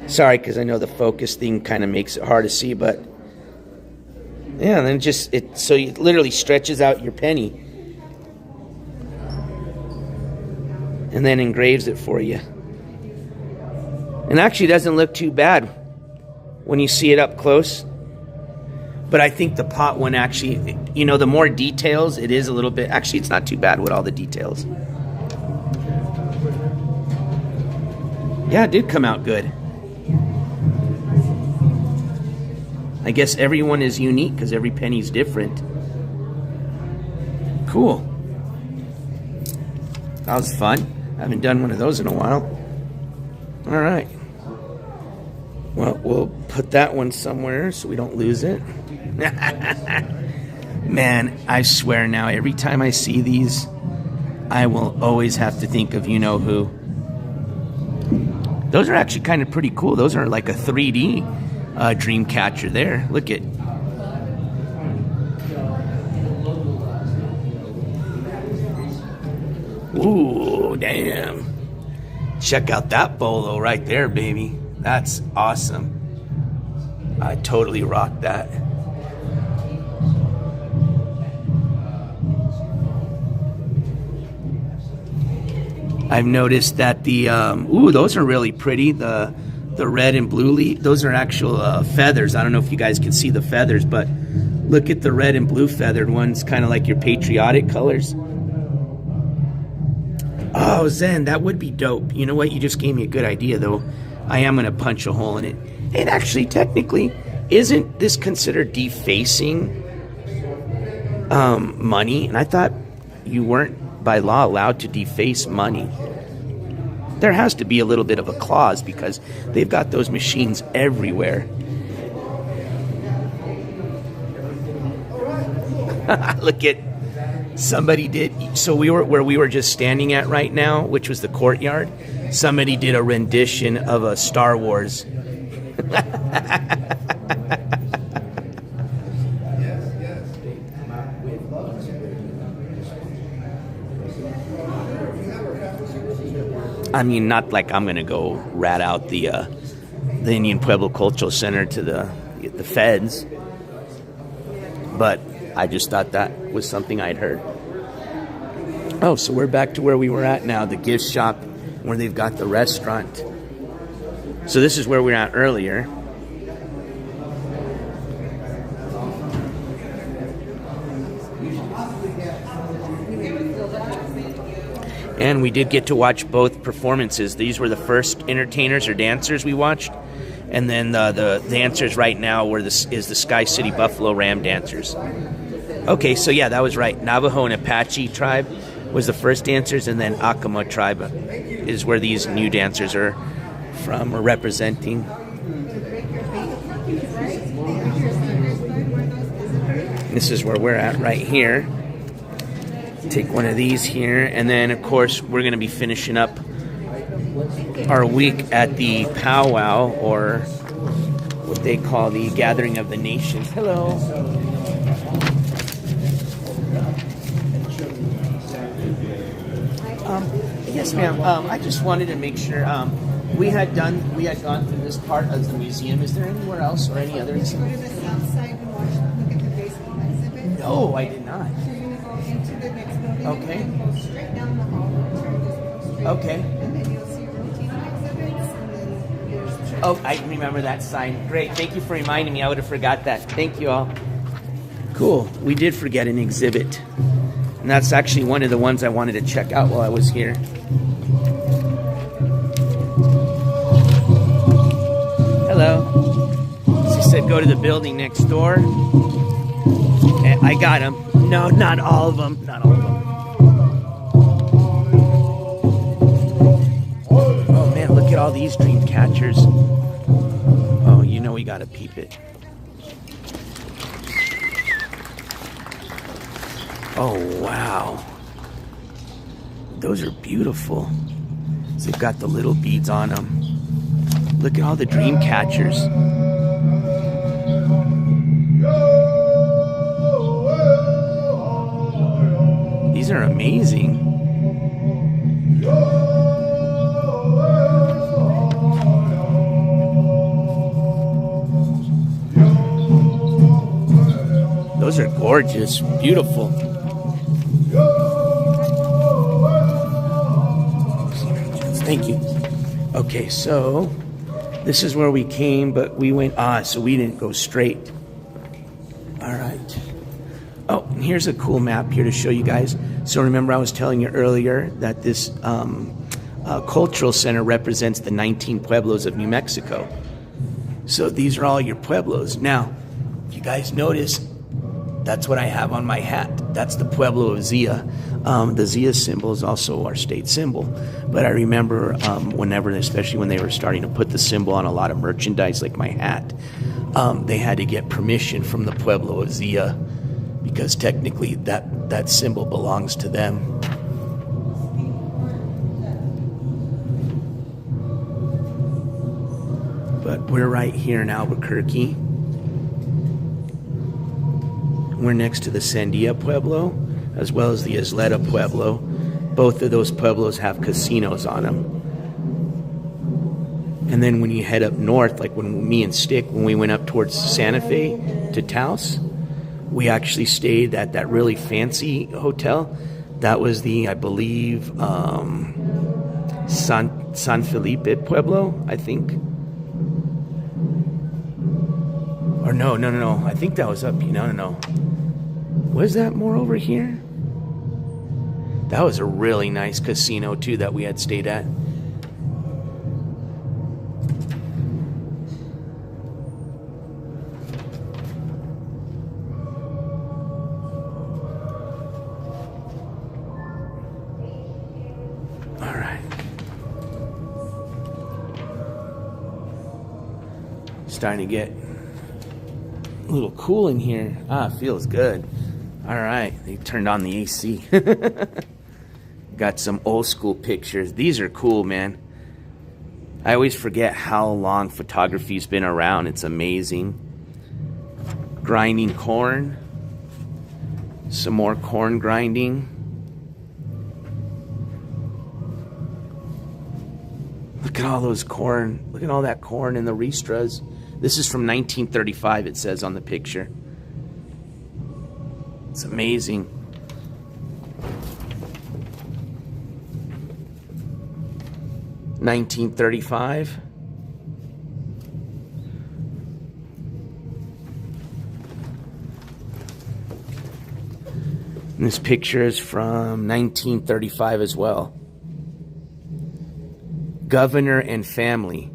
Sorry, because I know the focus thing kind of makes it hard to see, but yeah, and then just so it literally stretches out your penny and then engraves it for you. And actually doesn't look too bad when you see it up close. But I think the pot one actually, you know, the more details, it is a little bit, actually it's not too bad with all the details. Yeah, it did come out good. I guess everyone is unique because every penny's different. Cool. That was fun. I haven't done one of those in a while. All right. Well, we'll put that one somewhere so we don't lose it. Man, I swear now, every time I see these, I will always have to think of you-know-who. Those are actually kind of pretty cool. Those are like a 3D dream catcher there. Look at. Ooh, damn. Check out that bolo right there, baby. That's awesome. I totally rocked that. I've noticed that the ooh, those are really pretty. The red and blue leaf, those are actual feathers. I don't know if you guys can see the feathers, but look at the red and blue feathered ones, kind of like your patriotic colors. Oh, Zen, that would be dope. You know what? You just gave me a good idea, though. I am going to punch a hole in it. And actually, technically, isn't this considered defacing money? And I thought you weren't, by law, allowed to deface money. There has to be a little bit of a clause because they've got those machines everywhere. Look at, somebody did, so we were where we were just standing at right now, which was the courtyard. Somebody did a rendition of a Star Wars. I mean, not like I'm gonna go rat out the Indian Pueblo Cultural Center to the feds, but I just thought that was something I'd heard. Oh, so we're back to where we were at now, the gift shop, where they've got the restaurant. So this is where we were at earlier. And we did get to watch both performances. These were the first entertainers or dancers we watched. And then the dancers right now is the Sky City Buffalo Ram dancers. Okay, so yeah, that was right. Navajo and Apache tribe was the first dancers, and then Acoma tribe is where these new dancers are from or representing. This is where we're at right here. Take one of these here, and then of course we're going to be finishing up our week at the powwow, or what they call the Gathering of the Nations. Hello. Yes, ma'am. I just wanted to make sure we had gone through this part of the museum. Is there anywhere else or any other exhibit? Go to the south side and look at the baseball exhibit. No, I did not. So you're gonna go into the next building. Okay. And then go straight down the hall. Turn just go straight. Okay. And then you'll see routine exhibits, and then there's. Oh, I remember that sign. Great. Thank you for reminding me. I would have forgot that. Thank you all. Cool. We did forget an exhibit. And that's actually one of the ones I wanted to check out while I was here. Hello. She said go to the building next door. And I got them. No, not all of them. Not all of them. Oh man, look at all these dream catchers. Oh, you know we gotta peep it. Oh, wow. Those are beautiful. So they've got the little beads on them. Look at all the dream catchers. These are amazing. Those are gorgeous, beautiful. Thank you. Okay, so this is where we came, but we went, so we didn't go straight. All right. Oh, and here's a cool map here to show you guys. So remember I was telling you earlier that this cultural center represents the 19 pueblos of New Mexico. So these are all your pueblos. Now, if you guys notice, that's what I have on my hat. That's the Pueblo of Zia. The Zia symbol is also our state symbol. But I remember whenever, especially when they were starting to put the symbol on a lot of merchandise, like my hat, they had to get permission from the Pueblo of Zia, because technically that symbol belongs to them. But we're right here in Albuquerque. We're next to the Sandia Pueblo, as well as the Isleta Pueblo. Both of those pueblos have casinos on them. And then when you head up north, like when me and Stick, when we went up towards Santa Fe to Taos, we actually stayed at that really fancy hotel. That was the, I believe, San Felipe Pueblo, I think. Or no. I think that was up. No. Was that more over here? That was a really nice casino too that we had stayed at. All right. Starting to get a little cool in here. Feels good. All right, they turned on the AC. Got some old school pictures. These are cool, man. I always forget how long photography's been around. It's amazing. Grinding corn. Some more corn grinding. Look at all those corn. Look at all that corn in the Ristras. This is from 1935, it says on the picture. It's amazing. $1935. And this picture is from 1935 as well. Governor and family.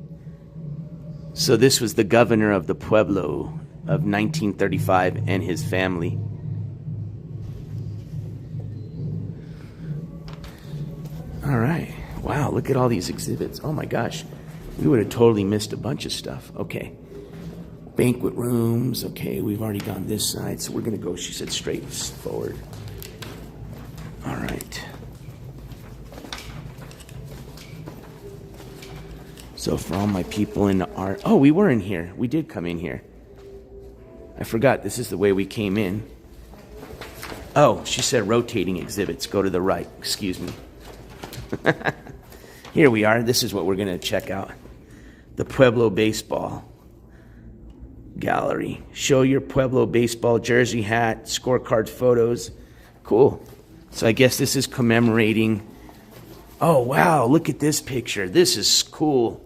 So this was the governor of the Pueblo of 1935 and his family. All right. Wow, look at all these exhibits. Oh my gosh. We would have totally missed a bunch of stuff. Okay. Banquet rooms. Okay, we've already gone this side, so we're going to go, she said, straight forward. All right. So for all my people in the art... Oh, we were in here. We did come in here. I forgot. This is the way we came in. Oh, she said rotating exhibits. Go to the right. Excuse me. Here we are. This is what we're going to check out. The Pueblo Baseball Gallery. Show your Pueblo baseball jersey, hat, scorecard photos. Cool. So I guess this is commemorating... Oh, wow. Look at this picture. This is cool.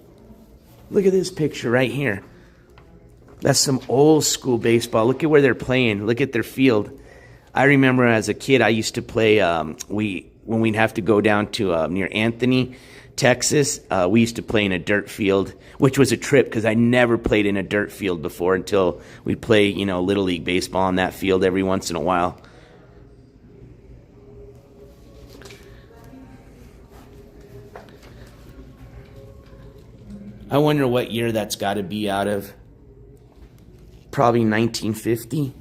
Look at this picture right here. That's some old school baseball. Look at where they're playing. Look at their field. I remember as a kid, I used to play, when we'd have to go down to near Anthony, Texas, we used to play in a dirt field, which was a trip because I never played in a dirt field before until we play, Little League baseball on that field every once in a while. I wonder what year that's got to be out of. Probably 1950.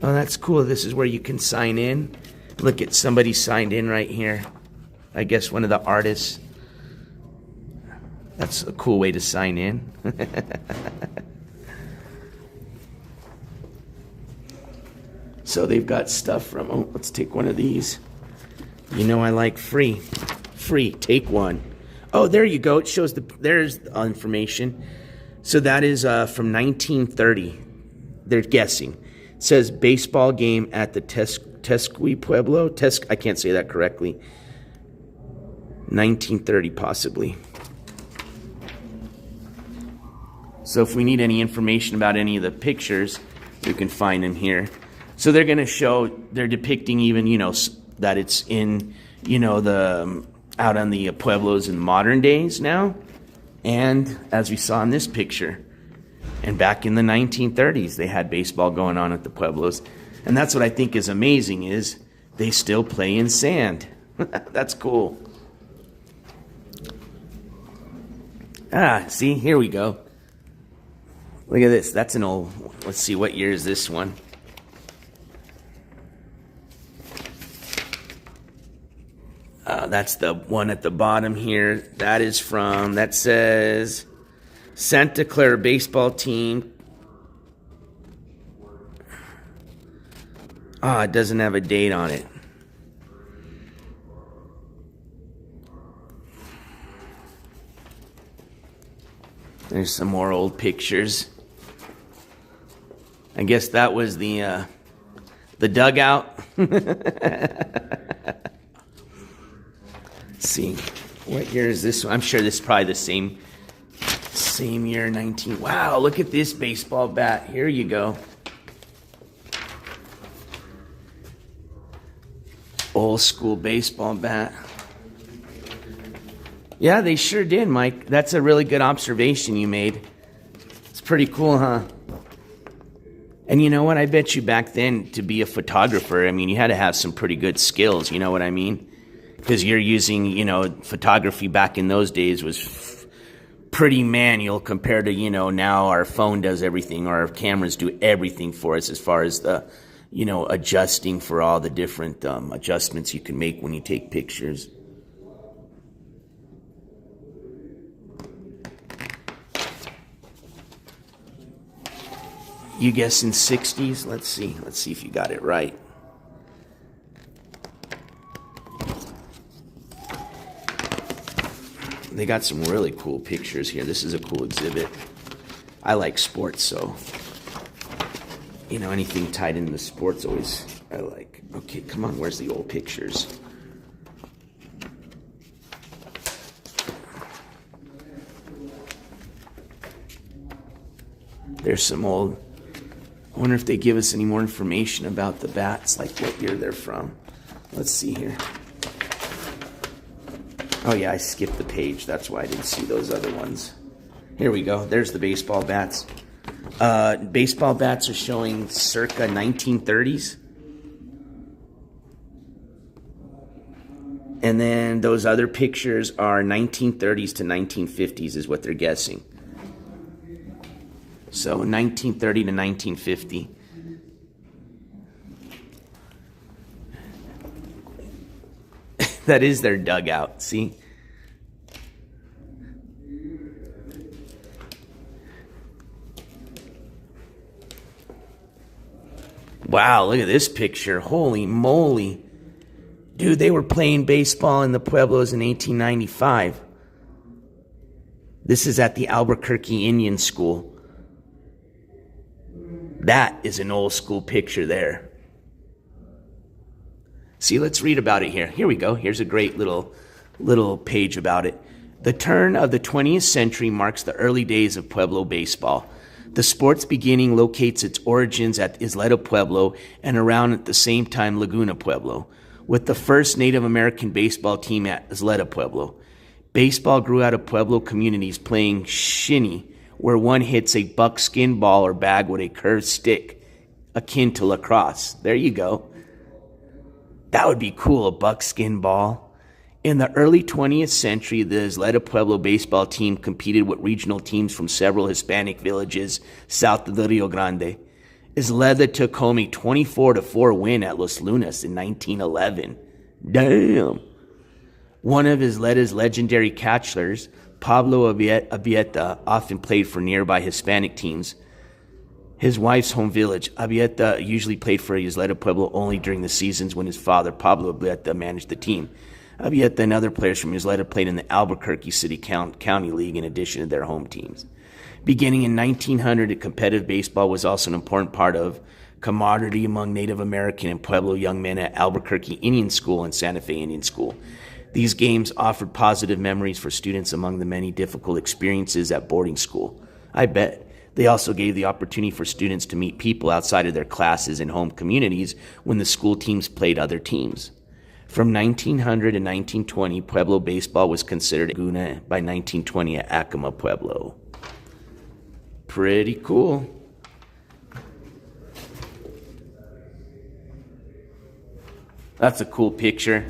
Oh, that's cool. This is where you can sign in. Look at somebody signed in right here. I guess one of the artists. That's a cool way to sign in. So they've got stuff from, oh, let's take one of these. I like free. Free, take one. Oh, there you go. It shows there's the information. So that is from 1930. They're guessing. It says baseball game at the Tesqui Pueblo. I can't say that correctly. 1930 possibly. So if we need any information about any of the pictures, we can find them here. So they're going to show, they're depicting even, that it's in, the out on the Pueblos in modern days now. And as we saw in this picture, and back in the 1930s, they had baseball going on at the Pueblos. And that's what I think is amazing is they still play in sand. That's cool. See, here we go. Look at this. That's an old, let's see, what year is this one? That's the one at the bottom here. That says Santa Clara baseball team. Ah, it doesn't have a date on it. There's some more old pictures. I guess that was the dugout. Let's see. What year is this one? I'm sure this is probably the same year, 19. Wow, look at this baseball bat. Here you go. Old school baseball bat. Yeah, they sure did, Mike. That's a really good observation you made. It's pretty cool, huh? And you know what? I bet you back then, to be a photographer, I mean, you had to have some pretty good skills, you know what I mean? Because you're using, you know, photography back in those days was pretty manual compared to, you know, now our phone does everything, or our cameras do everything for us as far as the, you know, adjusting for all the different adjustments you can make when you take pictures. You guessing 60s? Let's see if you got it right. They got some really cool pictures here. This is a cool exhibit. I like sports, so, you know, anything tied into sports always I like. Okay, come on, where's the old pictures? There's some old, I wonder if they give us any more information about the bats, like what year they're from. Let's see here. Oh yeah, I skipped the page. That's why I didn't see those other ones. Here we go. There's the baseball bats. Baseball bats are showing circa 1930s. And then those other pictures are 1930s to 1950s is what they're guessing. So 1930 to 1950. That is their dugout, see? Wow, look at this picture. Holy moly. Dude, they were playing baseball in the Pueblos in 1895. This is at the Albuquerque Indian School. That is an old school picture there. See, let's read about it here. Here we go. Here's a great little page about it. The turn of the 20th century marks the early days of Pueblo baseball. The sport's beginning locates its origins at Isleta Pueblo and around at the same time Laguna Pueblo, with the first Native American baseball team at Isleta Pueblo. Baseball grew out of Pueblo communities playing shinny, where one hits a buckskin ball or bag with a curved stick, akin to lacrosse. There you go. That would be cool, a buckskin ball. In the early 20th century, the Isleta Pueblo baseball team competed with regional teams from several Hispanic villages south of the Rio Grande. Isleta took home a 24-4 win at Los Lunas in 1911. Damn. One of Isleta's legendary catchers, Pablo Abieta, often played for nearby Hispanic teams. His wife's home village, Abieta, usually played for Isleta Pueblo only during the seasons when his father, Pablo Abieta, managed the team. Abieta and other players from Isleta played in the Albuquerque City County League in addition to their home teams. Beginning in 1900, competitive baseball was also an important part of camaraderie among Native American and Pueblo young men at Albuquerque Indian School and Santa Fe Indian School. These games offered positive memories for students among the many difficult experiences at boarding school. I bet. They also gave the opportunity for students to meet people outside of their classes and home communities when the school teams played other teams. From 1900 to 1920, Pueblo baseball was considered Laguna by 1920 at Acoma, Pueblo. Pretty cool. That's a cool picture.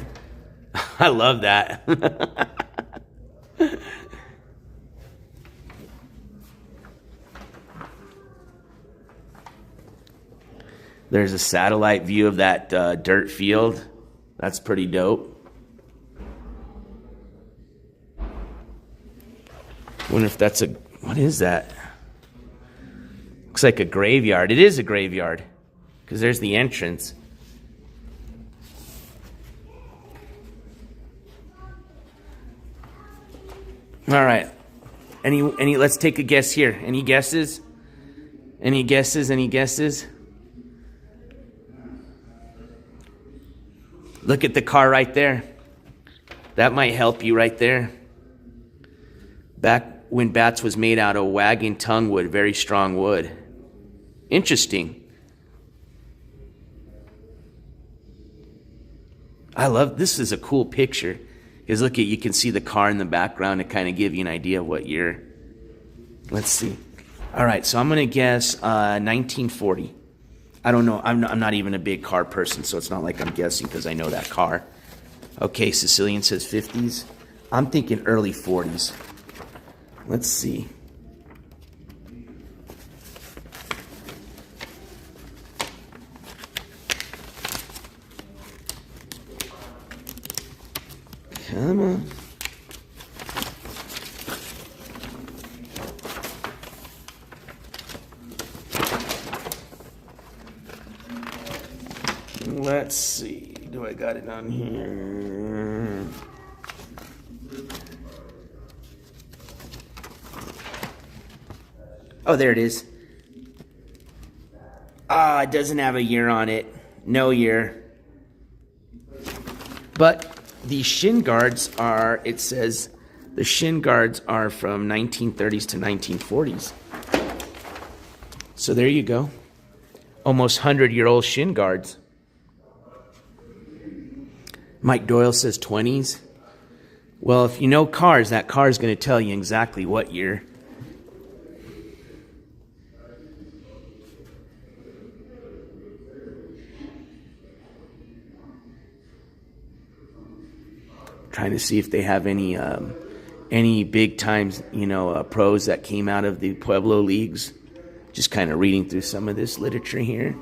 I love that. There's a satellite view of that dirt field. That's pretty dope. Wonder if that's what is that? Looks like a graveyard. It is a graveyard because there's the entrance. All right. Any let's take a guess here. Any guesses? Any guesses? Any guesses? Look at the car right there. That might help you right there. Back when bats was made out of wagon tongue wood, very strong wood. Interesting. I love, this is a cool picture. Because look at, you can see the car in the background to kind of give you an idea of what year. Let's see. All right, so I'm going to guess 1940. I don't know. I'm not even a big car person, so it's not like I'm guessing because I know that car. Okay, Sicilian says 50s. I'm thinking early 40s. Let's see. Come on. Let's see. Do I got it on here? Oh, there it is. Ah, it doesn't have a year on it. No year. But the shin guards are, it says, the shin guards are from 1930s to 1940s. So there you go. Almost 100-year-old shin guards. Mike Doyle says 20s. Well, if you know cars, that car is going to tell you exactly what year. Trying to see if they have any big times, pros that came out of the Pueblo leagues. Just kind of reading through some of this literature here.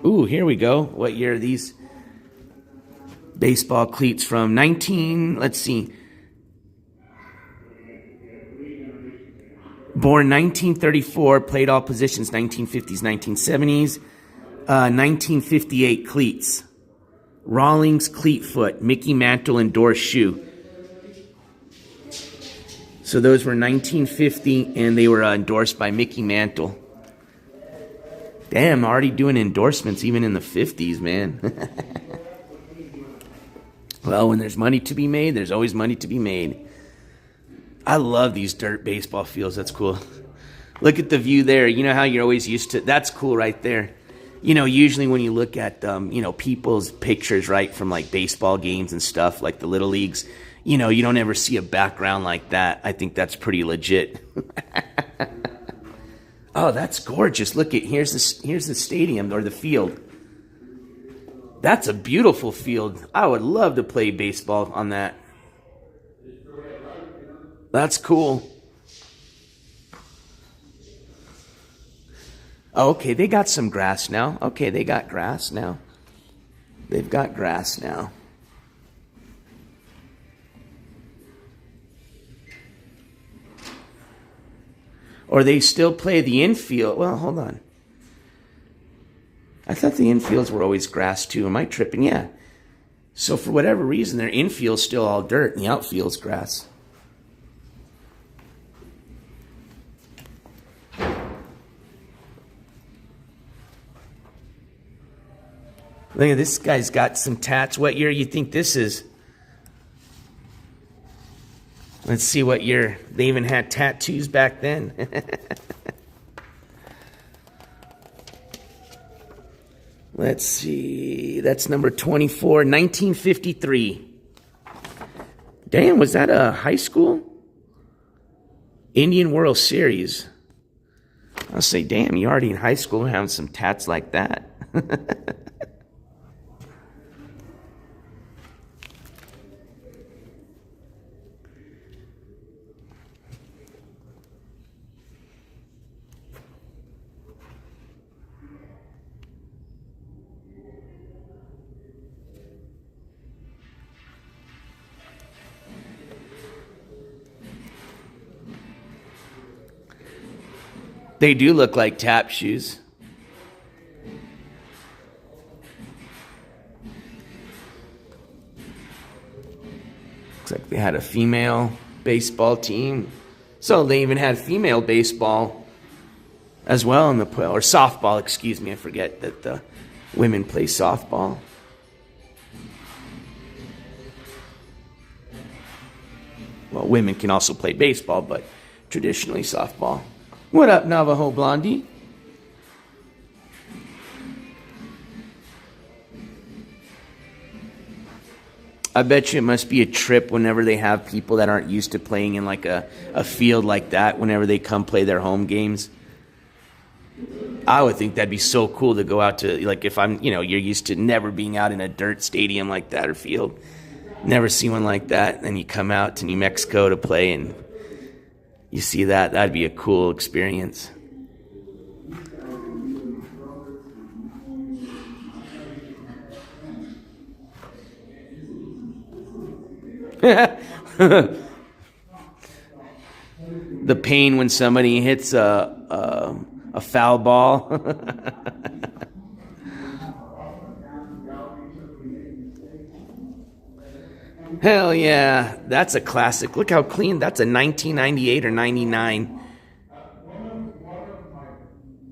Ooh, here we go. What year are these baseball cleats from? Let's see. Born 1934, played all positions, 1950s, 1970s. 1958 cleats. Rawlings cleat foot, Mickey Mantle endorsed shoe. So those were 1950, and they were endorsed by Mickey Mantle. Damn, already doing endorsements even in the 50s, man. Well, when there's money to be made, there's always money to be made. I love these dirt baseball fields. That's cool. Look at the view there. You know how you're always used to, that's cool right there. Usually when you look at, people's pictures, right, from like baseball games and stuff, like the little leagues, you don't ever see a background like that. I think that's pretty legit. Oh, that's gorgeous. Look at, here's the stadium or the field. That's a beautiful field. I would love to play baseball on that. That's cool. Oh, okay, they got some grass now. Okay, they got grass now. They've got grass now. Or they still play the infield. Well, hold on. I thought the infields were always grass too. Am I tripping? Yeah. So for whatever reason, their infield's still all dirt and the outfield's grass. Look at this guy's got some tats. What year you think this is? Let's see what year. They even had tattoos back then. Let's see. That's number 24, 1953. Damn, was that a high school? Indian World Series. I'll say, damn, you already in high school having some tats like that. They do look like tap shoes. Looks like they had a female baseball team. So they even had female baseball as well in the Pueblo, or softball, excuse me. I forget that the women play softball. Well, women can also play baseball, but traditionally softball. What up, Navajo Blondie? I bet you it must be a trip whenever they have people that aren't used to playing in like a field like that, whenever they come play their home games. I would think that'd be so cool to go out to, like, if I'm, you're used to never being out in a dirt stadium like that or field. Never see one like that. And you come out to New Mexico to play and you see that. That'd be a cool experience. The pain when somebody hits a foul ball. Hell yeah, that's a classic. Look how clean. That's a 1998 or 99.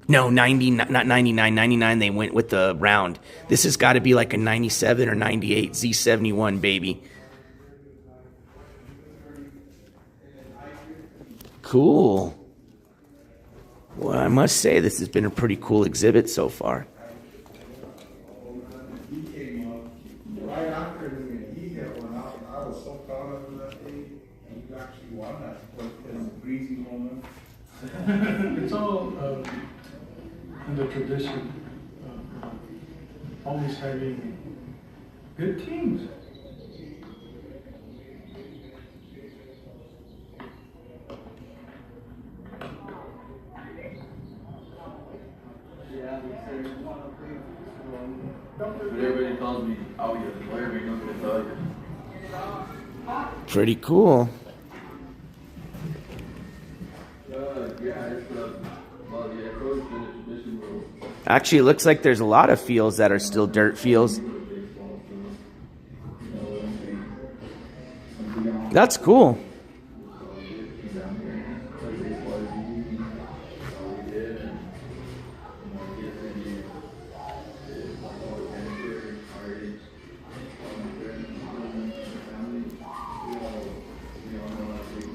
No, 90, not 99. 99, they went with the round. This has got to be like a 97 or 98 Z71, baby. Cool. Well, I must say this has been a pretty cool exhibit so far. Right after he hit one out, I was so proud of him that day. He actually won that. It was a breezy moment. It's all in the tradition of always having good teams. Everybody calls me, I'll be a player, but I'm not going to tell you. Pretty cool. Actually, it looks like there's a lot of fields that are still dirt fields. That's cool.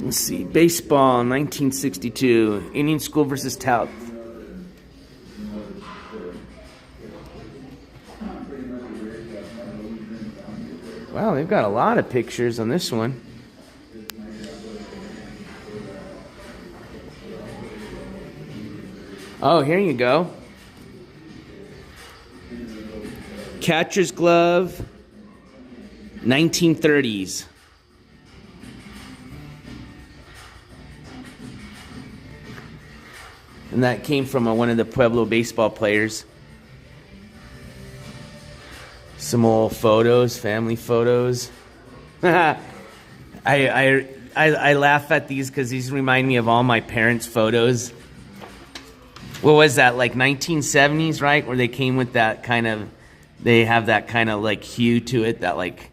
Let's see, baseball, 1962, Indian School versus Tout. Wow, they've got a lot of pictures on this one. Oh, here you go. Catcher's glove, 1930s. And that came from one of the Pueblo baseball players. Some old photos, family photos. I laugh at these because these remind me of all my parents' photos. What was that, like 1970s, right? Where they came with that kind of, they have that kind of like hue to it, that like...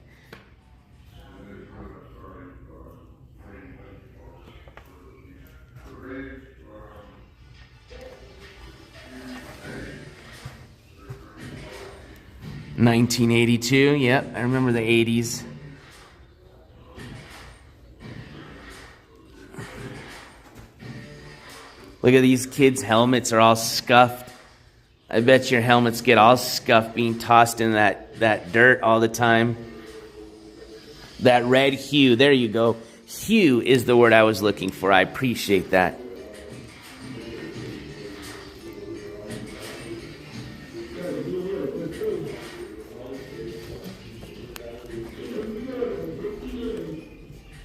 $1982, yep, I remember the 80s. Look at these kids' helmets are all scuffed. I bet your helmets get all scuffed being tossed in that dirt all the time. That red hue, there you go. Hue is the word I was looking for. I appreciate that.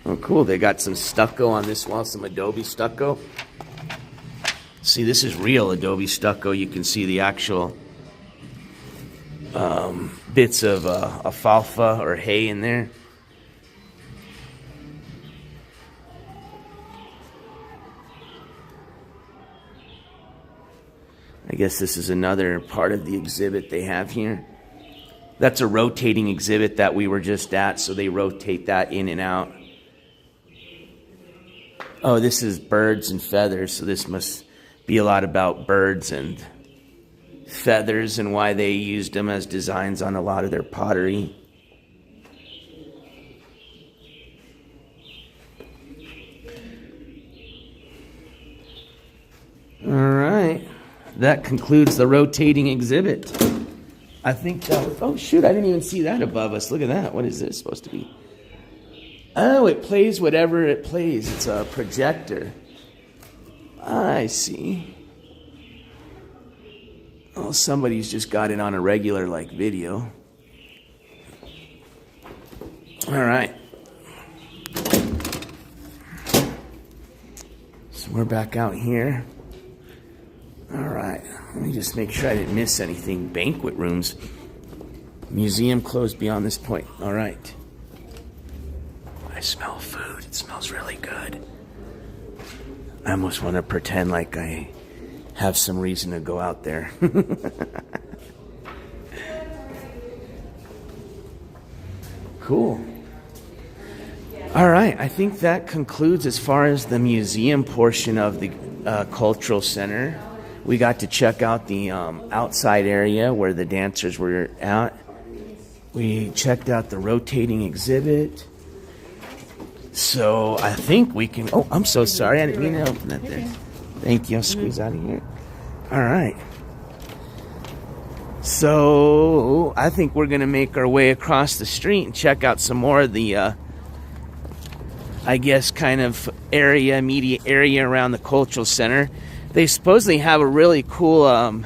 Oh, cool. They got some stucco on this wall, some Adobe stucco. See, this is real Adobe stucco. You can see the actual bits of alfalfa or hay in there. I guess this is another part of the exhibit they have here. That's a rotating exhibit that we were just at, so they rotate that in and out. Oh, this is birds and feathers, so this must be a lot about birds and feathers and why they used them as designs on a lot of their pottery. All right, that concludes the rotating exhibit. I think that was, oh shoot, I didn't even see that above us. Look at that. What is this supposed to be? Oh, it plays whatever it plays. It's a projector. I see. Oh, somebody's just got it on a regular like video. All right. So we're back out here. All right, let me just make sure I didn't miss anything. Banquet rooms. Museum closed beyond this point. All right. I smell food. It smells really good. I almost want to pretend like I have some reason to go out there. Cool. All right, I think that concludes as far as the museum portion of the cultural center. We got to check out the outside area where the dancers were at. We checked out the rotating exhibit. So I think we can... Oh, I'm so sorry. I didn't mean to open that there. Thank you. I'll squeeze out of here. All right. So I think we're going to make our way across the street and check out some more of the, I guess, kind of immediate area around the cultural center. They supposedly have a really cool, oh,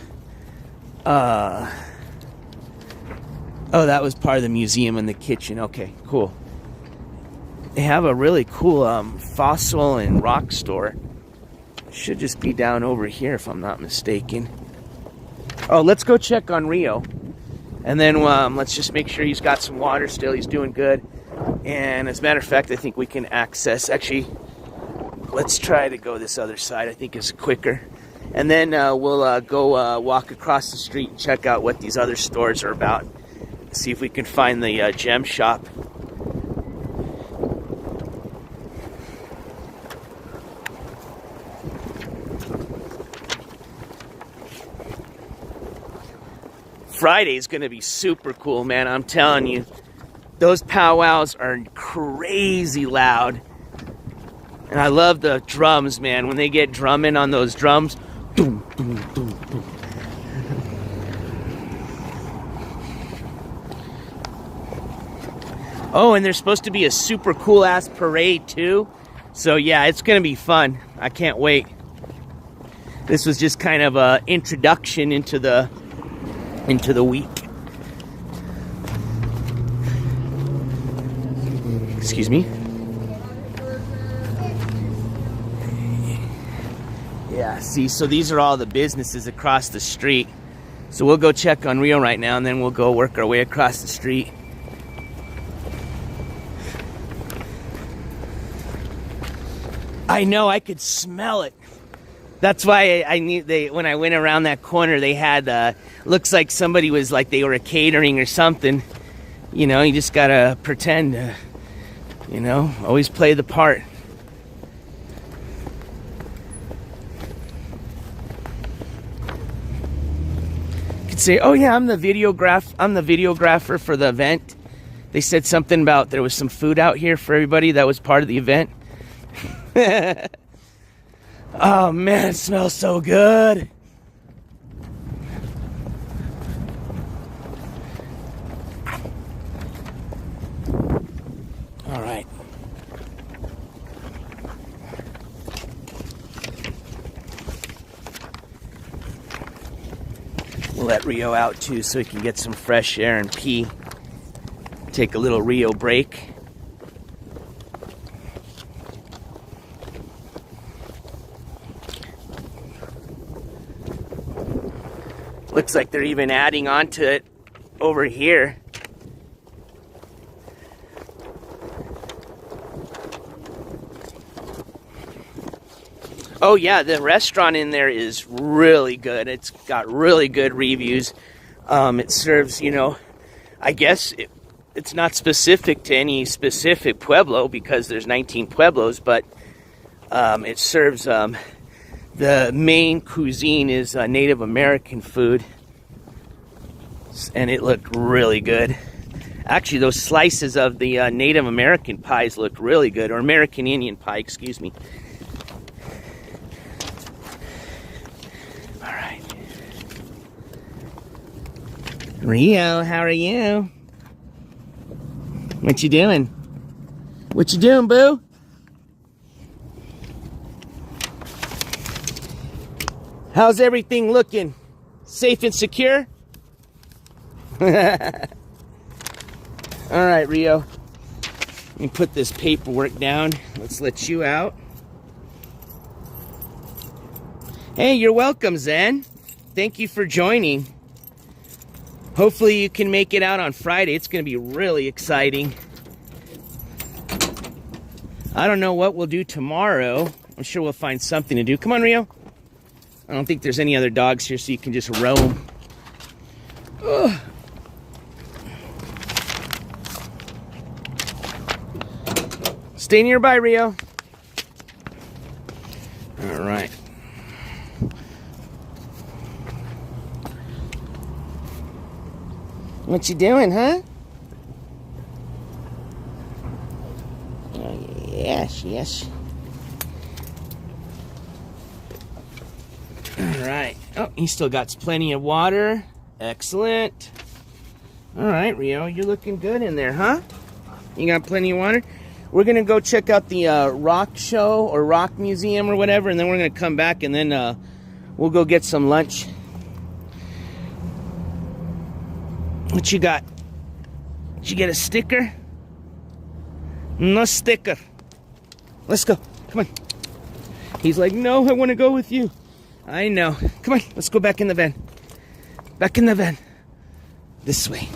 that was part of the museum in the kitchen. Okay, cool. They have a really cool fossil and rock store. Should just be down over here if I'm not mistaken. Oh, let's go check on Rio. And then let's just make sure he's got some water still. He's doing good. And as a matter of fact, I think we can access, actually, let's try to go this other side. I think it's quicker. And then we'll go walk across the street and check out what these other stores are about. See if we can find the gem shop. Friday's going to be super cool, man. I'm telling you. Those powwows are crazy loud. And I love the drums, man. When they get drumming on those drums. Boom, boom, boom, boom. Oh, and there's supposed to be a super cool-ass parade, too. So, yeah, it's going to be fun. I can't wait. This was just kind of an introduction into the week. Excuse me. Yeah, see, so these are all the businesses across the street. So we'll go check on Rio right now, and then we'll go work our way across the street. I know, I could smell it. That's why I knew when I went around that corner, they had, looks like somebody was like they were catering or something. You know, you just gotta pretend, you know, always play the part. You could say, oh yeah, I'm the videographer for the event. They said something about there was some food out here for everybody that was part of the event. Oh man, it smells so good. All right. We'll let Rio out too so he can get some fresh air and pee. Take a little Rio break. Looks like they're even adding on to it over here. Oh yeah, the restaurant in there is really good. It's got really good reviews. It serves, you know, I guess it's not specific to any specific Pueblo because there's 19 Pueblos, but it serves, the main cuisine is Native American food, and it looked really good. Actually, those slices of the Native American pies looked really good, or American Indian pie, excuse me. All right. Rio, how are you? What you doing? What you doing, boo? How's everything looking? Safe and secure? All right, Rio. Let me put this paperwork down. Let's let you out. Hey, you're welcome, Zen. Thank you for joining. Hopefully you can make it out on Friday. It's going to be really exciting. I don't know what we'll do tomorrow. I'm sure we'll find something to do. Come on, Rio. I don't think there's any other dogs here, so you can just roam. Ugh. Stay nearby, Rio. All right. What you doing, huh? Oh, yes, yes. All right. Oh, he still got plenty of water. Excellent. All right, Rio, you're looking good in there, huh? You got plenty of water? We're going to go check out the rock show or rock museum or whatever, and then we're going to come back, and then we'll go get some lunch. What you got? Did you get a sticker? No sticker. Let's go. Come on. He's like, no, I want to go with you. I know. Come on, let's go back in the van. Back in the van. This way.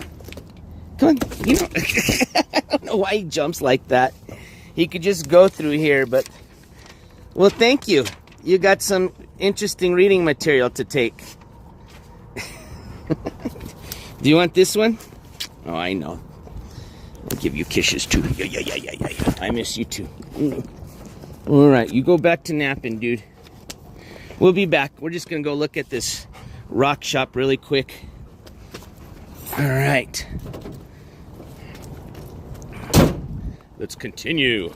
Come on. You know, I don't know why he jumps like that. He could just go through here, but... Well, thank you. You got some interesting reading material to take. Do you want this one? Oh, I know. I'll give you kisses, too. Yeah. I miss you, too. All right, you go back to napping, dude. We'll be back. We're just going to go look at this rock shop really quick. All right. Let's continue.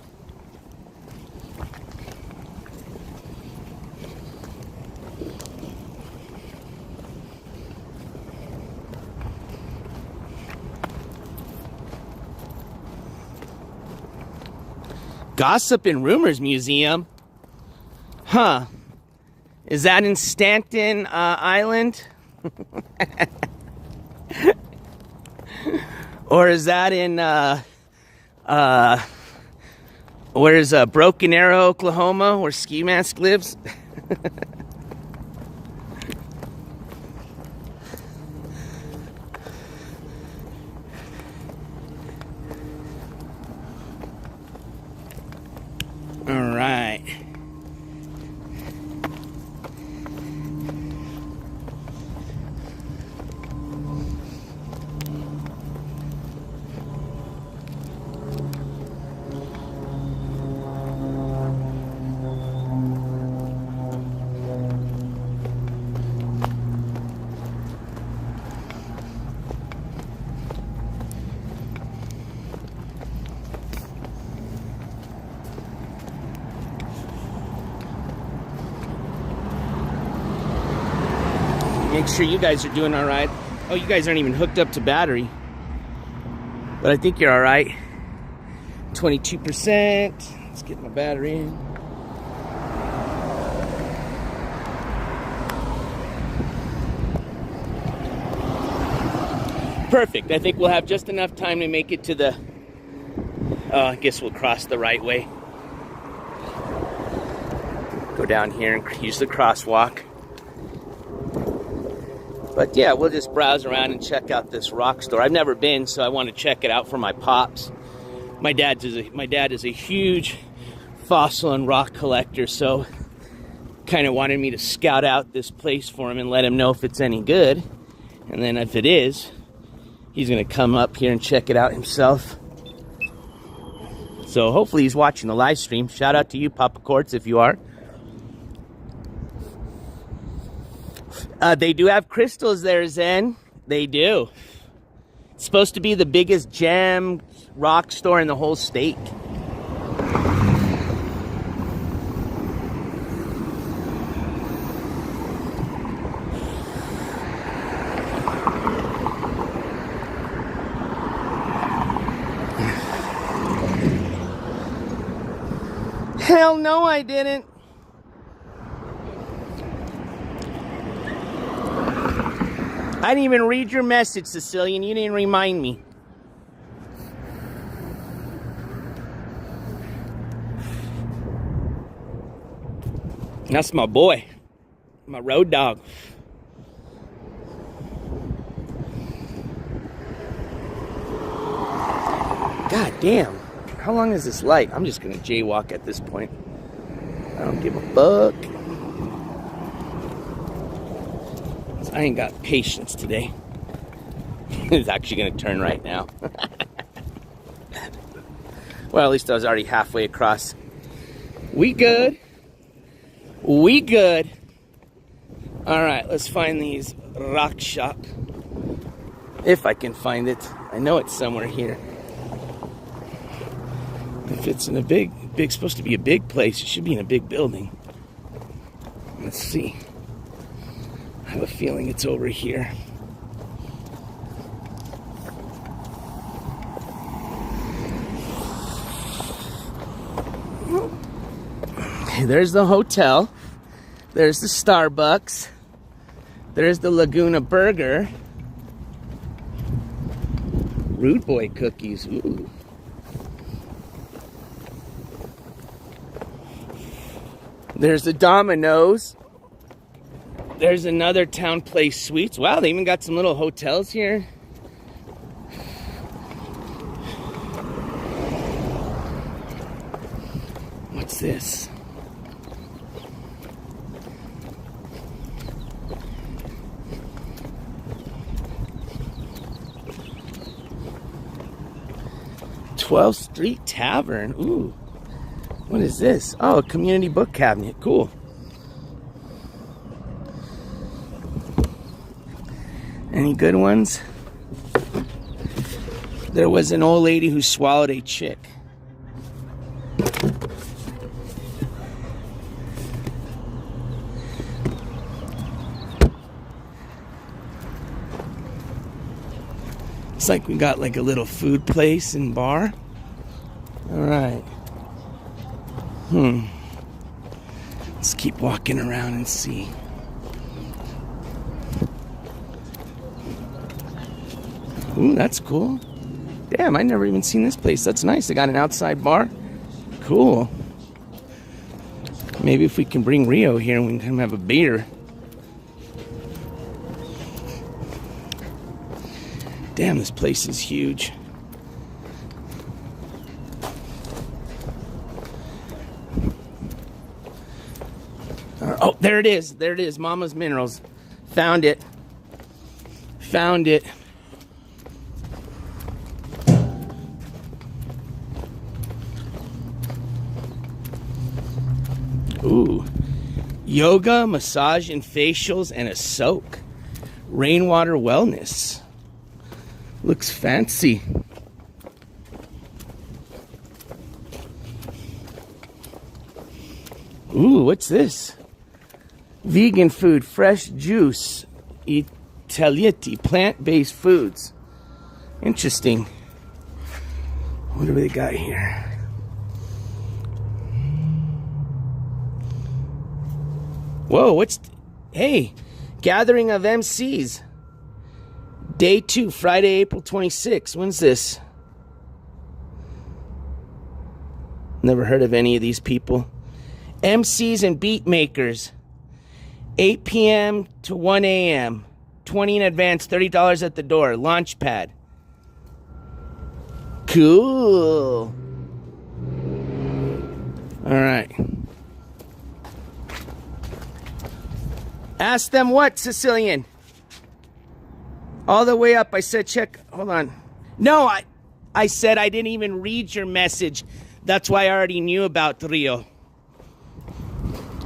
Gossip and Rumors Museum? Huh. Is that in Stanton Island? Or is that in, where's Broken Arrow, Oklahoma, where Ski Mask lives? All right. Make sure you guys are doing all right. Oh, you guys aren't even hooked up to battery. But I think you're all right. 22%. Let's get my battery in. Perfect. I think we'll have just enough time to make it to the... I guess we'll cross the right way. Go down here and use the crosswalk. But yeah, we'll just browse around and check out this rock store. I've never been, so I want to check it out for my pops. My dad is a huge fossil and rock collector, so kind of wanted me to scout out this place for him and let him know if it's any good. And then if it is, He's going to come up here and check it out himself. So hopefully he's watching the live stream. Shout out to you, Papa Courts, if you are. They do have crystals there, Zen. They do. It's supposed to be the biggest gem rock store in the whole state. Hell no, I didn't. I didn't even read your message, Sicilian. You didn't remind me. That's my boy. My road dog. God damn. How long is this light? I'm just gonna jaywalk at this point. I don't give a fuck. I ain't got patience today. It's actually gonna turn right now. Well, at least I was already halfway across. We good. We good. All right, let's find these rock shop. If I can find it. I know it's somewhere here. If it's in a big, supposed to be a big place, it should be in a big building. Let's see. I have a feeling it's over here. There's the hotel. There's the Starbucks. There's the Laguna Burger. Rude Boy cookies. Ooh. There's the Domino's. There's another Town Place Suites. Wow, they even got some little hotels here. What's this? '12th Street Tavern. Ooh. What is this? Oh, a community book cabinet. Cool. Any good ones? There was an old lady who swallowed a chick. It's like we got like a little food place and bar. All right. Let's keep walking around and see. Ooh, that's cool. Damn, I never even seen this place. That's nice. They got an outside bar. Cool. Maybe if we can bring Rio here and we can come have a beer. Damn, this place is huge. Oh, there it is. There it is. Mama's Minerals. Found it. Found it. Ooh. Yoga, massage, and facials, and a soak. Rainwater wellness. Looks fancy. Ooh, what's this? Vegan food, fresh juice, Italieti, plant-based foods. Interesting. What do they got here? Whoa, what's... Hey, gathering of MCs. Day 2, Friday, April 26th. When's this? Never heard of any of these people. MCs and beat makers. 8 p.m. to 1 a.m. 20 in advance, $30 at the door. Launchpad. Cool. All right. Ask them what, Sicilian? All the way up. I said check. Hold on. No, I said I didn't even read your message. That's why I already knew about Rio.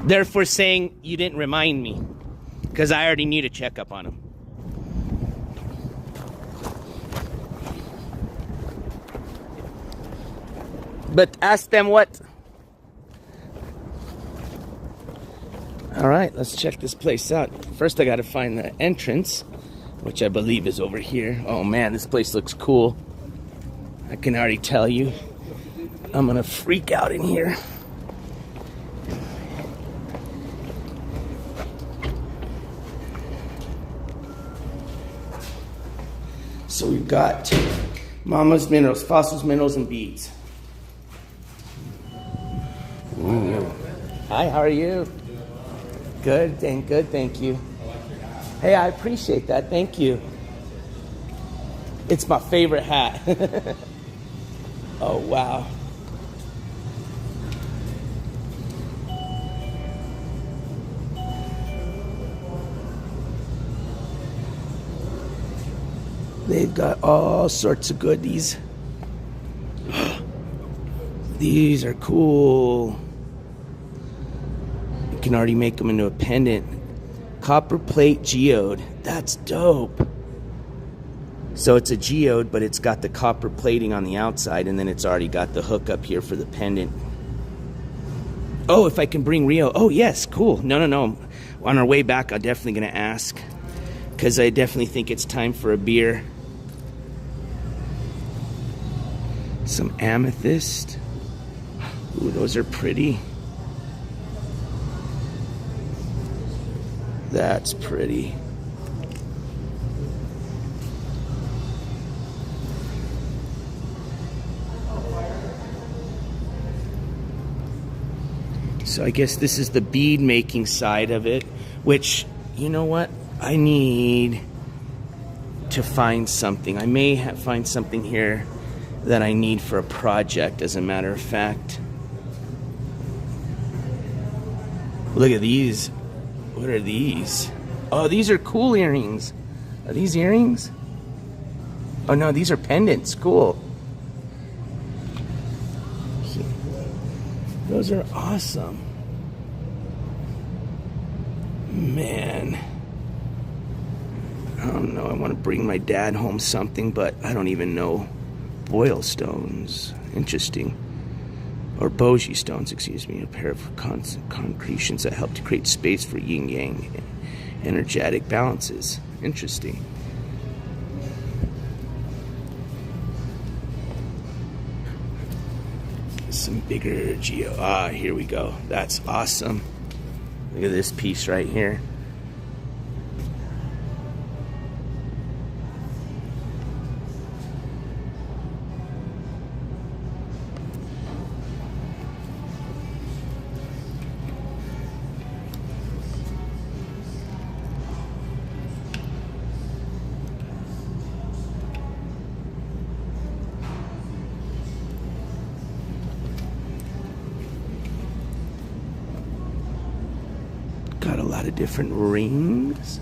Therefore saying you didn't remind me. Because I already knew to check up on him. But ask them what. All right, let's check this place out. First, I got to find the entrance, which I believe is over here. Oh man, this place looks cool. I can already tell you. I'm gonna freak out in here. So we've got Mama's Minerals, Fossils, Minerals, and Beads. Ooh. Hi, how are you? Good, thank you. Hey, I appreciate that, thank you. It's my favorite hat. Oh, wow. They've got all sorts of goodies. These are cool. You can already make them into a pendant. Copper plate geode. That's dope. So it's a geode, but it's got the copper plating on the outside, and then it's already got the hook up here for the pendant. Oh, if I can bring Rio. Oh, yes, cool. No. On our way back, I'm definitely going to ask, because I definitely think it's time for a beer. Some amethyst. Ooh, those are pretty. That's pretty. So I guess this is the bead making side of it, which, you know what? I need to find something. I may find something here that I need for a project, as a matter of fact. Look at these. What are these? Oh, these are cool earrings. Are these earrings? Oh no, these are pendants. Cool. Those are awesome. Man. I don't know. I want to bring my dad home something, but I don't even know. Boil stones. Interesting. Or Bogie stones, excuse me. A pair of concretions that help to create space for yin-yang energetic balances. Interesting. Some bigger geo. Ah, here we go. That's awesome. Look at this piece right here. Got a lot of different rings.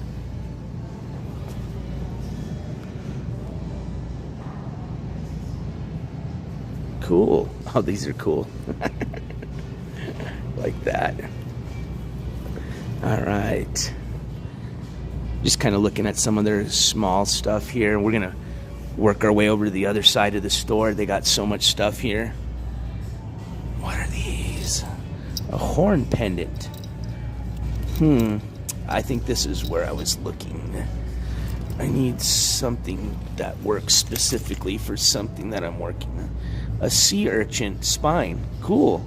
Cool. Oh, these are cool. Like that. All right. Just kind of looking at some of their small stuff here. We're going to work our way over to the other side of the store. They got so much stuff here. What are these? A horn pendant. I think this is where I was looking. I need something that works specifically for something that I'm working on. A sea urchin spine. Cool.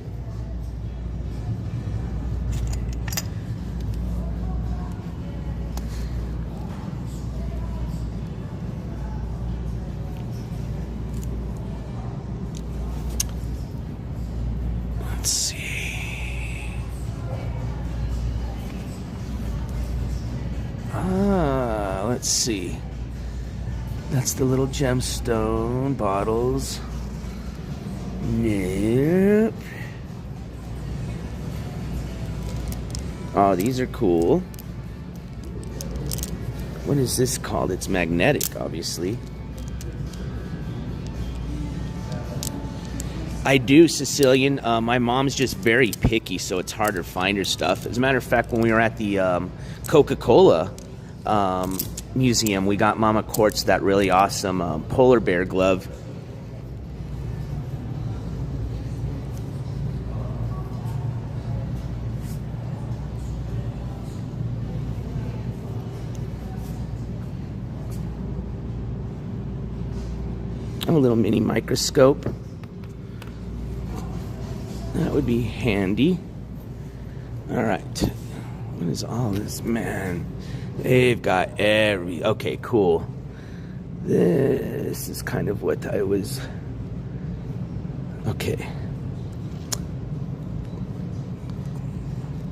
Let's see. Let's see. That's the little gemstone bottles. Nope. Oh, these are cool. What is this called? It's magnetic, obviously. I do, Sicilian. My mom's just very picky, so it's hard to find her stuff. As a matter of fact, when we were at the Coca-Cola museum, we got Mama Courts that really awesome polar bear glove. A little mini microscope. That would be handy. All right. What is all this, man? They've got every... Okay, cool. This is kind of what I was... Okay.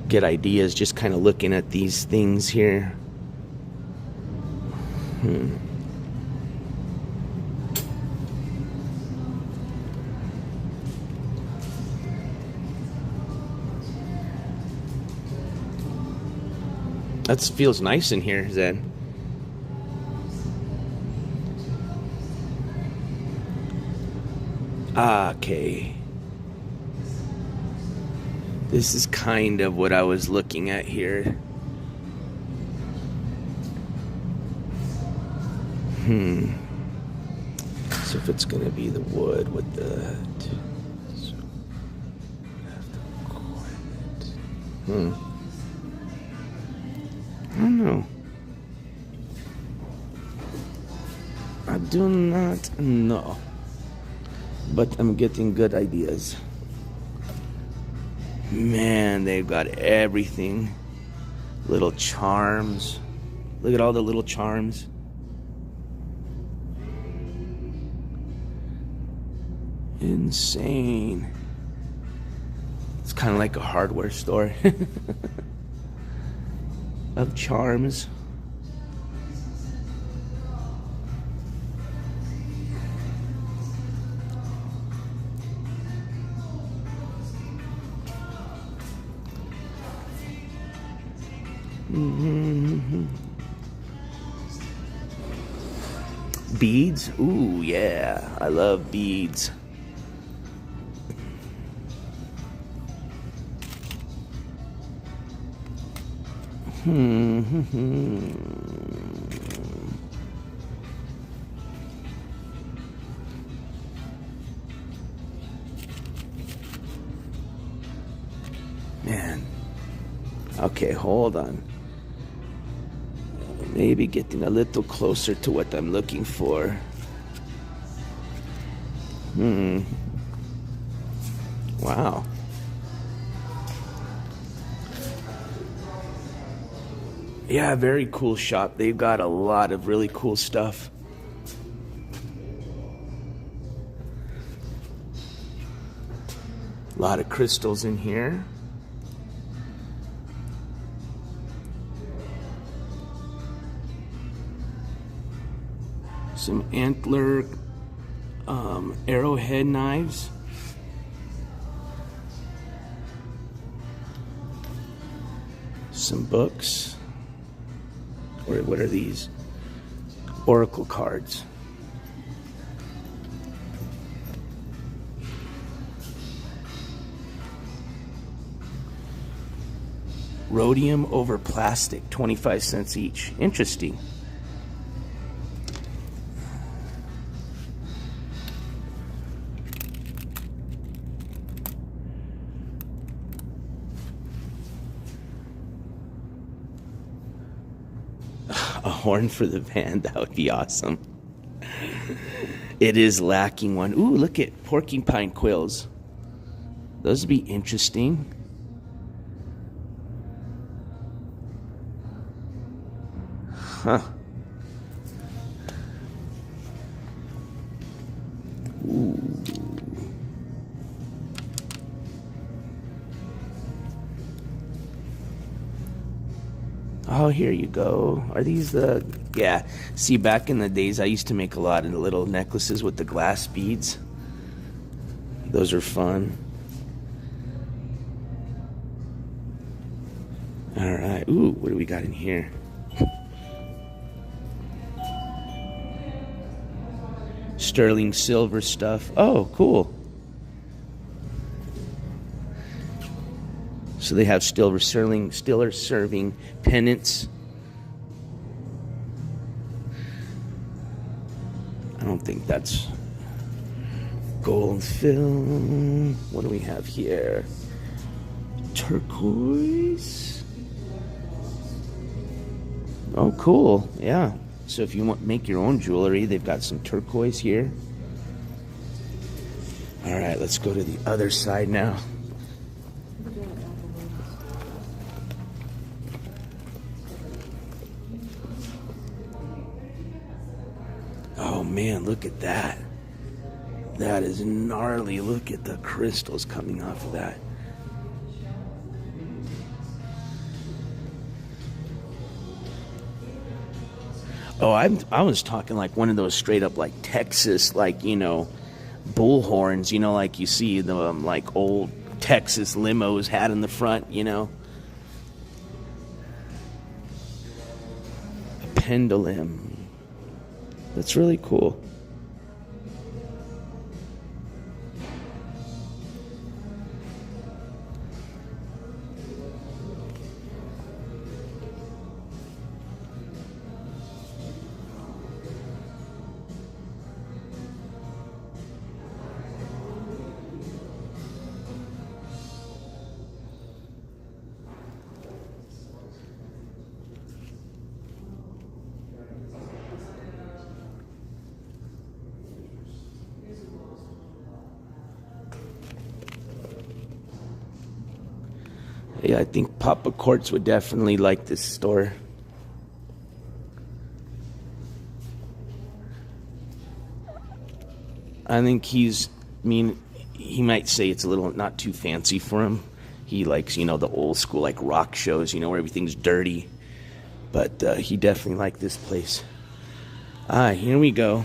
Get ideas just kind of looking at these things here. That feels nice in here, Zen. Okay. This is kind of what I was looking at here. So if it's gonna be the wood with the... So I have to quit. I don't know. I do not know. But I'm getting good ideas. Man, they've got everything. Little charms. Look at all the little charms. Insane. It's kind of like a hardware store. Of charms. Beads? Ooh, yeah. I love beads. Man. Okay, hold on. Maybe getting a little closer to what I'm looking for. Wow. Yeah, very cool shop. They've got a lot of really cool stuff. A lot of crystals in here. Some antler arrowhead knives. Some books. What are these? Oracle cards. Rhodium over plastic, 25 cents each. Interesting. A horn for the band, that would be awesome. It is lacking one. Ooh, look at porcupine quills. Those would be interesting. Huh. Ooh. Oh, here you go. Are these the... Yeah. See, back in the days, I used to make a lot of the little necklaces with the glass beads. Those are fun. All right. Ooh, what do we got in here? sterling silver stuff. Oh, cool. So they have stiller serving pennants. I don't think that's gold film. What do we have here? Turquoise. Oh, cool. Yeah. So if you want make your own jewelry, they've got some turquoise here. All right, let's go to the other side now. Oh man, look at that. That is gnarly. Look at the crystals coming off of that. Oh, I was talking like one of those straight up like Texas, like, you know, bull horns, you know, like you see the like old Texas limos had in the front, you know. A pendulum. That's really cool. Yeah, I think Papa Courts would definitely like this store. I think he might say it's a little not too fancy for him. He likes, you know, the old school like rock shows, you know, where everything's dirty. But he definitely liked this place. Here we go.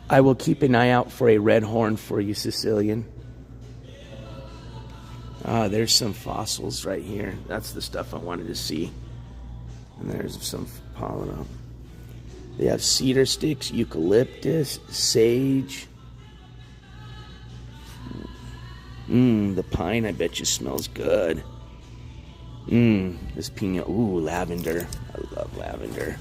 I will keep an eye out for a red horn for you, Sicilian. There's some fossils right here. That's the stuff I wanted to see. And there's some pollen. They have cedar sticks, eucalyptus, sage. The pine, I bet you smells good. This pina. Ooh, lavender. I love lavender.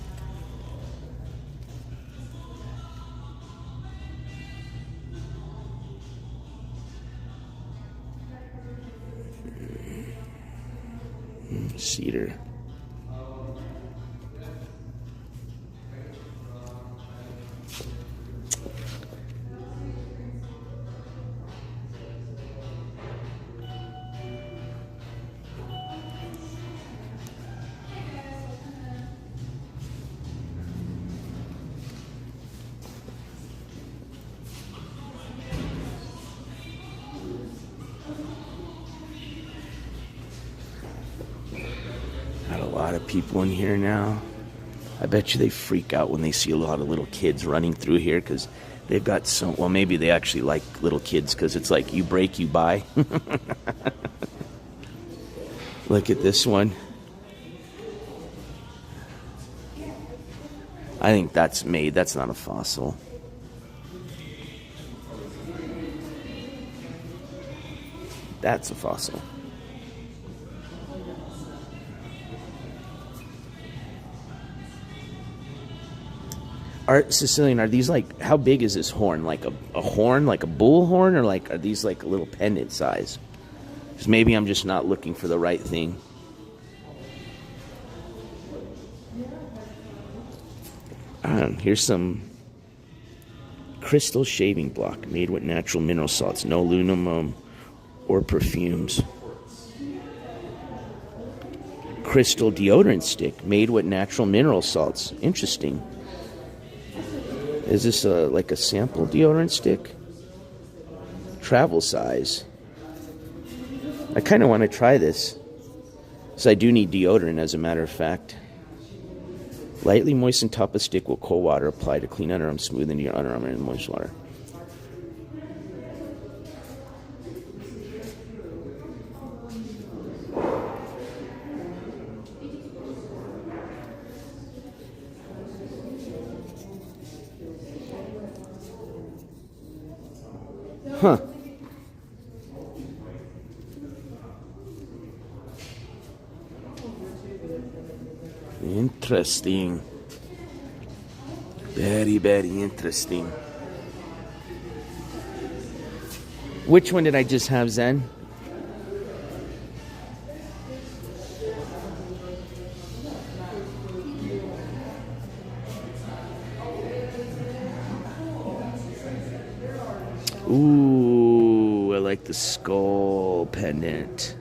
Cedar. A lot of people in here now. I bet you they freak out when they see a lot of little kids running through here because they've got so, well, maybe they actually like little kids because it's like you break, you buy. Look at this one. I think that's made. That's not a fossil. That's a fossil. Sicilian, are these like, how big is this horn? Like a horn, like a bull horn, or like, are these like a little pendant size? Because maybe I'm just not looking for the right thing. Here's some crystal shaving block made with natural mineral salts, no aluminum or perfumes. Crystal deodorant stick made with natural mineral salts. Interesting. Is this like a sample deodorant stick? Travel size. I kind of want to try this. So I do need deodorant, as a matter of fact. Lightly moisten top of stick with cold water. Apply to clean underarm, smooth into your underarm in moist water. Huh. Interesting. Very, very interesting. Which one did I just have, Zen? Ooh, I like the skull pendant.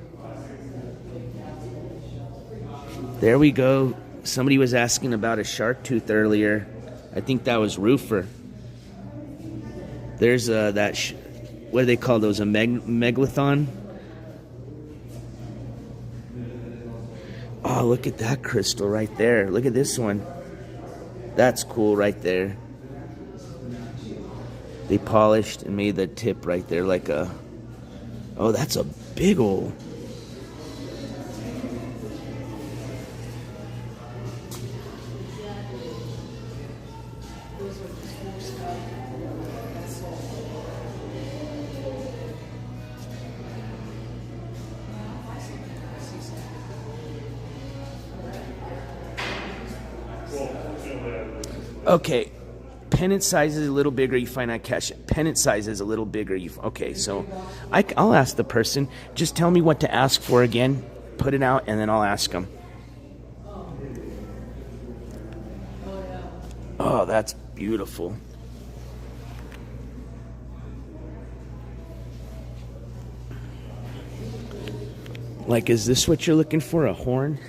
There we go. Somebody was asking about a shark tooth earlier. I think that was Roofer. There's that, what do they call those, a megalithon? Oh, look at that crystal right there. Look at this one. That's cool right there. They polished and made the tip right there like a... Oh, that's a big old... Okay, pennant size is a little bigger. You find out cash. Pennant size is a little bigger. Okay, so I'll ask the person. Just tell me what to ask for again. Put it out, and then I'll ask them. Oh, that's beautiful. Like, is this what you're looking for? A horn?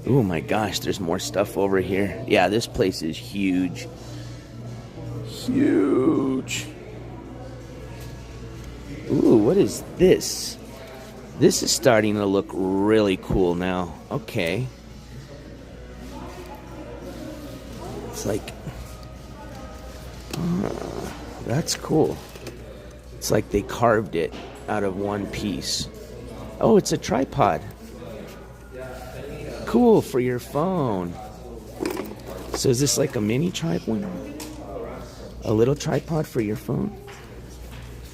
Oh my gosh, there's more stuff over here. Yeah, this place is huge. Huge. Ooh, what is this? This is starting to look really cool now. Okay. It's like... that's cool. It's like they carved it out of one piece. Oh, it's a tripod. Cool for your phone. So is this like a mini tripod? A little tripod for your phone?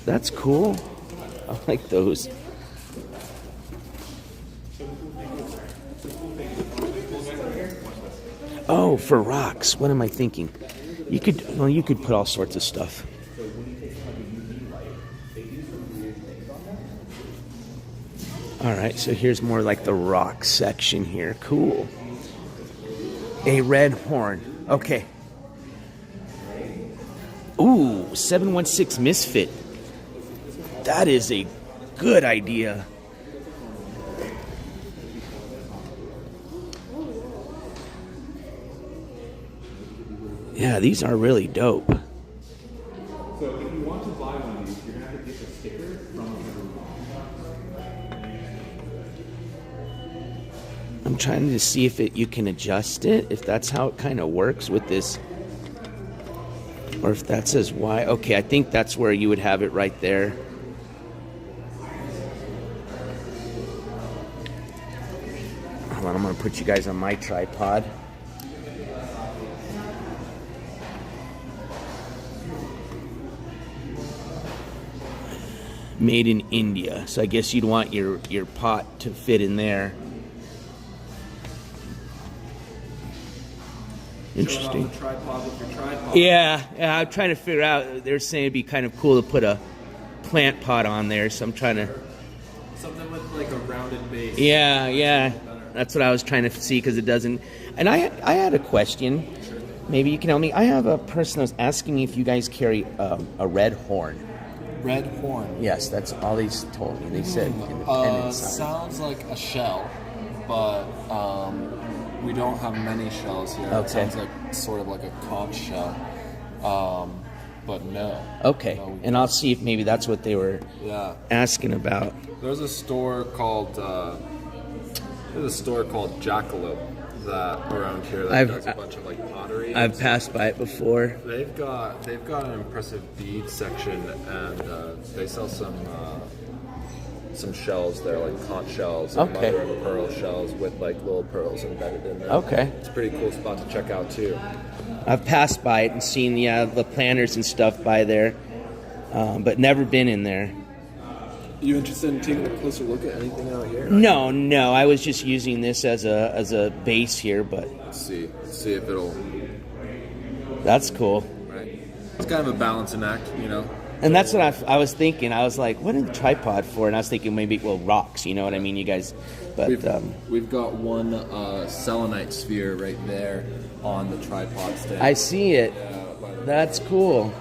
That's cool. I like those. Oh, for rocks. What am I thinking? You could put all sorts of stuff. All right, so here's more like the rock section here. Cool. A red horn. Okay. Ooh, 716 Misfit. That is a good idea. Yeah, these are really dope. So if you want to buy one of these, you're going to have to get the sticker from I'm trying to see if you can adjust it, if that's how it kind of works with this, or if that says why. Okay, I think that's where you would have it right there. Hold on, I'm going to put you guys on my tripod. Made in India, so I guess you'd want your pot to fit in there. Interesting. The tripod with your tripod. Yeah, I'm trying to figure out. They're saying it'd be kind of cool to put a plant pot on there, so I'm trying to. Something with like a rounded base. Yeah. That's what I was trying to see because it doesn't. And I had a question. Maybe you can help me. I have a person that was asking me if you guys carry a red horn. Red horn. Yes, that's all they told me. They said independent size. Sounds like a shell, but we don't have many shells here. Okay. It sounds like sort of like a conch shell, but no. Okay, No, and I'll see if maybe that's what they were asking about. There's a store called Jackalope that around here that I've- does a bunch of like pottery. I've passed by it before. They've got an impressive bead section, and they sell some shells there, like conch shells and Okay. mother of pearl shells with like little pearls embedded in there. Okay. It's a pretty cool spot to check out too. I've passed by it and seen the planters and stuff by there, but never been in there. You interested in taking a closer look at anything out here? No, I was just using this as a base here, but Let's see if it'll. that's cool. Right. It's kind of a balancing act, you know. And that's what I was thinking. I was like, what is the tripod for? And I was thinking maybe, well, rocks, you know what I mean, you guys. But We've got one selenite sphere right there on the tripod stand. I see it. Yeah, That's cool.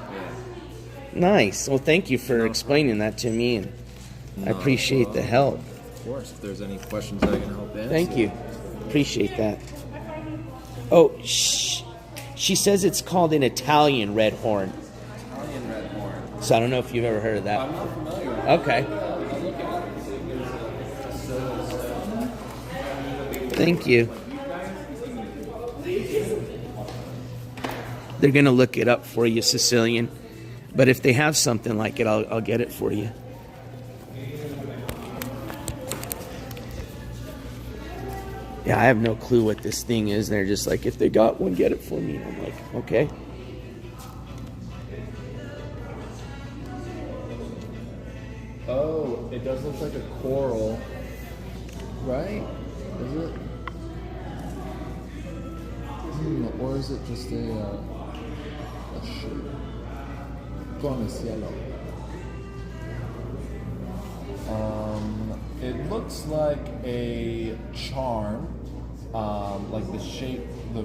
Yeah. Nice. Well, thank you for explaining that to me, and I appreciate the help. Of course, if there's any questions I can help answer. Thank you. Appreciate that. Oh, shh. She says it's called an Italian red horn. Italian red horn. So I don't know if you've ever heard of that. I'm not familiar. Okay. Thank you. They're going to look it up for you, Sicilian. But if they have something like it, I'll get it for you. Yeah, I have no clue what this thing is. They're just like, if they got one, get it for me. And I'm like, okay. Oh, it does look like a coral, right? Is it? Or is it just a shoe? Con el cielo. It looks like a charm, like the shape, the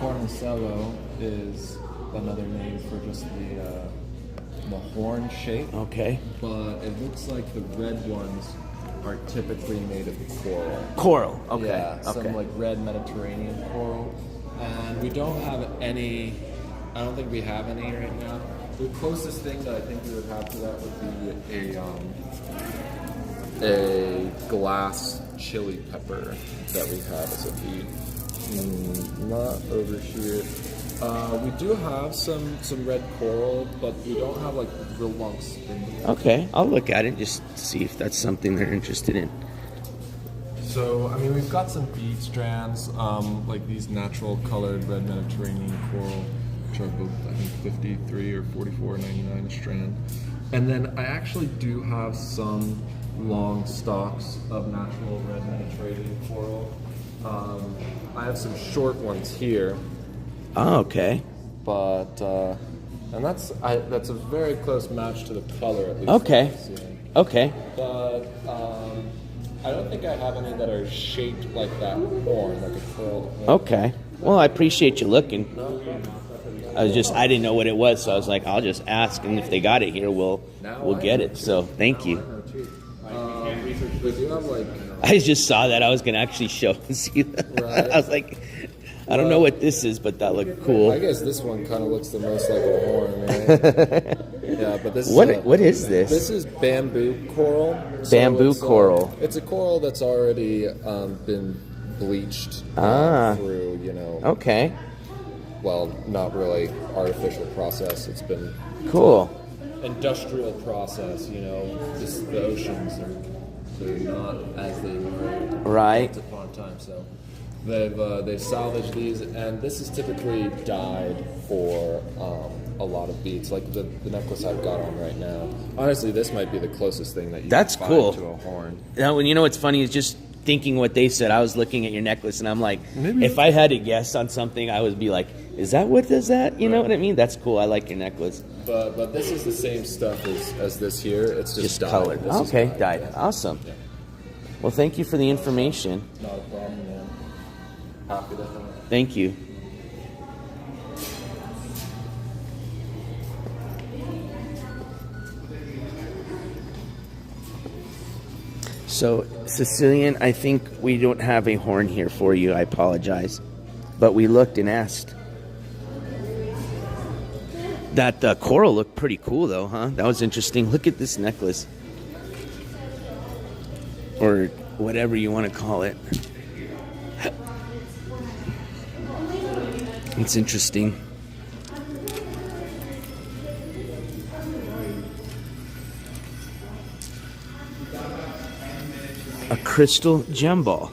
cornicello is another name for just the horn shape. Okay. But it looks like the red ones are typically made of coral. Coral. Okay. Yeah, some okay. like red Mediterranean coral. And we don't have any, I don't think we have any right now. The closest thing that I think we would have to that would be a glass chili pepper that we have as a bead. Not over here. We do have some red coral, but we don't have like real long spindles. Okay, I'll look at it just to see if that's something they're interested in. So, I mean, we've got some bead strands, like these natural colored red Mediterranean coral, which are both, I think, 53 or 44.99 a strand. And then I actually do have some long stalks of natural red Mediterranean coral. I have some short ones here. Oh, okay. But and that's a very close match to the color, at least. Okay. Okay. But I don't think I have any that are shaped like that horn, like a curled horn. Okay. Well, I appreciate you looking. I didn't know what it was, so I was like, I'll just ask, and if they got it here, we'll get it. So thank you. We do have like. I just saw that. I was gonna actually show and see that. Right. I was like, I don't know what this is, but that looked cool. I guess this one kind of looks the most like a horn, right? Yeah, but this what is what is this? This is bamboo coral. Bamboo coral. It's a coral that's already been bleached through, Okay. Well, not really artificial process. It's been Cool. Industrial process. Just the oceans they're not as they were Right. once upon a time. So they've salvaged these, and this is typically dyed for a lot of beads, like the necklace I've got on right now. Honestly, this might be the closest thing that you That's can cool. find to a horn. Now, you know what's funny is just thinking what they said. I was looking at your necklace, and I'm like, if I had to guess on something, I would be like, is that what does that? You know what I mean? That's cool. I like your necklace. But this is the same stuff as this here. It's just dyed. colored. This is Okay, dyed. dyed. Awesome. Yeah. Well, thank you for the information. Not a problem, man. Happy to help. Thank you. So, Sicilian, I think we don't have a horn here for you. I apologize. But we looked and asked. That coral looked pretty cool, though, huh? That was interesting. Look at this necklace. Or whatever you want to call it. It's interesting. A crystal gem ball.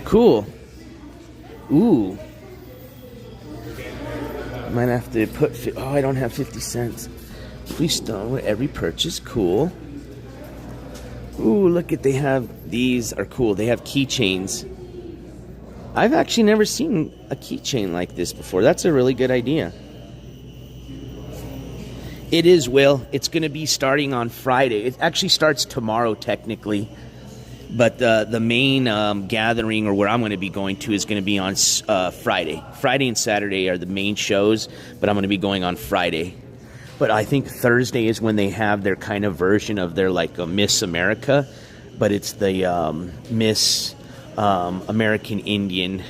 Cool. Ooh. Might have to put... Oh, I don't have 50 cents. Please don't with every purchase. Cool. Ooh, look at... They have... These are cool. They have keychains. I've actually never seen a keychain like this before. That's a really good idea. It is, Will. It's going to be starting on Friday. It actually starts tomorrow, technically. But the main gathering, or where I'm going to be going to, is going to be on Friday. Friday and Saturday are the main shows, but I'm going to be going on Friday. But I think Thursday is when they have their kind of version of their, like, a Miss America. But it's the Miss American Indian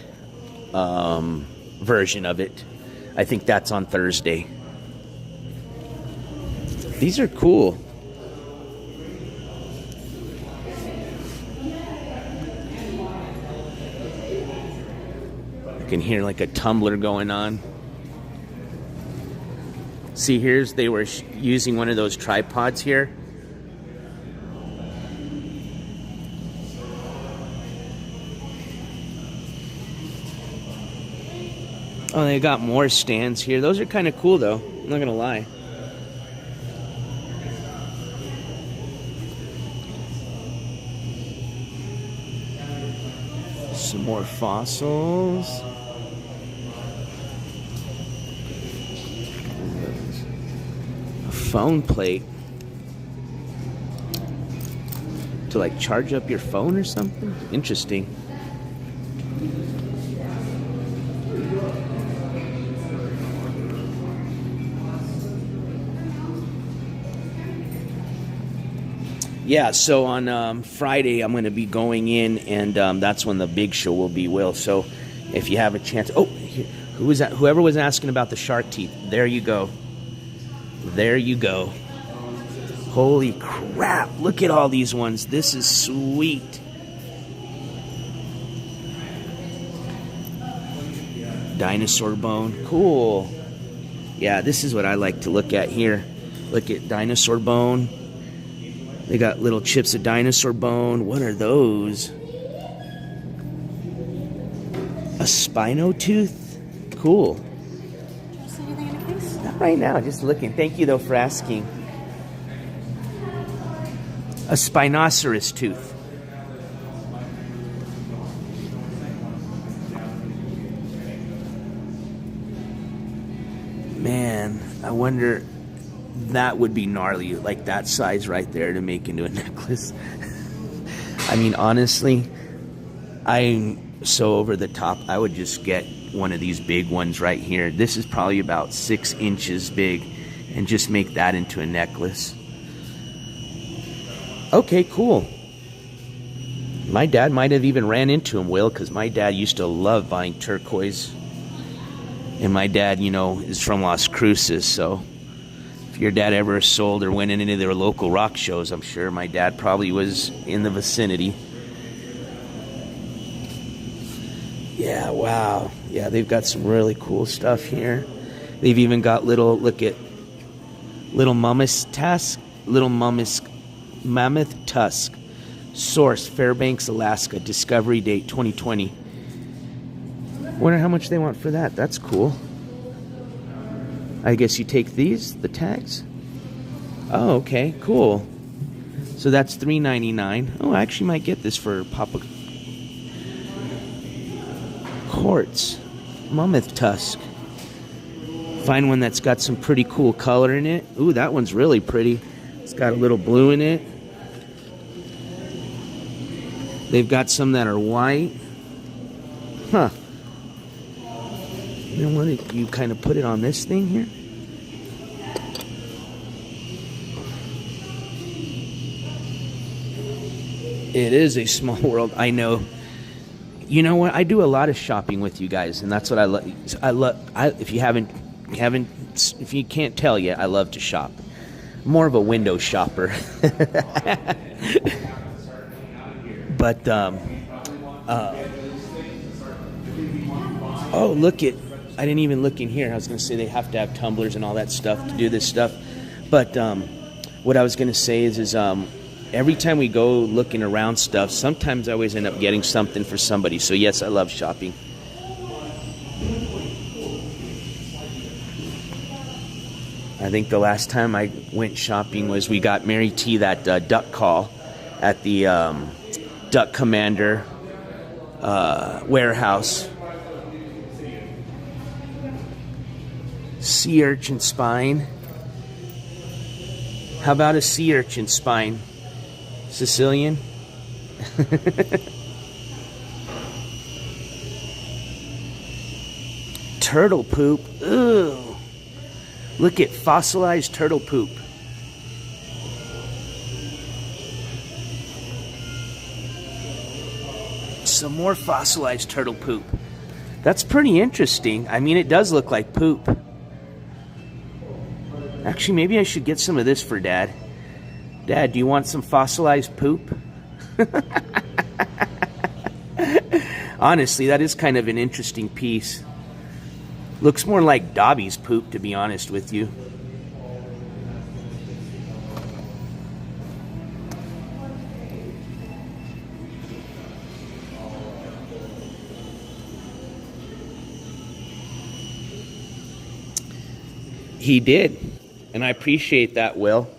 version of it. I think that's on Thursday. These are cool. You can hear like a tumbler going on. See, they were using one of those tripods here. Oh, they got more stands here. Those are kind of cool, though. I'm not gonna lie. Some more fossils. A phone plate. To like charge up your phone or something? Interesting. Yeah, so on Friday I'm going to be going in, and that's when the big show will be, Will. So if you have a chance... Oh, who was that? Whoever was asking about the shark teeth. There you go. There you go. Holy crap. Look at all these ones. This is sweet. Dinosaur bone. Cool. Yeah, this is what I like to look at here. Look at dinosaur bone. They got little chips of dinosaur bone. What are those? A spino tooth? Cool. Is there anything in the case? Not right now, just looking. Thank you, though, for asking. A spinoceros tooth. Man, I wonder... That would be gnarly, like that size right there to make into a necklace. I mean, honestly, I'm so over the top. I would just get one of these big ones right here. This is probably about 6 inches big, and just make that into a necklace. Okay, cool. My dad might have even ran into him, Will, because my dad used to love buying turquoise. And my dad, you know, is from Las Cruces, so... If your dad ever sold or went in any of their local rock shows, I'm sure my dad probably was in the vicinity. Yeah, wow. Yeah, they've got some really cool stuff here. They've even got little, look at, little mammoth tusk. Source, Fairbanks, Alaska. Discovery date, 2020. Wonder how much they want for that. That's cool. I guess you take these, the tags. Oh, okay, cool. So that's $3.99. Oh, I actually might get this for Papa Quartz. Mammoth tusk. Find one that's got some pretty cool color in it. Ooh, that one's really pretty. It's got a little blue in it. They've got some that are white. Huh. Then why don't you kind of put it on this thing here? It is a small world, I know. You know what? I do a lot of shopping with you guys, and that's what I love. If you can't tell yet, I love to shop. More of a window shopper. But Oh, look at, I didn't even look in here. I was going to say they have to have tumblers and all that stuff to do this stuff. But what I was going to say is every time we go looking around stuff, sometimes I always end up getting something for somebody. So yes, I love shopping. I think the last time I went shopping was we got Mary T that duck call at the Duck Commander warehouse. Sea urchin spine. How about a sea urchin spine? Sicilian? Turtle poop. Ugh. Look at fossilized turtle poop. Some more fossilized turtle poop. That's pretty interesting. I mean, it does look like poop. Actually, maybe I should get some of this for Dad. Dad, do you want some fossilized poop? Honestly, that is kind of an interesting piece. Looks more like Dobby's poop, to be honest with you. He did, and I appreciate that, Will.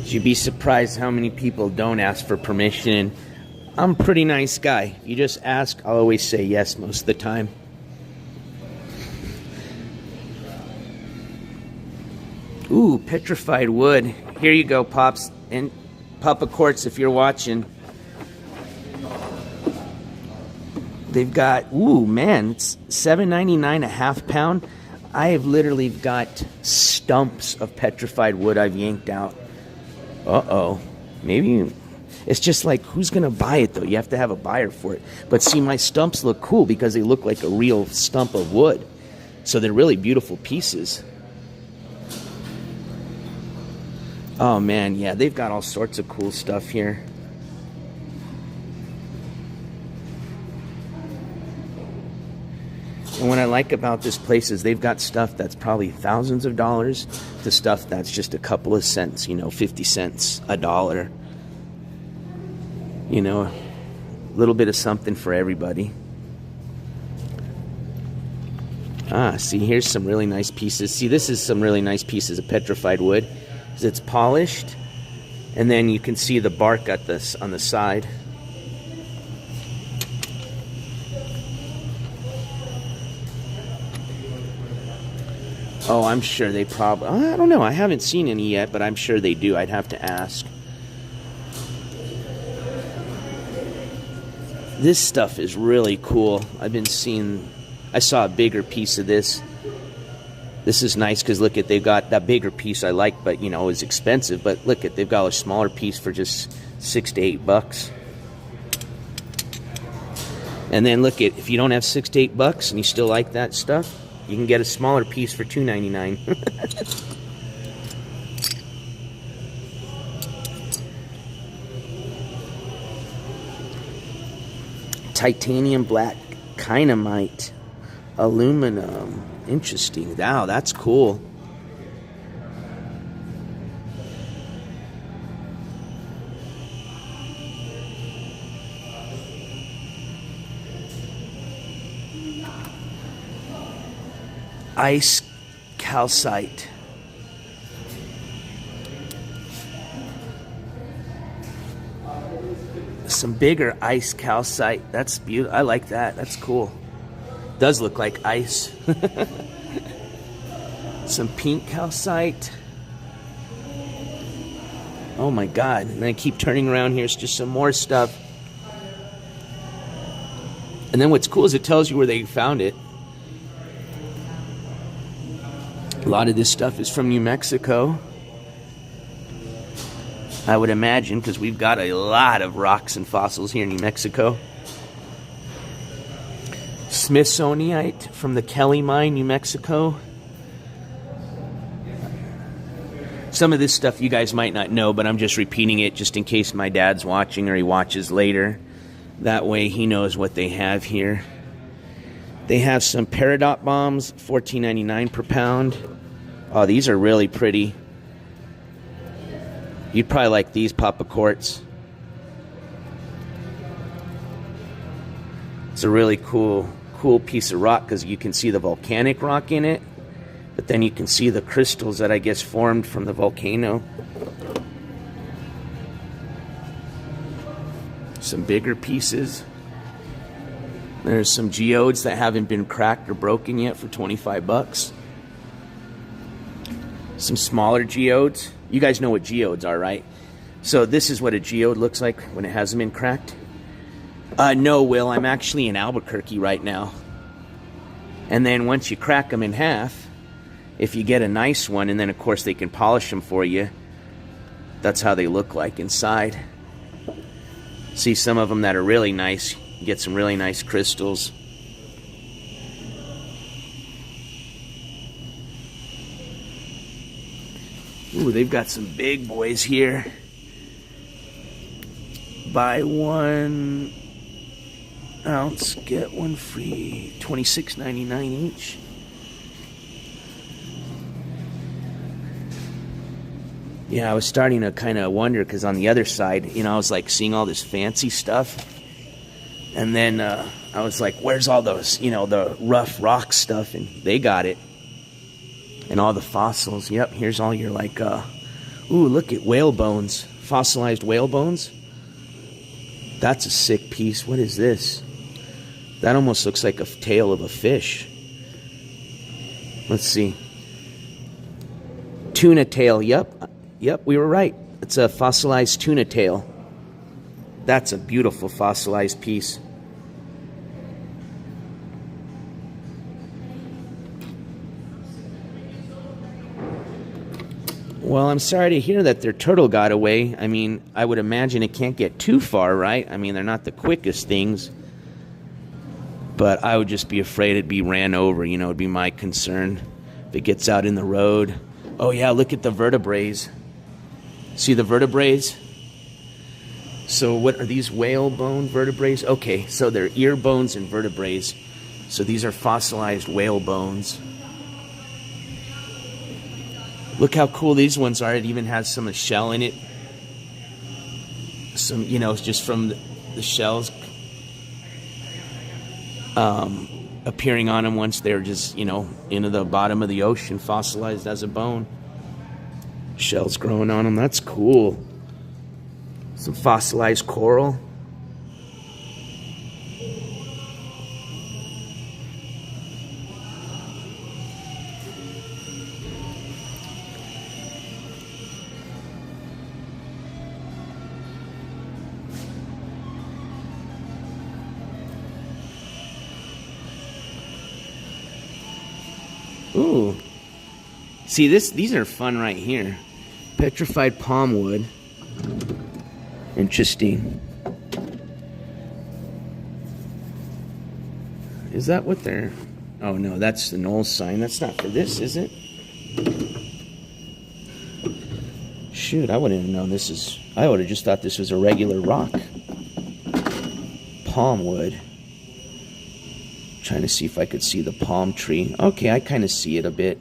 You'd be surprised how many people don't ask for permission. I'm a pretty nice guy. You just ask, I'll always say yes most of the time. Ooh, petrified wood. Here you go, Pops. And Papa Courts, if you're watching. They've got, ooh, man, it's $7.99 a half pound. I have literally got stumps of petrified wood I've yanked out. Uh-oh. Maybe it's just like, who's going to buy it, though? You have to have a buyer for it. But see, my stumps look cool because they look like a real stump of wood. So they're really beautiful pieces. Oh, man, yeah, they've got all sorts of cool stuff here. And what I like about this place is they've got stuff that's probably thousands of dollars to stuff that's just a couple of cents, you know, 50 cents, a dollar. You know, a little bit of something for everybody. Ah, see, here's some really nice pieces. See, this is some really nice pieces of petrified wood. It's polished, and then you can see the bark at this on the side. Oh, I'm sure they probably... I don't know. I haven't seen any yet, but I'm sure they do. I'd have to ask. This stuff is really cool. I've been seeing... I saw a bigger piece of this. This is nice because, look, they've got that bigger piece I like, but, you know, it's expensive. But look, they've got a smaller piece for just $6 to $8. And then look, if you don't have $6 to $8 and you still like that stuff, you can get a smaller piece for $2.99. Titanium black kyanite, aluminum. Interesting. Wow, that's cool. Ice calcite. Some bigger ice calcite. That's beautiful. I like that. That's cool. Does look like ice. Some pink calcite. Oh my God. And then I keep turning around here. It's just some more stuff. And then what's cool is it tells you where they found it. A lot of this stuff is from New Mexico. I would imagine, because we've got a lot of rocks and fossils here in New Mexico. Smithsonianite from the Kelly Mine, New Mexico. Some of this stuff you guys might not know, but I'm just repeating it just in case my dad's watching or he watches later. That way he knows what they have here. They have some peridot bombs, $14.99 per pound. Oh, these are really pretty. You'd probably like these Papa Quartz. It's a really cool piece of rock because you can see the volcanic rock in it, but then you can see the crystals that I guess formed from the volcano. Some bigger pieces. There's some geodes that haven't been cracked or broken yet for 25 bucks. Some smaller geodes. You guys know what geodes are, right? So this is what a geode looks like when it hasn't been cracked. No, Will, I'm actually in Albuquerque right now. And then once you crack them in half, if you get a nice one, and then of course they can polish them for you, that's how they look like inside. See some of them that are really nice. You get some really nice crystals. Ooh, they've got some big boys here. Buy 1 ounce, get 1 free. $26.99 each. Yeah, I was starting to kind of wonder because on the other side, you know, I was like seeing all this fancy stuff. And then I was like, where's all those, you know, the rough rock stuff? And they got it. And all the fossils. Yep, here's all your like, ooh, look at whale bones. Fossilized whale bones. That's a sick piece. What is this? That almost looks like a tail of a fish. Let's see. Tuna tail. Yep, we were right. It's a fossilized tuna tail. That's a beautiful fossilized piece. Well, I'm sorry to hear that their turtle got away. I mean, I would imagine it can't get too far, right? I mean, they're not the quickest things. But I would just be afraid it'd be ran over, you know, it'd be my concern if it gets out in the road. Oh yeah, look at the vertebrae. See the vertebrae? So what are these whale bone vertebrae? Okay, so they're ear bones and vertebrae. So these are fossilized whale bones. Look how cool these ones are. It even has some shell in it. Some, you know, just from the shells appearing on them once they're just, you know, into the bottom of the ocean, fossilized as a bone. Shells growing on them. That's cool. Some fossilized coral. Ooh. See, these are fun right here. Petrified palm wood. Interesting. Is that what they're... Oh, no, that's the null sign. That's not for this, is it? Shoot, I wouldn't have known this is... I would have just thought this was a regular rock. Palm wood. Trying to see if I could see the palm tree. Okay, I kind of see it a bit.